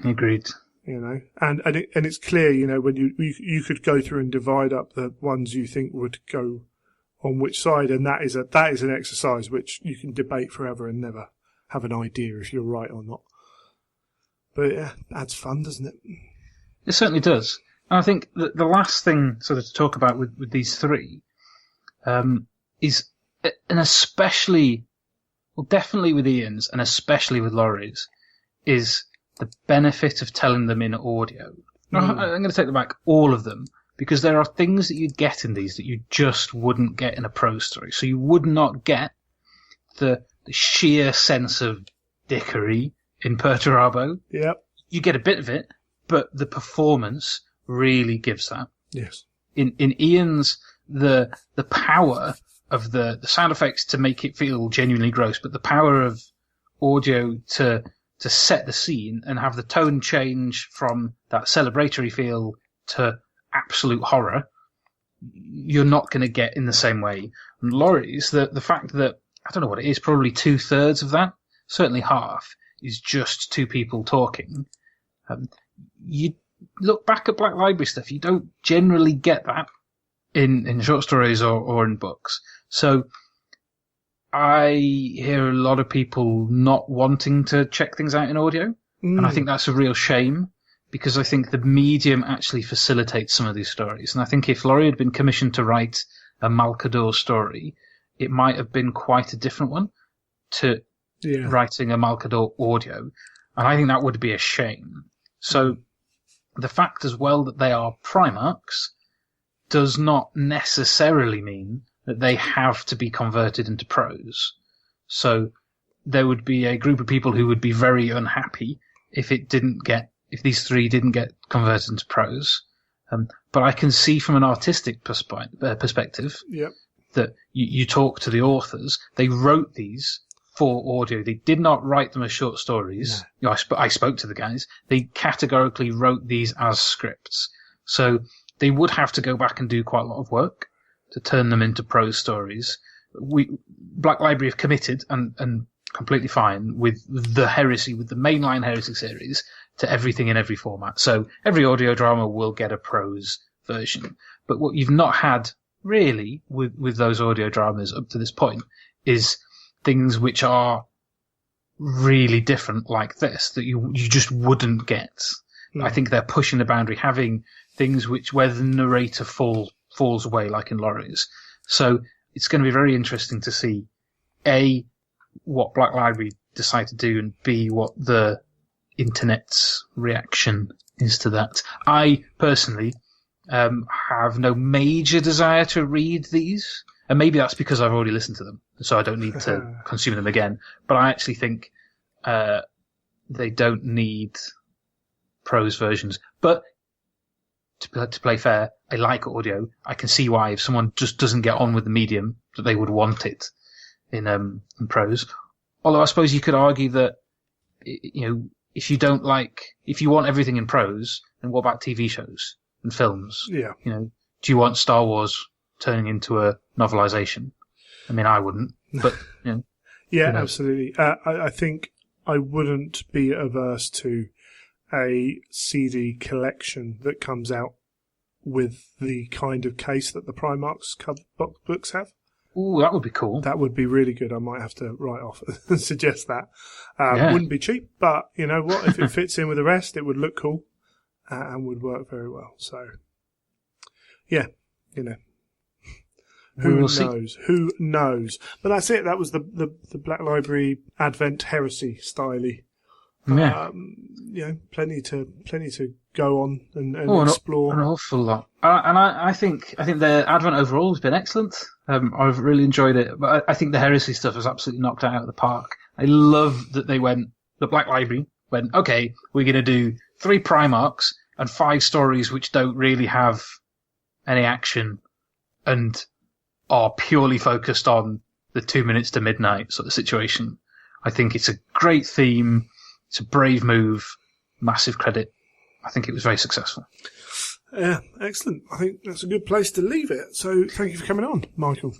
Agreed. And it's clear, when you could go through and divide up the ones you think would go on which side, and that is an exercise which you can debate forever and never have an idea if you're right or not. But yeah, adds fun, doesn't it? It certainly does. And I think the last thing sort of to talk about with these three is, and especially, well, definitely with Ian's and especially with Laurie's, is the benefit of telling them in audio. I'm going to take them back, all of them, because there are things that you get in these that you just wouldn't get in a prose story. So you would not get the sheer sense of dickery in Perturabo. Yep. You get a bit of it, but the performance really gives that. Yes. In Ian's, the power of the sound effects to make it feel genuinely gross, but the power of audio to set the scene and have the tone change from that celebratory feel to absolute horror, you're not going to get in the same way. And Laurie's, the fact that, I don't know what it is, probably 2/3 of that, certainly half, is just two people talking. You look back at Black Library stuff, you don't generally get that in short stories or in books. So I hear a lot of people not wanting to check things out in audio, and I think that's a real shame, because I think the medium actually facilitates some of these stories. And I think if Laurie had been commissioned to write a Malcador story, it might have been quite a different one to writing a Malcador audio. And I think that would be a shame. So the fact as well that they are Primarchs does not necessarily mean that they have to be converted into prose. So there would be a group of people who would be very unhappy if these three didn't get converted into prose. But I can see from an artistic perspective that you talk to the authors. They wrote these for audio. They did not write them as short stories. No. I spoke to the guys. They categorically wrote these as scripts. So they would have to go back and do quite a lot of work to turn them into prose stories. Black Library have committed and completely fine with the Heresy, with the mainline Heresy series, to everything in every format. So every audio drama will get a prose version. But what you've not had really with those audio dramas up to this point is things which are really different like this, that you just wouldn't get. I think they're pushing the boundary, having things where the narrator falls away, like in Laurie's. So it's going to be very interesting to see, A, what Black Library decide to do, and B, what the internet's reaction is to that. I personally have no major desire to read these, and maybe that's because I've already listened to them, so I don't need to consume them again. But I actually think they don't need prose versions. But to play fair, I like audio. I can see why, if someone just doesn't get on with the medium, that they would want it in prose. Although I suppose you could argue that, if you want everything in prose, then what about TV shows and films? Yeah. Do you want Star Wars turning into a novelization? I mean, I wouldn't, but Yeah, absolutely. I think I wouldn't be averse to a CD collection that comes out with the kind of case that the Primarch's books have. Ooh, that would be cool. That would be really good. I might have to write off and suggest that. Wouldn't be cheap, but you know what? If it fits in with the rest, it would look cool and would work very well. So, yeah, who knows? Who knows? But that's it. That was the Black Library Advent Heresy styly. Yeah. Plenty to go on and explore. An awful lot. And I think the Advent overall has been excellent. I've really enjoyed it. But I think the Heresy stuff was absolutely knocked out of the park. I love that the Black Library went, okay, we're going to do 3 Primarchs and 5 stories which don't really have any action and are purely focused on the 2 minutes to midnight sort of situation. I think it's a great theme. It's a brave move. Massive credit. I think it was very successful. Yeah, excellent. I think that's a good place to leave it. So thank you for coming on, Michael.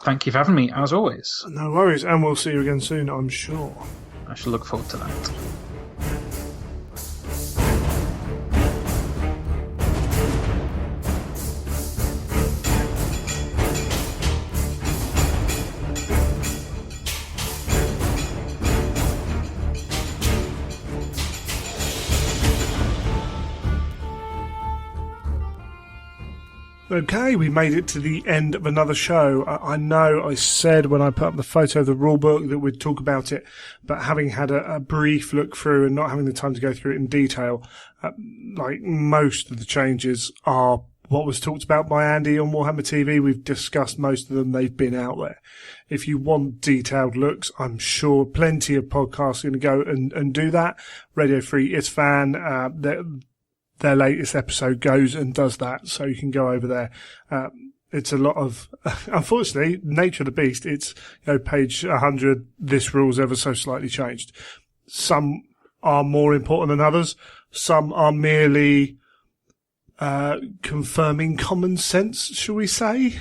Thank you for having me, as always. No worries, and we'll see you again soon, I'm sure. I shall look forward to that. Okay, we made it to the end of another show. I know I said when I put up the photo of the rulebook that we'd talk about it, but having had a brief look through and not having the time to go through it in detail, like most of the changes are what was talked about by Andy on Warhammer TV. We've discussed most of them. They've been out there. If you want detailed looks, I'm sure plenty of podcasts are going to go and do that. Radio Free is fan. Their latest episode goes and does that, so you can go over there. It's a lot of, unfortunately, nature of the beast. It's, page 100, this rule's ever so slightly changed. Some are more important than others. Some are merely confirming common sense, shall we say?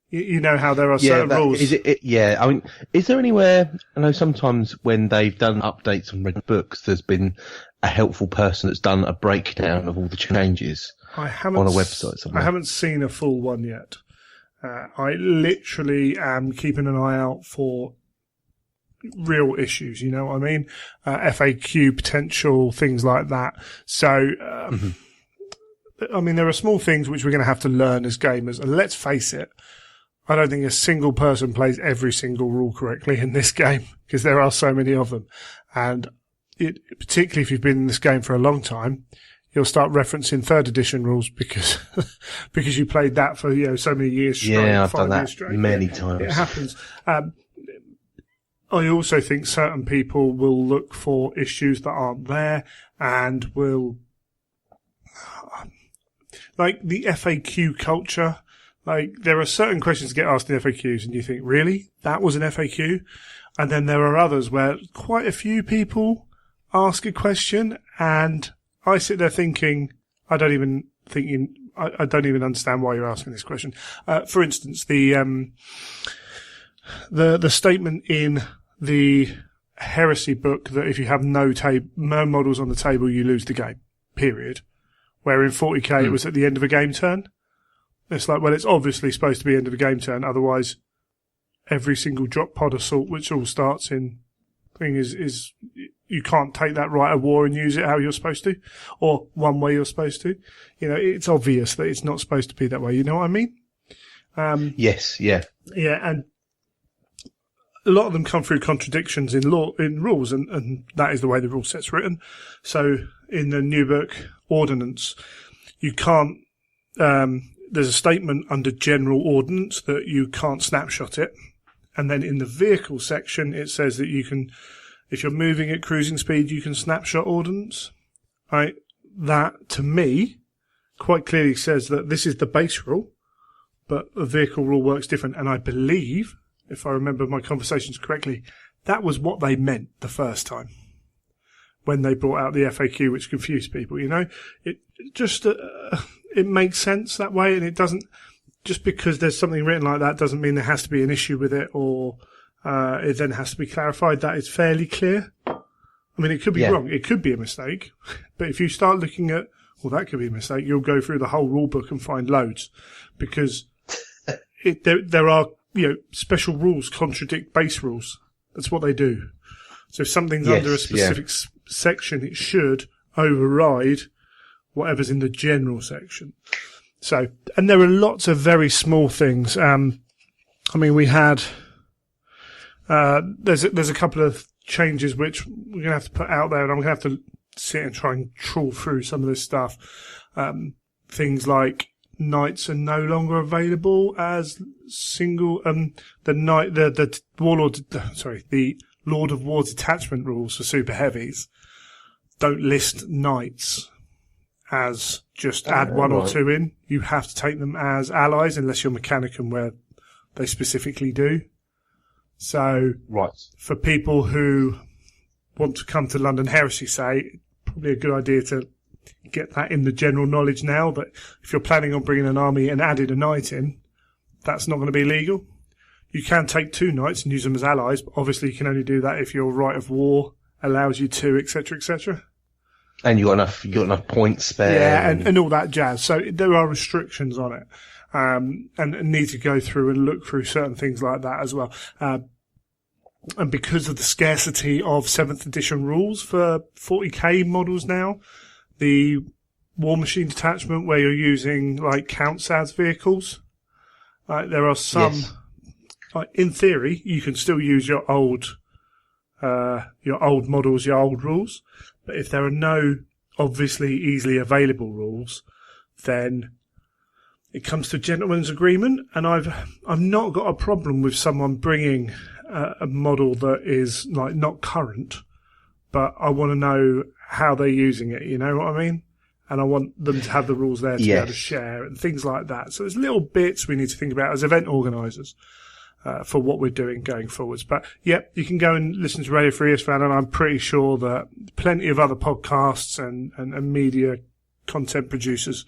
You know how there are certain rules. Yeah, I mean, is there anywhere? I know sometimes when they've done updates on read books, there's been a helpful person that's done a breakdown of all the changes on a website somewhere. I haven't seen a full one yet. I literally am keeping an eye out for real issues, you know what I mean? FAQ potential, things like that. So, I mean, there are small things which we're going to have to learn as gamers. And let's face it, I don't think a single person plays every single rule correctly in this game because there are so many of them. And particularly if you've been in this game for a long time, you'll start referencing 3rd edition rules because you played that for so many years straight. Yeah, I've done that many times. It happens. I also think certain people will look for issues that aren't there and will, like the FAQ culture. Like, there are certain questions that get asked in FAQs and you think, really? That was an FAQ? And then there are others where quite a few people ask a question and I sit there thinking, I don't even understand why you're asking this question. For instance, the statement in the Heresy book that if you have no models on the table, you lose the game, period. Where in 40k it was at the end of a game turn. It's like, well, it's obviously supposed to be end of a game turn. Otherwise, every single drop pod assault, which all starts in thing is you can't take that right of war and use it how you're supposed to, or one way you're supposed to. It's obvious that it's not supposed to be that way. You know what I mean? Yes, yeah. Yeah, and a lot of them come through contradictions in rules, and that is the way the rule set's written. So in the new book ordinance, you can't, there's a statement under general ordnance that you can't snapshot it. And then in the vehicle section, it says that you can, if you're moving at cruising speed, you can snapshot ordnance. Right? That, to me, quite clearly says that this is the base rule, but the vehicle rule works different. And I believe, if I remember my conversations correctly, that was what they meant the first time when they brought out the FAQ, which confused people. It just it makes sense that way, and it doesn't. Just because there's something written like that doesn't mean there has to be an issue with it, or it then has to be clarified. That is fairly clear. I mean, it could be wrong. It could be a mistake. But if you start looking at, well, that could be a mistake, you'll go through the whole rule book and find loads, because there are special rules contradict base rules. That's what they do. So if something's under a specific section, it should override whatever's in the general section. So, and there are lots of very small things. I mean, we had, there's a couple of changes which we're going to have to put out there, and I'm going to have to sit and try and trawl through some of this stuff. Things like knights are no longer available as single, the Lord of War detachment rules for super heavies don't list knights as just add one or two in. You have to take them as allies unless you're Mechanicum, where they specifically do. So, for people who want to come to London Heresy, say, probably a good idea to get that in the general knowledge now, that if you're planning on bringing an army and added a knight in, that's not going to be legal. You can take 2 knights and use them as allies, but obviously you can only do that if your right of war allows you to, etc., etc. And you got enough points spare. Yeah, and all that jazz. So there are restrictions on it, and need to go through and look through certain things like that as well. And because of the scarcity of 7th edition rules for 40k models now, the War Machine detachment where you're using like counts as vehicles, there are some. Yes. In theory, you can still use your old models, your old rules. But if there are no obviously easily available rules, then it comes to gentleman's agreement. And I've not got a problem with someone bringing a model that is like not current, but I want to know how they're using it. You know what I mean? and I want them to have the rules there to be able to share and things like that. So there's little bits we need to think about as event organisers for what we're doing going forwards. But yep, you can go and listen to Radio Free ESFan, and I'm pretty sure that plenty of other podcasts and media content producers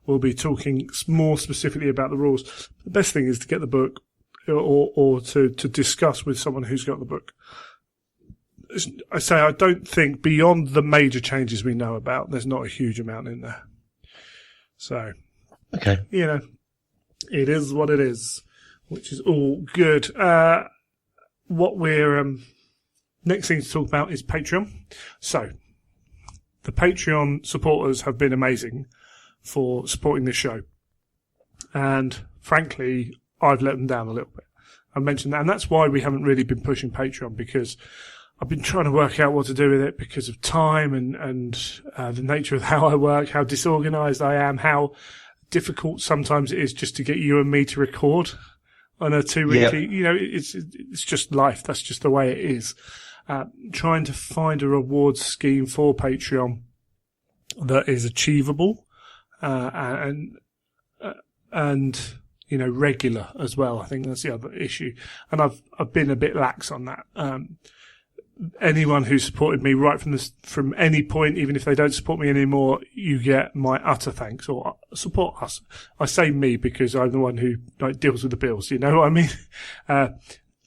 will be talking more specifically about the rules. The best thing is to get the book or to discuss with someone who's got the book. I say I don't think beyond the major changes we know about, there's not a huge amount in there. So, okay, it is what it is, which is all good. What we're next thing to talk about is Patreon. So, the Patreon supporters have been amazing for supporting this show, and frankly, I've let them down a little bit. I mentioned that, and that's why we haven't really been pushing Patreon, because I've been trying to work out what to do with it because of time and the nature of how I work, how disorganized I am, how difficult sometimes it is just to get you and me to record on a 2-weekly. Yep. It's just life. That's just the way it is. Trying to find a rewards scheme for Patreon that is achievable and regular as well. I think that's the other issue, and I've been a bit lax on that. Anyone who supported me right from any point, even if they don't support me anymore, you get my utter thanks, or support us. I say me because I'm the one who deals with the bills. You know what I mean?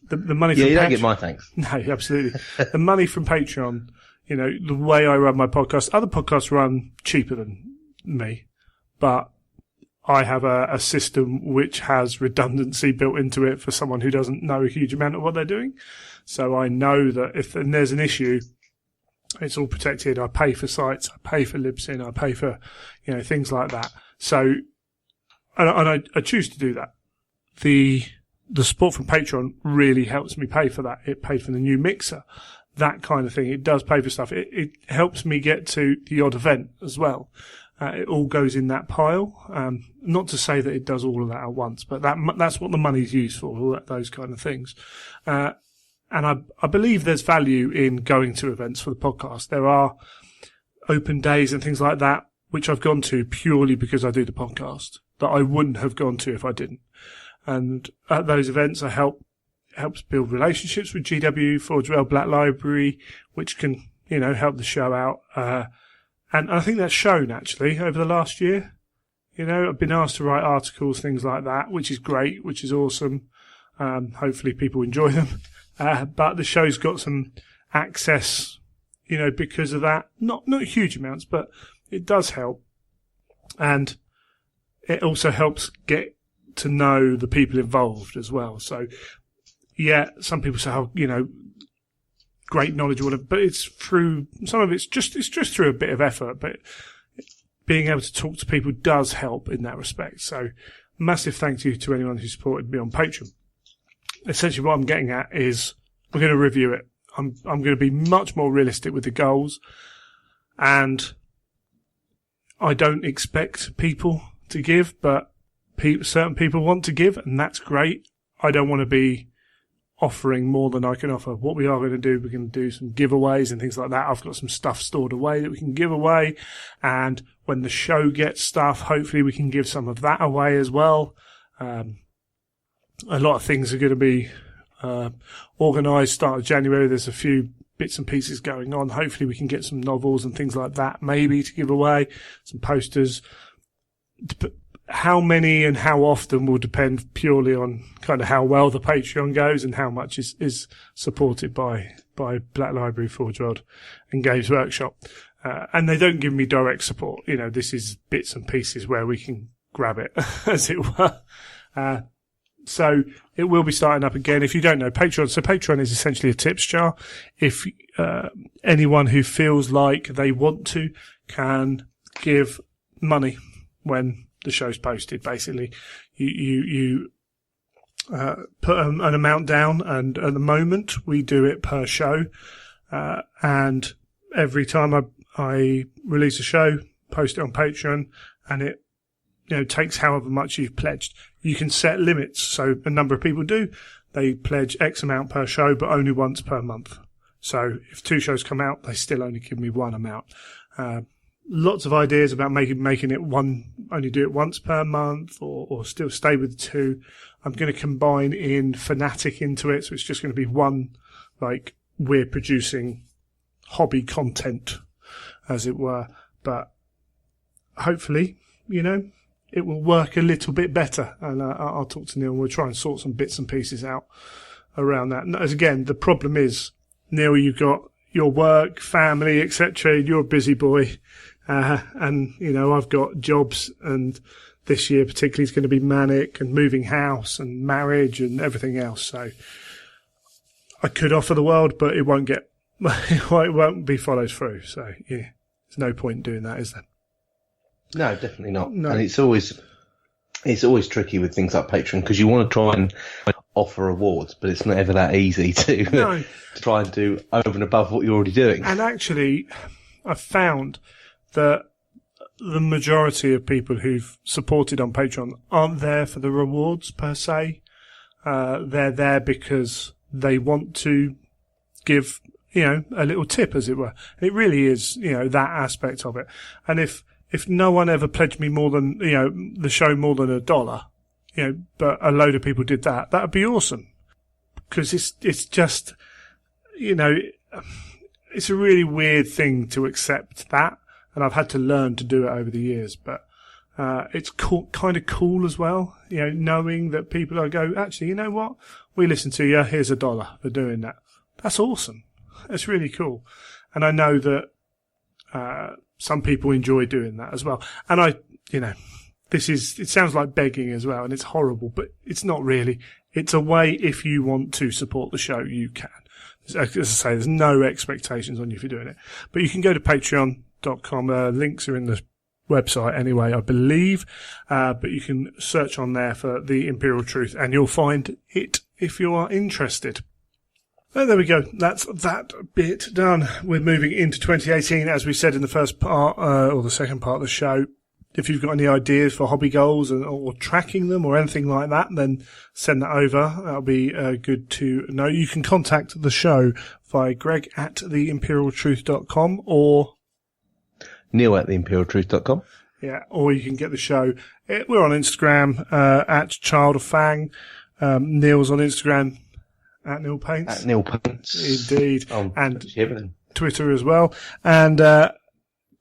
The money from you don't get my thanks. No, absolutely. The money from Patreon, the way I run my podcast, other podcasts run cheaper than me, but I have a system which has redundancy built into it for someone who doesn't know a huge amount of what they're doing. So I know that if there's an issue, it's all protected. I pay for sites, I pay for Libsyn, I pay for, things like that. So, and I choose to do that. The support from Patreon really helps me pay for that. It paid for the new mixer, that kind of thing. It does pay for stuff. It helps me get to the odd event as well. It all goes in that pile. Not to say that it does all of that at once, but that's what the money's used for, all those kind of things. And I believe there's value in going to events for the podcast. There are open days and things like that, which I've gone to purely because I do the podcast, that I wouldn't have gone to if I didn't. And at those events, helps build relationships with GW, Forge Well, Black Library, which can, help the show out. And I think that's shown actually over the last year. I've been asked to write articles, things like that, which is great, which is awesome. Hopefully people enjoy them. But the show's got some access, because of that. Not huge amounts, but it does help. And it also helps get to know the people involved as well. So, yeah, some people say, great knowledge or whatever, but it's just through a bit of effort. But being able to talk to people does help in that respect. So, massive thank you to anyone who supported me on Patreon. Essentially what I'm getting at is I'm going to review it. I'm going to be much more realistic with the goals, and I don't expect people to give, but certain people want to give, and that's great. I don't want to be offering more than I can offer. What we are going to do, we're going to do some giveaways and things like that. I've got some stuff stored away that we can give away, and when the show gets stuff, hopefully we can give some of that away as well. A lot of things are going to be organised start of January. There's a few bits and pieces going on. Hopefully we can get some novels and things like that maybe to give away, some posters. How many and how often will depend purely on kind of how well the Patreon goes and how much is supported by Black Library, Forge World and Games Workshop. And they don't give me direct support. This is bits and pieces where we can grab it, as it were. So it will be starting up again. If you don't know Patreon, so Patreon is essentially a tips jar. If anyone who feels like they want to can give money when the show's posted. Basically, you put an amount down, and at the moment we do it per show. And every time I release a show, post it on Patreon, and it takes however much you've pledged. You can set limits. So a number of people do. They pledge X amount per show, but only once per month. So if 2 shows come out, they still only give me 1 amount. lots of ideas about making it only do it once per month, or still stay with 2. I'm going to combine in Fanatic into it, so it's just going to be one, like, we're producing hobby content, as it were. But hopefully, it will work a little bit better. And I'll talk to Neil, and we'll try and sort some bits and pieces out around that. And as again, the problem is, Neil, you've got your work, family, etc. You're a busy boy. And, I've got jobs, and this year particularly is going to be manic, and moving house and marriage and everything else. So I could offer the world, but it won't be followed through. So yeah, there's no point in doing that, is there? No, definitely not. No. And it's always tricky with things like Patreon, because you want to try and offer rewards, but it's not ever that easy to try and do over and above what you're already doing. And actually, I've found that the majority of people who've supported on Patreon aren't there for the rewards per se. They're there because they want to give, a little tip, as it were. And it really is, that aspect of it. And if no one ever pledged me more than, the show more than $1, but a load of people did that would be awesome. Because it's just, it's a really weird thing to accept that. And I've had to learn to do it over the years, but it's kind of cool as well, knowing that people go, actually, you know what? We listen to you. Here's $1 for doing that. That's awesome. That's really cool. And I know that some people enjoy doing that as well. And it sounds like begging as well, and it's horrible, but it's not really. It's a way, if you want to support the show, you can. As I say, there's no expectations on you for doing it. But you can go to Patreon.com. Links are in the website anyway, I believe. But you can search on there for The Imperial Truth, and you'll find it if you are interested. There we go. That's that bit done. We're moving into 2018, as we said in the first part, or the second part of the show. If you've got any ideas for hobby goals or tracking them or anything like that, then send that over. That'll be good to know. You can contact the show via greg@theimperialtruth.com or Neil@theimperialtruth.com. Yeah, or you can get the show. We're on Instagram at Child of Fang. Neil's on Instagram at Neil Paints. At Neil Paints. Indeed. And Twitter as well. And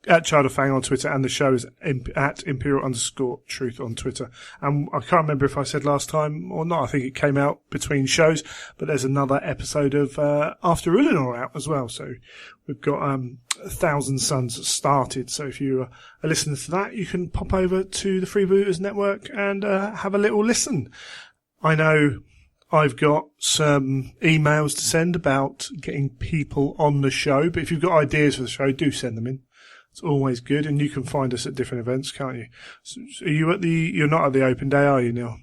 at Child of Fang on Twitter, and the show is at Imperial_Truth on Twitter. And I can't remember if I said last time or not. I think it came out between shows, but there's another episode of After Ulinor out as well. So we've got 1,000 Suns started. So if you are listening to that, you can pop over to the Freebooters Network and have a little listen. I know I've got some emails to send about getting people on the show, but if you've got ideas for the show, do send them in. It's always good, and you can find us at different events, can't you? So are you you're not at the open day, are you, Neil?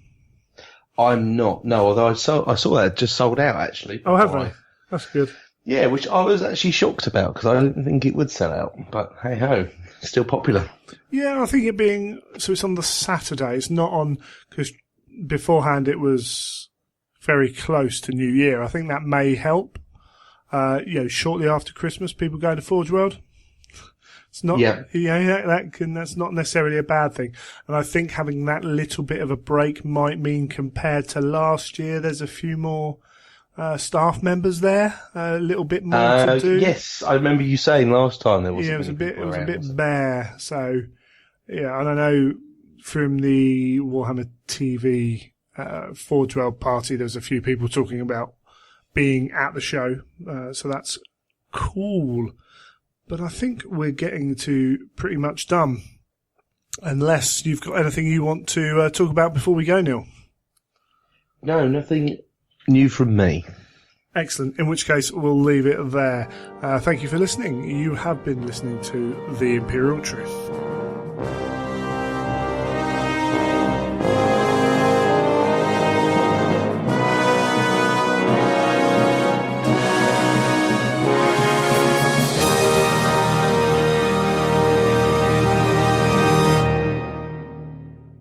I'm not, no, although I saw that just sold out, actually. Oh, have they? That's good. Yeah, which I was actually shocked about, because I didn't think it would sell out, but hey-ho, still popular. Yeah, I think it's on the Saturday, it's not on, because beforehand it was very close to New Year. I think that may help. Shortly after Christmas, people go to Forge World. It's not, that's not necessarily a bad thing. And I think having that little bit of a break might mean, compared to last year, there's a few more staff members there, a little bit more to do. Yes, I remember you saying last time there was. Yeah, it was a bit bare. So, yeah, and I know from the Warhammer TV Forge World party, there was a few people talking about being at the show, so that's cool. But I think we're getting to pretty much done. Unless you've got anything you want to talk about before we go, Neil. No, nothing new from me. Excellent. In which case, we'll leave it there. Thank you for listening. You have been listening to The Imperial Truth.